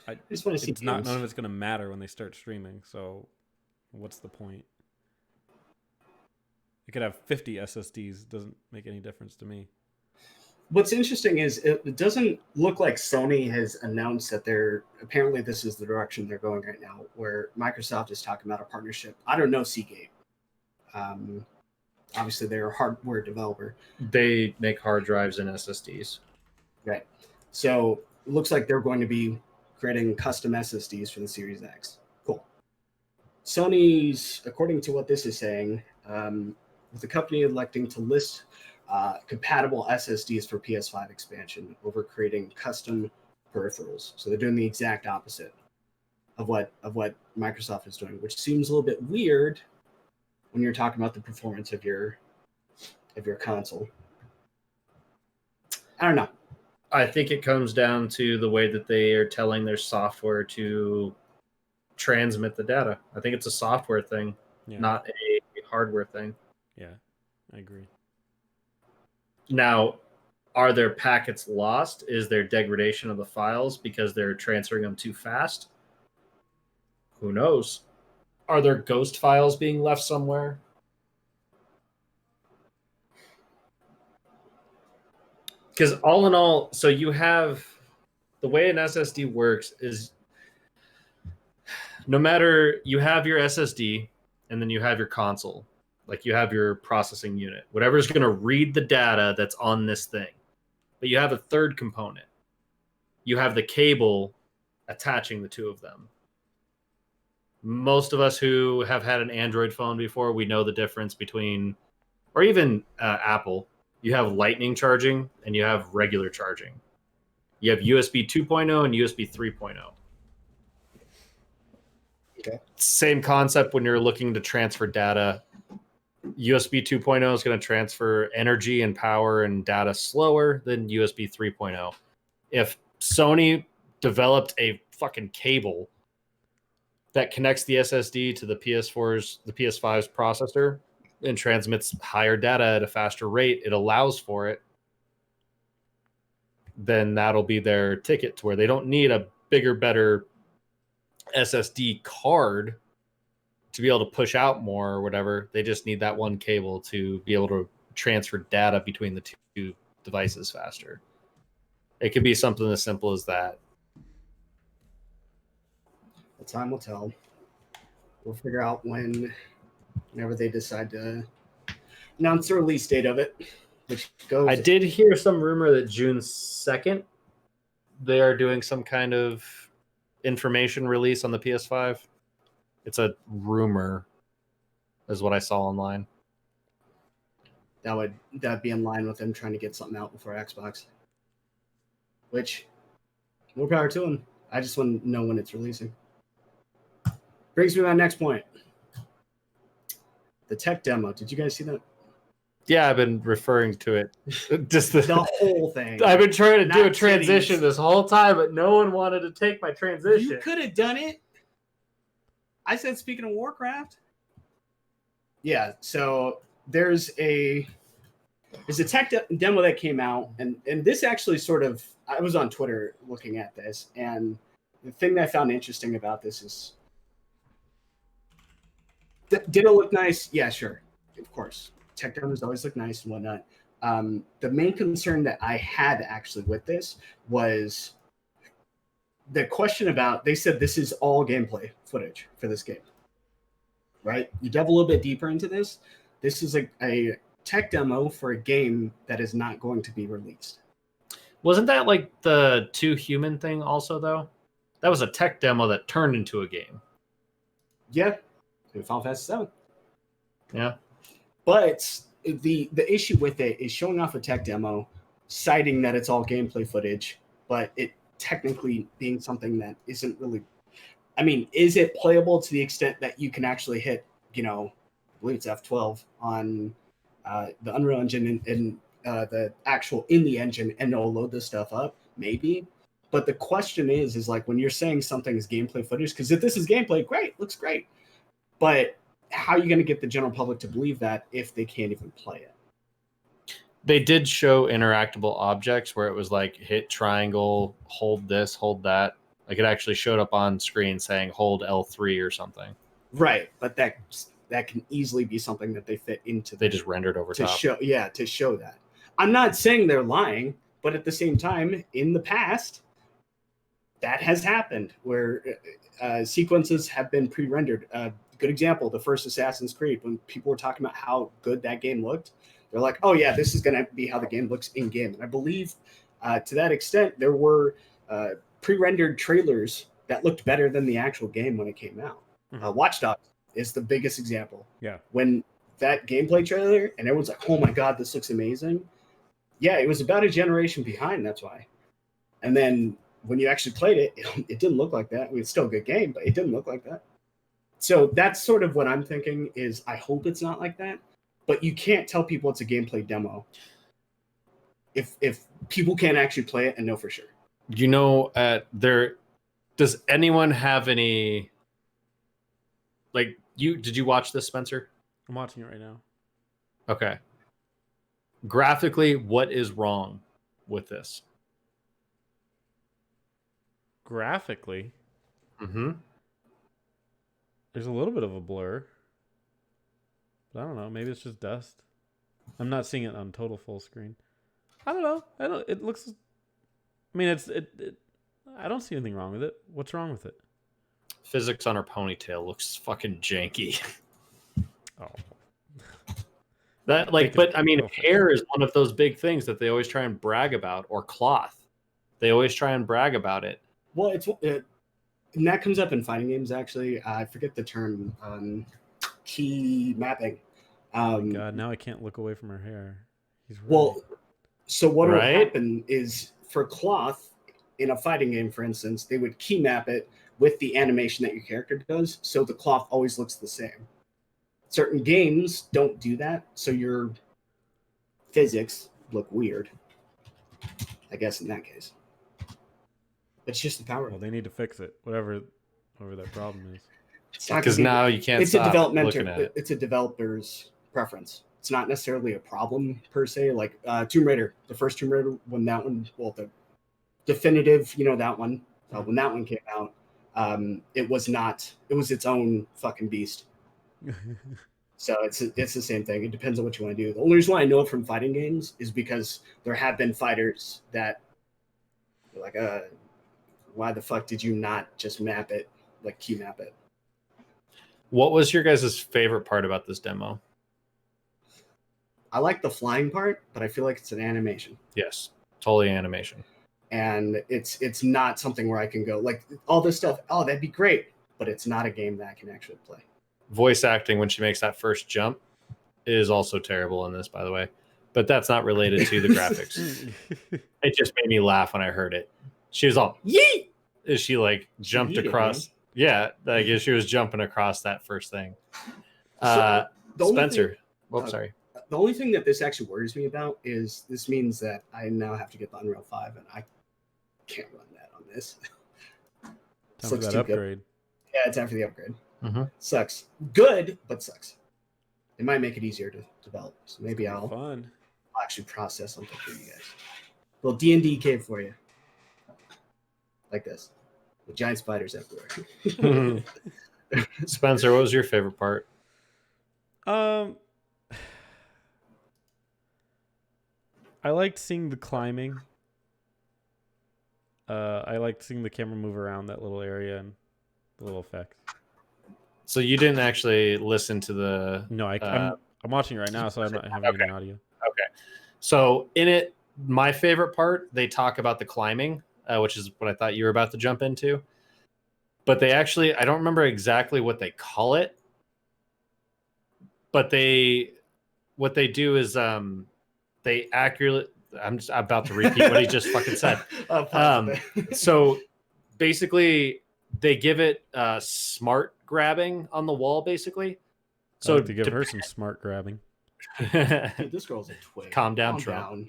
[SPEAKER 2] I just want to see
[SPEAKER 1] none of it's going to matter when they start streaming, so what's the point? It could have 50 SSDs. Doesn't make any difference to me.
[SPEAKER 2] What's interesting is it doesn't look like Sony has announced that apparently this is the direction they're going right now, where Microsoft is talking about a partnership. I don't know Seagate. Obviously, they're a hardware developer.
[SPEAKER 3] They make hard drives and SSDs.
[SPEAKER 2] Right. So it looks like they're going to be creating custom SSDs for the Series X. Cool. Sony's, according to what this is saying, with the company electing to list compatible SSDs for PS5 expansion over creating custom peripherals. So they're doing the exact opposite of what Microsoft is doing, which seems a little bit weird when you're talking about the performance of your console. I don't know.
[SPEAKER 3] I think it comes down to the way that they are telling their software to transmit the data. I think it's a software thing, not a hardware thing.
[SPEAKER 1] Yeah, I agree.
[SPEAKER 3] Now, are there packets lost? Is there degradation of the files because they're transferring them too fast? Who knows? Are there ghost files being left somewhere? Because all in all, so you have the way an SSD works is no matter you have your SSD and then you have your console, like you have your processing unit, whatever's going to read the data that's on this thing. But you have a third component. You have the cable attaching the two of them. Most of us who have had an Android phone before, we know the difference between, or even Apple, you have lightning charging and you have regular charging. You have USB 2.0 and USB 3.0.
[SPEAKER 2] Okay.
[SPEAKER 3] Same concept when you're looking to transfer data. USB 2.0 is going to transfer energy and power and data slower than USB 3.0. If Sony developed a fucking cable that connects the SSD to the PS5's processor and transmits higher data at a faster rate, it allows for it, then that'll be their ticket to where they don't need a bigger, better SSD card to be able to push out more or whatever. They just need that one cable to be able to transfer data between the two devices faster. It could be something as simple as that.
[SPEAKER 2] The time will tell. We'll figure out whenever they decide to announce the release date of it. Which goes.
[SPEAKER 3] I did hear some rumor that June 2nd they are doing some kind of information release on the PS5. It's a rumor, is what I saw online.
[SPEAKER 2] That'd be in line with them trying to get something out before Xbox. Which, more power to them. I just want to know when it's releasing. Brings me to my next point. the tech demo. Did you guys see that?
[SPEAKER 3] Yeah, I've been referring to it. Just the
[SPEAKER 2] whole thing.
[SPEAKER 3] I've been trying to do a
[SPEAKER 2] Not
[SPEAKER 3] transition
[SPEAKER 2] titties.
[SPEAKER 3] this whole time, but no one wanted to take my transition.
[SPEAKER 2] You could have done it. I said, speaking of Warcraft. Yeah, so there's a tech demo that came out, and this actually sort of, I was on Twitter looking at this, and the thing that I found interesting about this is, did it look nice? Yeah, sure, of course. Tech demos always look nice and whatnot. The main concern that I had actually with this was the question about, they said this is all gameplay footage for this game, right? You delve a little bit deeper into this. This is a tech demo for a game that is not going to be released.
[SPEAKER 3] Wasn't that like the 2 human thing also, though? That was a tech demo that turned into a game.
[SPEAKER 2] Yeah, Final Fantasy VII.
[SPEAKER 3] Yeah.
[SPEAKER 2] But the issue with it is showing off a tech demo, citing that it's all gameplay footage, but it technically being something that isn't really... I mean, is it playable to the extent that you can actually hit, I believe it's F12 on the Unreal Engine and the actual in the engine, and it'll load this stuff up? Maybe. But the question is like, when you're saying something is gameplay footage, because if this is gameplay, great, looks great. But how are you going to get the general public to believe that if they can't even play it?
[SPEAKER 3] They did show interactable objects where it was like hit triangle, hold this, hold that. Like it actually showed up on screen saying hold L3 or something.
[SPEAKER 2] Right, but that can easily be something that they fit into.
[SPEAKER 3] They just rendered over
[SPEAKER 2] to
[SPEAKER 3] top.
[SPEAKER 2] To show that. I'm not saying they're lying, but at the same time, in the past, that has happened where sequences have been pre-rendered. Good example, the first Assassin's Creed, when people were talking about how good that game looked, they're like, oh yeah, this is going to be how the game looks in game. And I believe to that extent, there were pre-rendered trailers that looked better than the actual game when it came out.
[SPEAKER 1] Mm-hmm.
[SPEAKER 2] Watch Dogs is the biggest example.
[SPEAKER 1] Yeah.
[SPEAKER 2] When that gameplay trailer and everyone's like, oh my God, this looks amazing. Yeah, it was about a generation behind, that's why. And then when you actually played it, it didn't look like that. I mean, it's still a good game, but it didn't look like that. So that's sort of what I'm thinking is, I hope it's not like that, but you can't tell people it's a gameplay demo if people can't actually play it and know for sure.
[SPEAKER 3] Does anyone have any, like, did you watch this, Spencer?
[SPEAKER 1] I'm watching it right now.
[SPEAKER 3] Okay. Graphically, what is wrong with this?
[SPEAKER 1] Graphically?
[SPEAKER 3] Mm-hmm.
[SPEAKER 1] There's a little bit of a blur. But I don't know. Maybe it's just dust. I'm not seeing it on total full screen. I don't know. It looks... I mean, I don't see anything wrong with it. What's wrong with it?
[SPEAKER 3] Physics on her ponytail looks fucking janky.
[SPEAKER 1] Oh.
[SPEAKER 3] But I mean, hair is one of those big things that they always try and brag about, or cloth. They always try and brag about it.
[SPEAKER 2] Well, and that comes up in fighting games, actually. I forget the term. Key mapping.
[SPEAKER 1] Oh my God, now I can't look away from her hair. He's right.
[SPEAKER 2] Well, so what will happen is, for cloth, in a fighting game, for instance, they would key map it with the animation that your character does, so the cloth always looks the same. Certain games don't do that, so your physics look weird, I guess, in that case. It's just the power.
[SPEAKER 1] Well, they need to fix it, whatever that problem is.
[SPEAKER 3] Because now you can't stop looking at it.
[SPEAKER 2] It's a developer's preference. It's not necessarily a problem per se. Like Tomb Raider, the first Tomb Raider, when that one, well, the definitive, that one, when that one came out, it was its own fucking beast. So it's the same thing. It depends on what you want to do. The only reason why I know it from fighting games is because there have been fighters that are like, why the fuck did you not just map it, like key map it?
[SPEAKER 3] What was your guys' favorite part about this demo?
[SPEAKER 2] I like the flying part, but I feel like it's an animation.
[SPEAKER 3] Yes, totally animation.
[SPEAKER 2] And it's not something where I can go, like, all this stuff, oh, that'd be great, but it's not a game that I can actually play.
[SPEAKER 3] Voice acting when she makes that first jump is also terrible in this, by the way. But that's not related to the graphics. It just made me laugh when I heard it. She was all, yeet! As she, like, jumped across. Yeah, like as she was jumping across that first thing.
[SPEAKER 2] So,
[SPEAKER 3] Spencer. Sorry.
[SPEAKER 2] The only thing that this actually worries me about is this means that I now have to get the Unreal 5, and I can't run that on this.
[SPEAKER 1] Time for that upgrade.
[SPEAKER 2] Good. Yeah, it's after the upgrade.
[SPEAKER 3] Mm-hmm.
[SPEAKER 2] Sucks. Good, but sucks. It might make it easier to develop. So maybe I'll actually process something for you guys. A little D&D cave for you. Like this. With giant spiders everywhere.
[SPEAKER 3] Spencer, what was your favorite part?
[SPEAKER 1] I liked seeing the climbing. I liked seeing the camera move around that little area and the little effects.
[SPEAKER 3] So you didn't actually listen to the...
[SPEAKER 1] No, I'm watching it right now, so I'm not having any audio.
[SPEAKER 3] Okay. So in it, my favorite part, they talk about the climbing, which is what I thought you were about to jump into. But they actually, I don't remember exactly what they call it. But what they do is they accurately... I'm just about to repeat what he just fucking said. So basically, they give it smart grabbing on the wall, basically. So
[SPEAKER 1] I'd like to give her some smart grabbing.
[SPEAKER 2] Dude, this girl's a twig.
[SPEAKER 3] Calm down, Trump.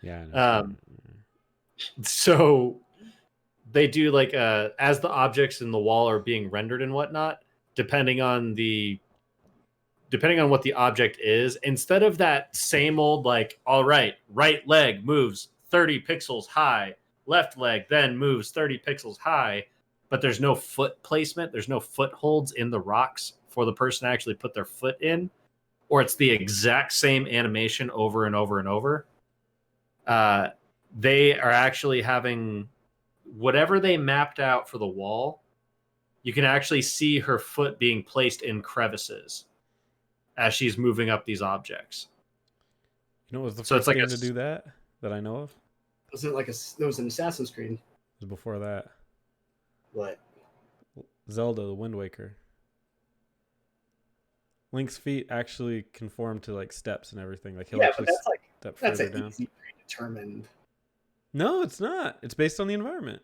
[SPEAKER 1] Yeah. I know.
[SPEAKER 3] So they do like as the objects in the wall are being rendered and whatnot, depending on what the object is, instead of that same old like, all right leg moves 30 pixels high, left leg then moves 30 pixels high, but there's no foot placement, there's no footholds in the rocks for the person to actually put their foot in, or it's the exact same animation over and over and over. They are actually having whatever they mapped out for the wall, you can actually see her foot being placed in crevices as she's moving up these objects.
[SPEAKER 1] You know what was the first game to do that I know of?
[SPEAKER 2] Was it like there was an Assassin's Creed?
[SPEAKER 1] It was before that.
[SPEAKER 2] What?
[SPEAKER 1] Zelda, the Wind Waker. Link's feet actually conform to like steps and everything. Like he'll actually step further down.
[SPEAKER 2] Easy predetermined.
[SPEAKER 1] No, it's not. It's based on the environment.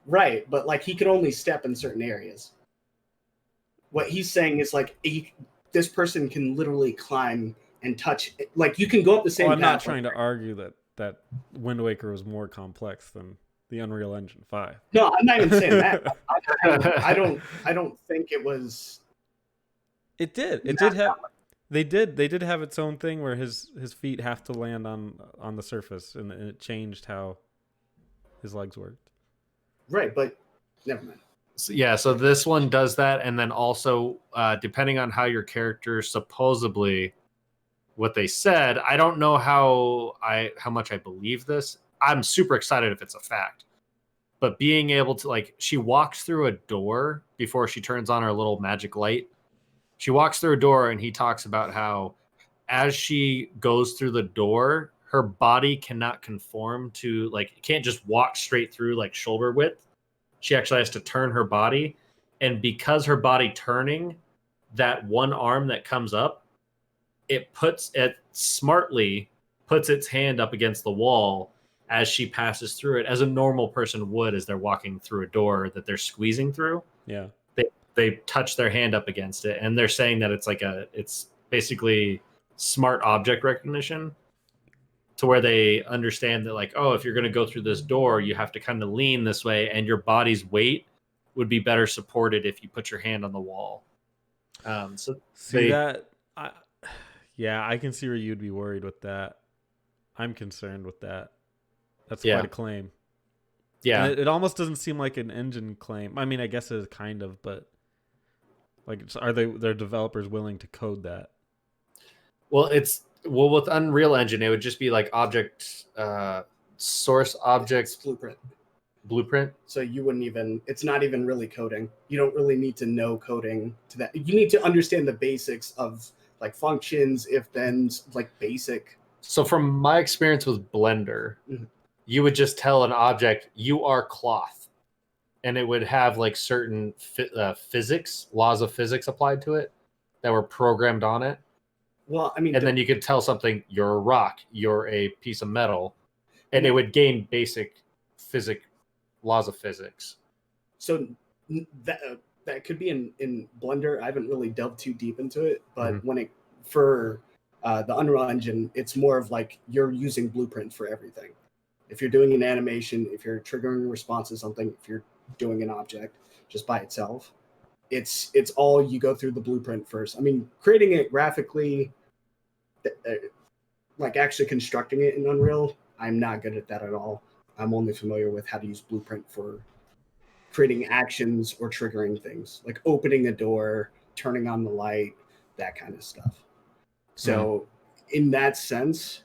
[SPEAKER 2] Right, but like he could only step in certain areas. What he's saying is like this person can literally climb and touch. Like you can go up the same.
[SPEAKER 1] I'm not trying to argue that Wind Waker was more complex than the Unreal Engine 5.
[SPEAKER 2] No, I'm not even saying that. I don't think it was.
[SPEAKER 1] It did. It did have. They did have its own thing where his feet have to land on the surface, and it changed how his legs worked.
[SPEAKER 2] Right, but never mind.
[SPEAKER 3] So this one does that, and then also depending on how your character supposedly what they said, I don't know how much I believe this. I'm super excited if it's a fact. But being able to, like, she walks through a door before she turns on her little magic light. She walks through a door, and he talks about how as she goes through the door, her body cannot conform to, like, it can't just walk straight through, like, shoulder width. She actually has to turn her body. And because her body turning, that one arm that comes up, it smartly puts its hand up against the wall as she passes through it, as a normal person would as they're walking through a door that they're squeezing through.
[SPEAKER 1] Yeah.
[SPEAKER 3] They touch their hand up against it, and they're saying that it's basically smart object recognition, to where they understand that, like, oh, if you're going to go through this door, you have to kind of lean this way, and your body's weight would be better supported if you put your hand on the wall. I
[SPEAKER 1] can see where you'd be worried with that. I'm concerned with that. That's quite a claim. Yeah, and it almost doesn't seem like an engine claim. I mean, I guess it is kind of, but like, are their developers willing to code that?
[SPEAKER 3] Well, with Unreal Engine, it would just be like object source objects blueprint.
[SPEAKER 2] So you wouldn't even. It's not even really coding. You don't really need to know coding to that. You need to understand the basics of like functions, if thens, like basic.
[SPEAKER 3] So from my experience with Blender, you would just tell an object, you are cloth. And it would have like certain laws of physics applied to it that were programmed on it.
[SPEAKER 2] Well, I mean...
[SPEAKER 3] And then you could tell something, you're a rock, you're a piece of metal. And it would gain basic laws of physics.
[SPEAKER 2] So that could be in Blender. I haven't really delved too deep into it, but
[SPEAKER 3] Mhm.
[SPEAKER 2] when it for the Unreal Engine, it's more of like you're using Blueprint for everything. If you're doing an animation, if you're triggering a response to something, if you're doing an object just by itself, it's all you go through the Blueprint first. I mean, creating it graphically, like actually constructing it in Unreal, I'm not good at that at all. I'm only familiar with how to use Blueprint for creating actions or triggering things, like opening a door, turning on the light, that kind of stuff. So in that sense,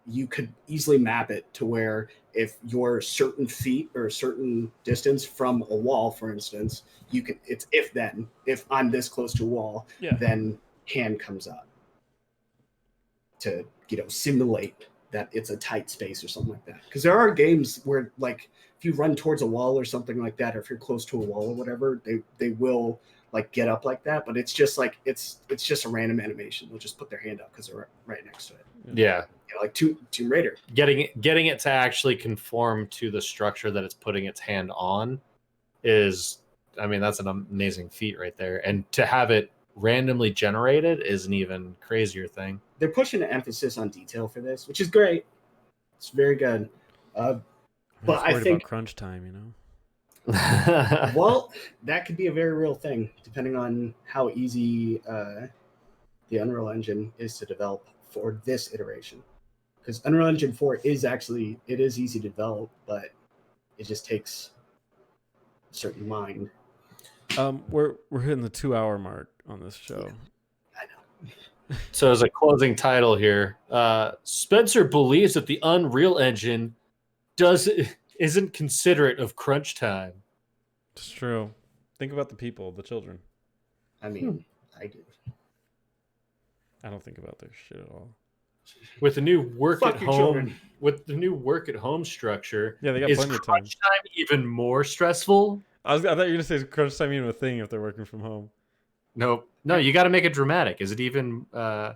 [SPEAKER 2] you could easily map it to where if you're certain feet or a certain distance from a wall, for instance, you can, it's if then, if I'm this close to a wall,
[SPEAKER 1] Yeah.
[SPEAKER 2] then hand comes up to, simulate that it's a tight space or something like that. Because there are games where, like, if you run towards a wall or something like that, or if you're close to a wall or whatever, they will like get up like that. But it's just like it's just a random animation. They'll just put their hand up because they're right next to it.
[SPEAKER 3] Yeah.
[SPEAKER 2] Like Tomb Raider.
[SPEAKER 3] Getting it to actually conform to the structure that it's putting its hand on is, I mean, that's an amazing feat right there. And to have it randomly generated is an even crazier thing.
[SPEAKER 2] They're pushing an emphasis on detail for this, which is great. It's very good.
[SPEAKER 1] I'm
[SPEAKER 2] But
[SPEAKER 1] just
[SPEAKER 2] I
[SPEAKER 1] worried
[SPEAKER 2] think
[SPEAKER 1] about crunch time, you know.
[SPEAKER 2] well, that could be a very real thing, depending on how easy the Unreal Engine is to develop for this iteration. Because Unreal Engine 4 is easy to develop, but it just takes a certain mind.
[SPEAKER 1] We're hitting the 2-hour mark on this show.
[SPEAKER 2] I know.
[SPEAKER 3] So as a closing title here, Spencer believes that the Unreal Engine isn't considerate of crunch time.
[SPEAKER 1] It's true. Think about the people, the children.
[SPEAKER 2] I mean, I do.
[SPEAKER 1] I don't think about their shit at all.
[SPEAKER 3] With the new work
[SPEAKER 2] Fuck
[SPEAKER 3] at
[SPEAKER 2] your
[SPEAKER 3] home,
[SPEAKER 2] children.
[SPEAKER 3] with the new work at home structure,
[SPEAKER 1] Yeah, they got
[SPEAKER 3] is
[SPEAKER 1] plenty of time.
[SPEAKER 3] crunch time even more stressful?
[SPEAKER 1] I thought you were gonna say crunch time even a thing if they're working from home.
[SPEAKER 3] No, you got to make it dramatic. Is it even?
[SPEAKER 2] Yeah,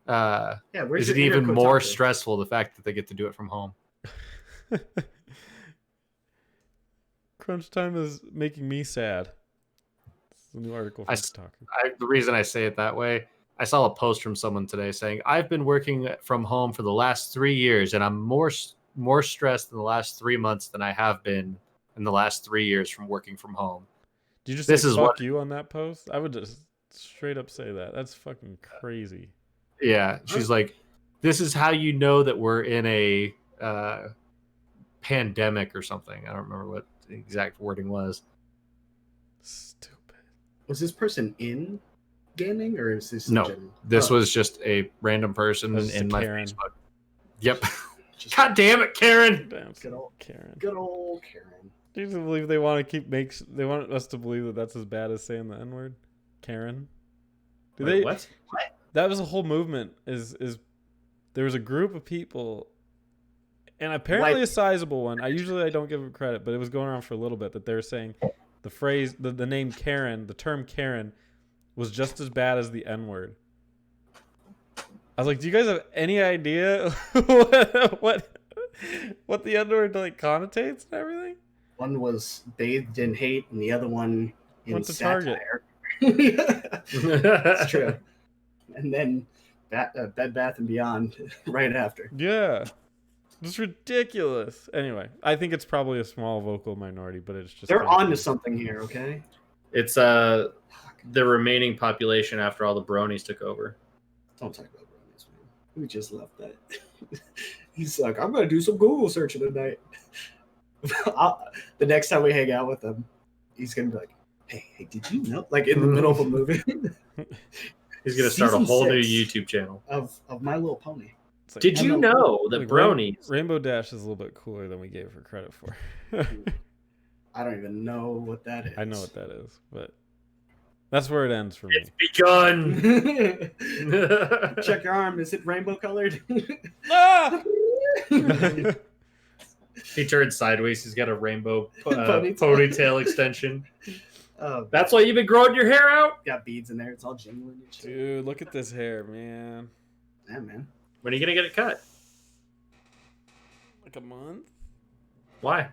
[SPEAKER 3] Is it even more stressful the fact that they get to do it from home?
[SPEAKER 1] Crunch time is making me sad. It's a new article from talking.
[SPEAKER 3] The reason I say it that way, I saw a post from someone today saying, I've been working from home for the last 3 years, and I'm more stressed in the last 3 months than I have been in the last 3 years from working from home.
[SPEAKER 1] Did you just say fuck you on that post? I would just straight up say that. That's fucking crazy.
[SPEAKER 3] Yeah, she's like, this is how you know that we're in a pandemic or something. I don't remember what the exact wording was.
[SPEAKER 1] Stupid.
[SPEAKER 2] Was this person in gaming, or is this
[SPEAKER 3] no? This was just a random person in my
[SPEAKER 1] Karen.
[SPEAKER 3] Facebook. Yep. God damn it, Karen!
[SPEAKER 1] Damn, good old Karen.
[SPEAKER 2] Good old Karen.
[SPEAKER 1] Do you believe they want to they want us to believe that that's as bad as saying the N-word? Karen?
[SPEAKER 2] What?
[SPEAKER 1] That was a whole movement. Is there was a group of people, and apparently a sizable one. I don't give them credit, but it was going around for a little bit that they're saying the phrase, the name Karen, the term Karen, was just as bad as the N-word. I was like, do you guys have any idea what the N-word like connotates and everything?
[SPEAKER 2] One was bathed in hate, and the other one in
[SPEAKER 1] went to
[SPEAKER 2] satire.
[SPEAKER 1] Target.
[SPEAKER 2] That's true. And then Bed Bath and Beyond right after.
[SPEAKER 1] Yeah, it's ridiculous. Anyway, I think it's probably a small vocal minority, but it's just
[SPEAKER 2] they're on to something here. Okay,
[SPEAKER 3] it's the remaining population after all the bronies took over.
[SPEAKER 2] Don't talk about bronies, man. We just left that. He's like, I'm gonna do some Google searching tonight. The next time we hang out with him, he's gonna be like, hey, did you know? Like in the middle of a movie.
[SPEAKER 3] He's gonna start a whole new YouTube channel
[SPEAKER 2] of My Little Pony.
[SPEAKER 1] Like,
[SPEAKER 3] did you know that bronies?
[SPEAKER 1] Rainbow Dash is a little bit cooler than we gave her credit for.
[SPEAKER 2] I don't even know what that is.
[SPEAKER 1] I know what that is, but that's where it ends for me.
[SPEAKER 3] It's begun.
[SPEAKER 2] Check your arm. Is it rainbow colored?
[SPEAKER 1] Ah!
[SPEAKER 3] He turned sideways. He's got a rainbow ponytail extension.
[SPEAKER 2] Oh,
[SPEAKER 3] that's why you've been growing your hair out?
[SPEAKER 2] Got beads in there. It's all jingling and shit.
[SPEAKER 1] Dude, look at this hair, man.
[SPEAKER 2] Yeah, man.
[SPEAKER 3] When are you going to get it cut?
[SPEAKER 1] Like a month?
[SPEAKER 3] Why?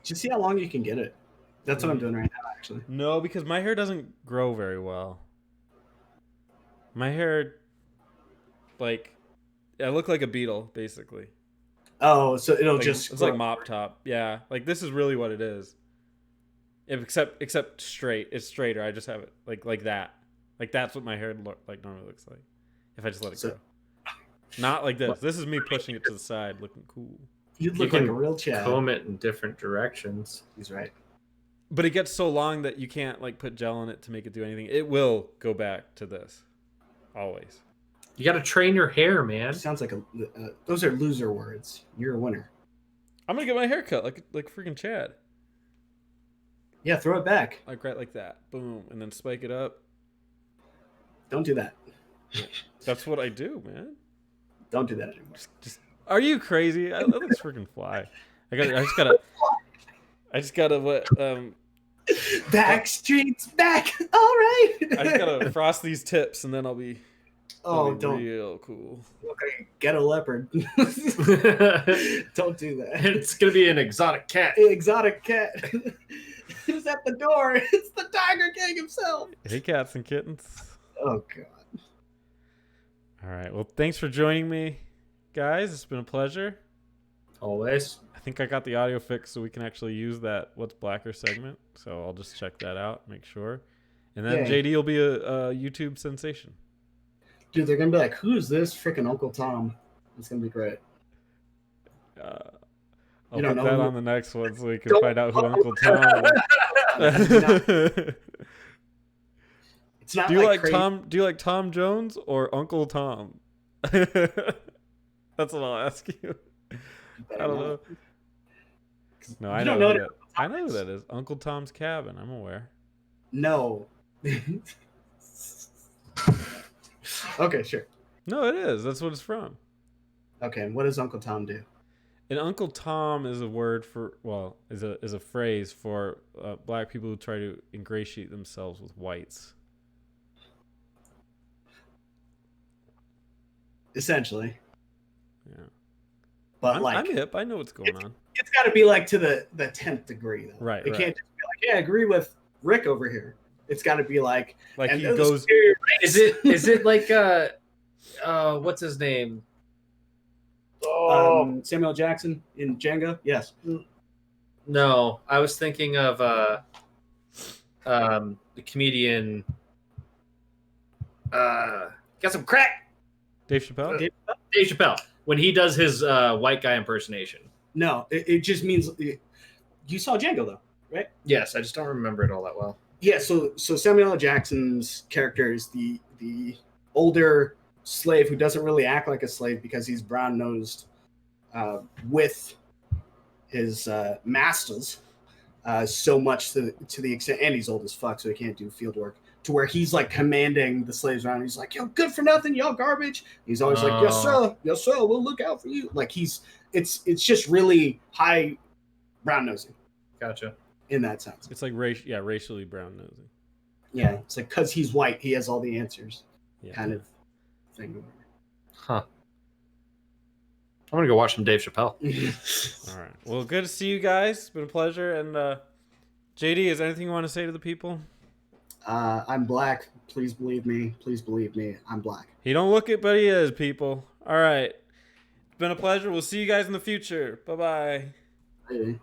[SPEAKER 2] Just see how long you can get it. That's what I'm doing right now, actually.
[SPEAKER 1] No, because my hair doesn't grow very well. My hair, like, I look like a beetle, basically.
[SPEAKER 2] Oh, so it'll
[SPEAKER 1] Like,
[SPEAKER 2] just
[SPEAKER 1] it's like mop top. Yeah, like this is really what it is. Except straight. It's straighter. I just have it like that. Like that's what my hair normally looks like. If I just let it go. Not like this. This is me pushing it to the side, looking cool.
[SPEAKER 2] You look like a real Chad.
[SPEAKER 3] Comb it in different directions.
[SPEAKER 2] He's right.
[SPEAKER 1] But it gets so long that you can't like put gel on it to make it do anything. It will go back to this. Always.
[SPEAKER 3] You got to train your hair, man.
[SPEAKER 2] Sounds like those are loser words. You're a winner.
[SPEAKER 1] I'm gonna get my hair cut like freaking Chad.
[SPEAKER 2] Yeah, throw it back.
[SPEAKER 1] Like right like that. Boom. And then spike it up.
[SPEAKER 2] Don't do that.
[SPEAKER 1] That's what I do, man.
[SPEAKER 2] Don't do that anymore.
[SPEAKER 1] Just are you crazy? That looks freaking fly. I just gotta what
[SPEAKER 2] Backstreet's back. All right.
[SPEAKER 1] I just gotta frost these tips and then I'll be
[SPEAKER 2] don't
[SPEAKER 1] real cool.
[SPEAKER 2] Okay, get a leopard. Don't do that.
[SPEAKER 3] It's gonna be an exotic cat.
[SPEAKER 2] Exotic cat. Who's at the door? It's the Tiger King himself.
[SPEAKER 1] Hey, cats and kittens.
[SPEAKER 2] Oh god.
[SPEAKER 1] All right. Well, thanks for joining me, guys. It's been a pleasure.
[SPEAKER 3] Always.
[SPEAKER 1] I think I got the audio fixed so we can actually use that What's Blacker segment. So I'll just check that out, make sure. And then
[SPEAKER 2] Yay.
[SPEAKER 1] JD will be a YouTube sensation.
[SPEAKER 2] Dude, they're gonna be like, "Who's this freaking Uncle Tom?" It's gonna be great.
[SPEAKER 1] I'll
[SPEAKER 2] You
[SPEAKER 1] put
[SPEAKER 2] don't know
[SPEAKER 1] that
[SPEAKER 2] who-
[SPEAKER 1] on the next one so we can
[SPEAKER 2] Don't
[SPEAKER 1] find out who
[SPEAKER 2] put
[SPEAKER 1] Uncle Tom is.
[SPEAKER 2] It's not
[SPEAKER 1] Do you like
[SPEAKER 2] crazy.
[SPEAKER 1] Tom? Do you like Tom Jones or Uncle Tom? That's what I'll ask you. I don't know. No, I know.
[SPEAKER 2] don't know
[SPEAKER 1] Who that, I know who that is. Uncle Tom's Cabin. I'm aware.
[SPEAKER 2] No. Okay, sure.
[SPEAKER 1] No, it is. That's what it's from.
[SPEAKER 2] Okay, and what does Uncle Tom do?
[SPEAKER 1] And Uncle Tom is a word for is a phrase for black people who try to ingratiate themselves with whites.
[SPEAKER 2] Essentially.
[SPEAKER 1] Yeah.
[SPEAKER 2] But
[SPEAKER 1] I'm hip. I know what's going on.
[SPEAKER 2] It's got to be like to the 10th degree, though.
[SPEAKER 1] Right,
[SPEAKER 2] It
[SPEAKER 1] right.
[SPEAKER 2] can't just be like, yeah, I agree with Rick over here. It's got to be like,
[SPEAKER 1] Like
[SPEAKER 2] and
[SPEAKER 1] he
[SPEAKER 2] those
[SPEAKER 1] goes.
[SPEAKER 2] superior
[SPEAKER 3] Is
[SPEAKER 2] race.
[SPEAKER 3] it like what's his name?
[SPEAKER 2] Samuel Jackson in Django? Yes.
[SPEAKER 3] No, I was thinking of the comedian got some crack.
[SPEAKER 1] Dave Chappelle.
[SPEAKER 3] Dave Chappelle, when he does his white guy impersonation.
[SPEAKER 2] No, it just means you saw Django though, right?
[SPEAKER 3] Yes, I just don't remember it all that well.
[SPEAKER 2] Yeah. So Samuel L. Jackson's character is the older slave who doesn't really act like a slave because he's brown nosed with his masters so much to the extent, and he's old as fuck, so he can't do field work. To where he's like commanding the slaves around. He's like, "Yo, good for nothing, y'all garbage." He's always like, yes sir, we'll look out for you." Like it's just really high brown nosing
[SPEAKER 3] Gotcha.
[SPEAKER 2] in that sense.
[SPEAKER 1] It's like racially brown nosing.
[SPEAKER 2] Yeah, it's like because he's white, he has all the answers,
[SPEAKER 1] Yeah.
[SPEAKER 2] kind of thing.
[SPEAKER 3] Huh. I'm gonna go watch some Dave Chappelle.
[SPEAKER 1] All right. Well, good to see you guys. It's been a pleasure. And JD, is there anything you want to say to the people?
[SPEAKER 2] I'm black. Please believe me. Please believe me. I'm black.
[SPEAKER 1] He don't look it, but he is, people. All right. It's been a pleasure. We'll see you guys in the future. Bye-bye.
[SPEAKER 2] Maybe.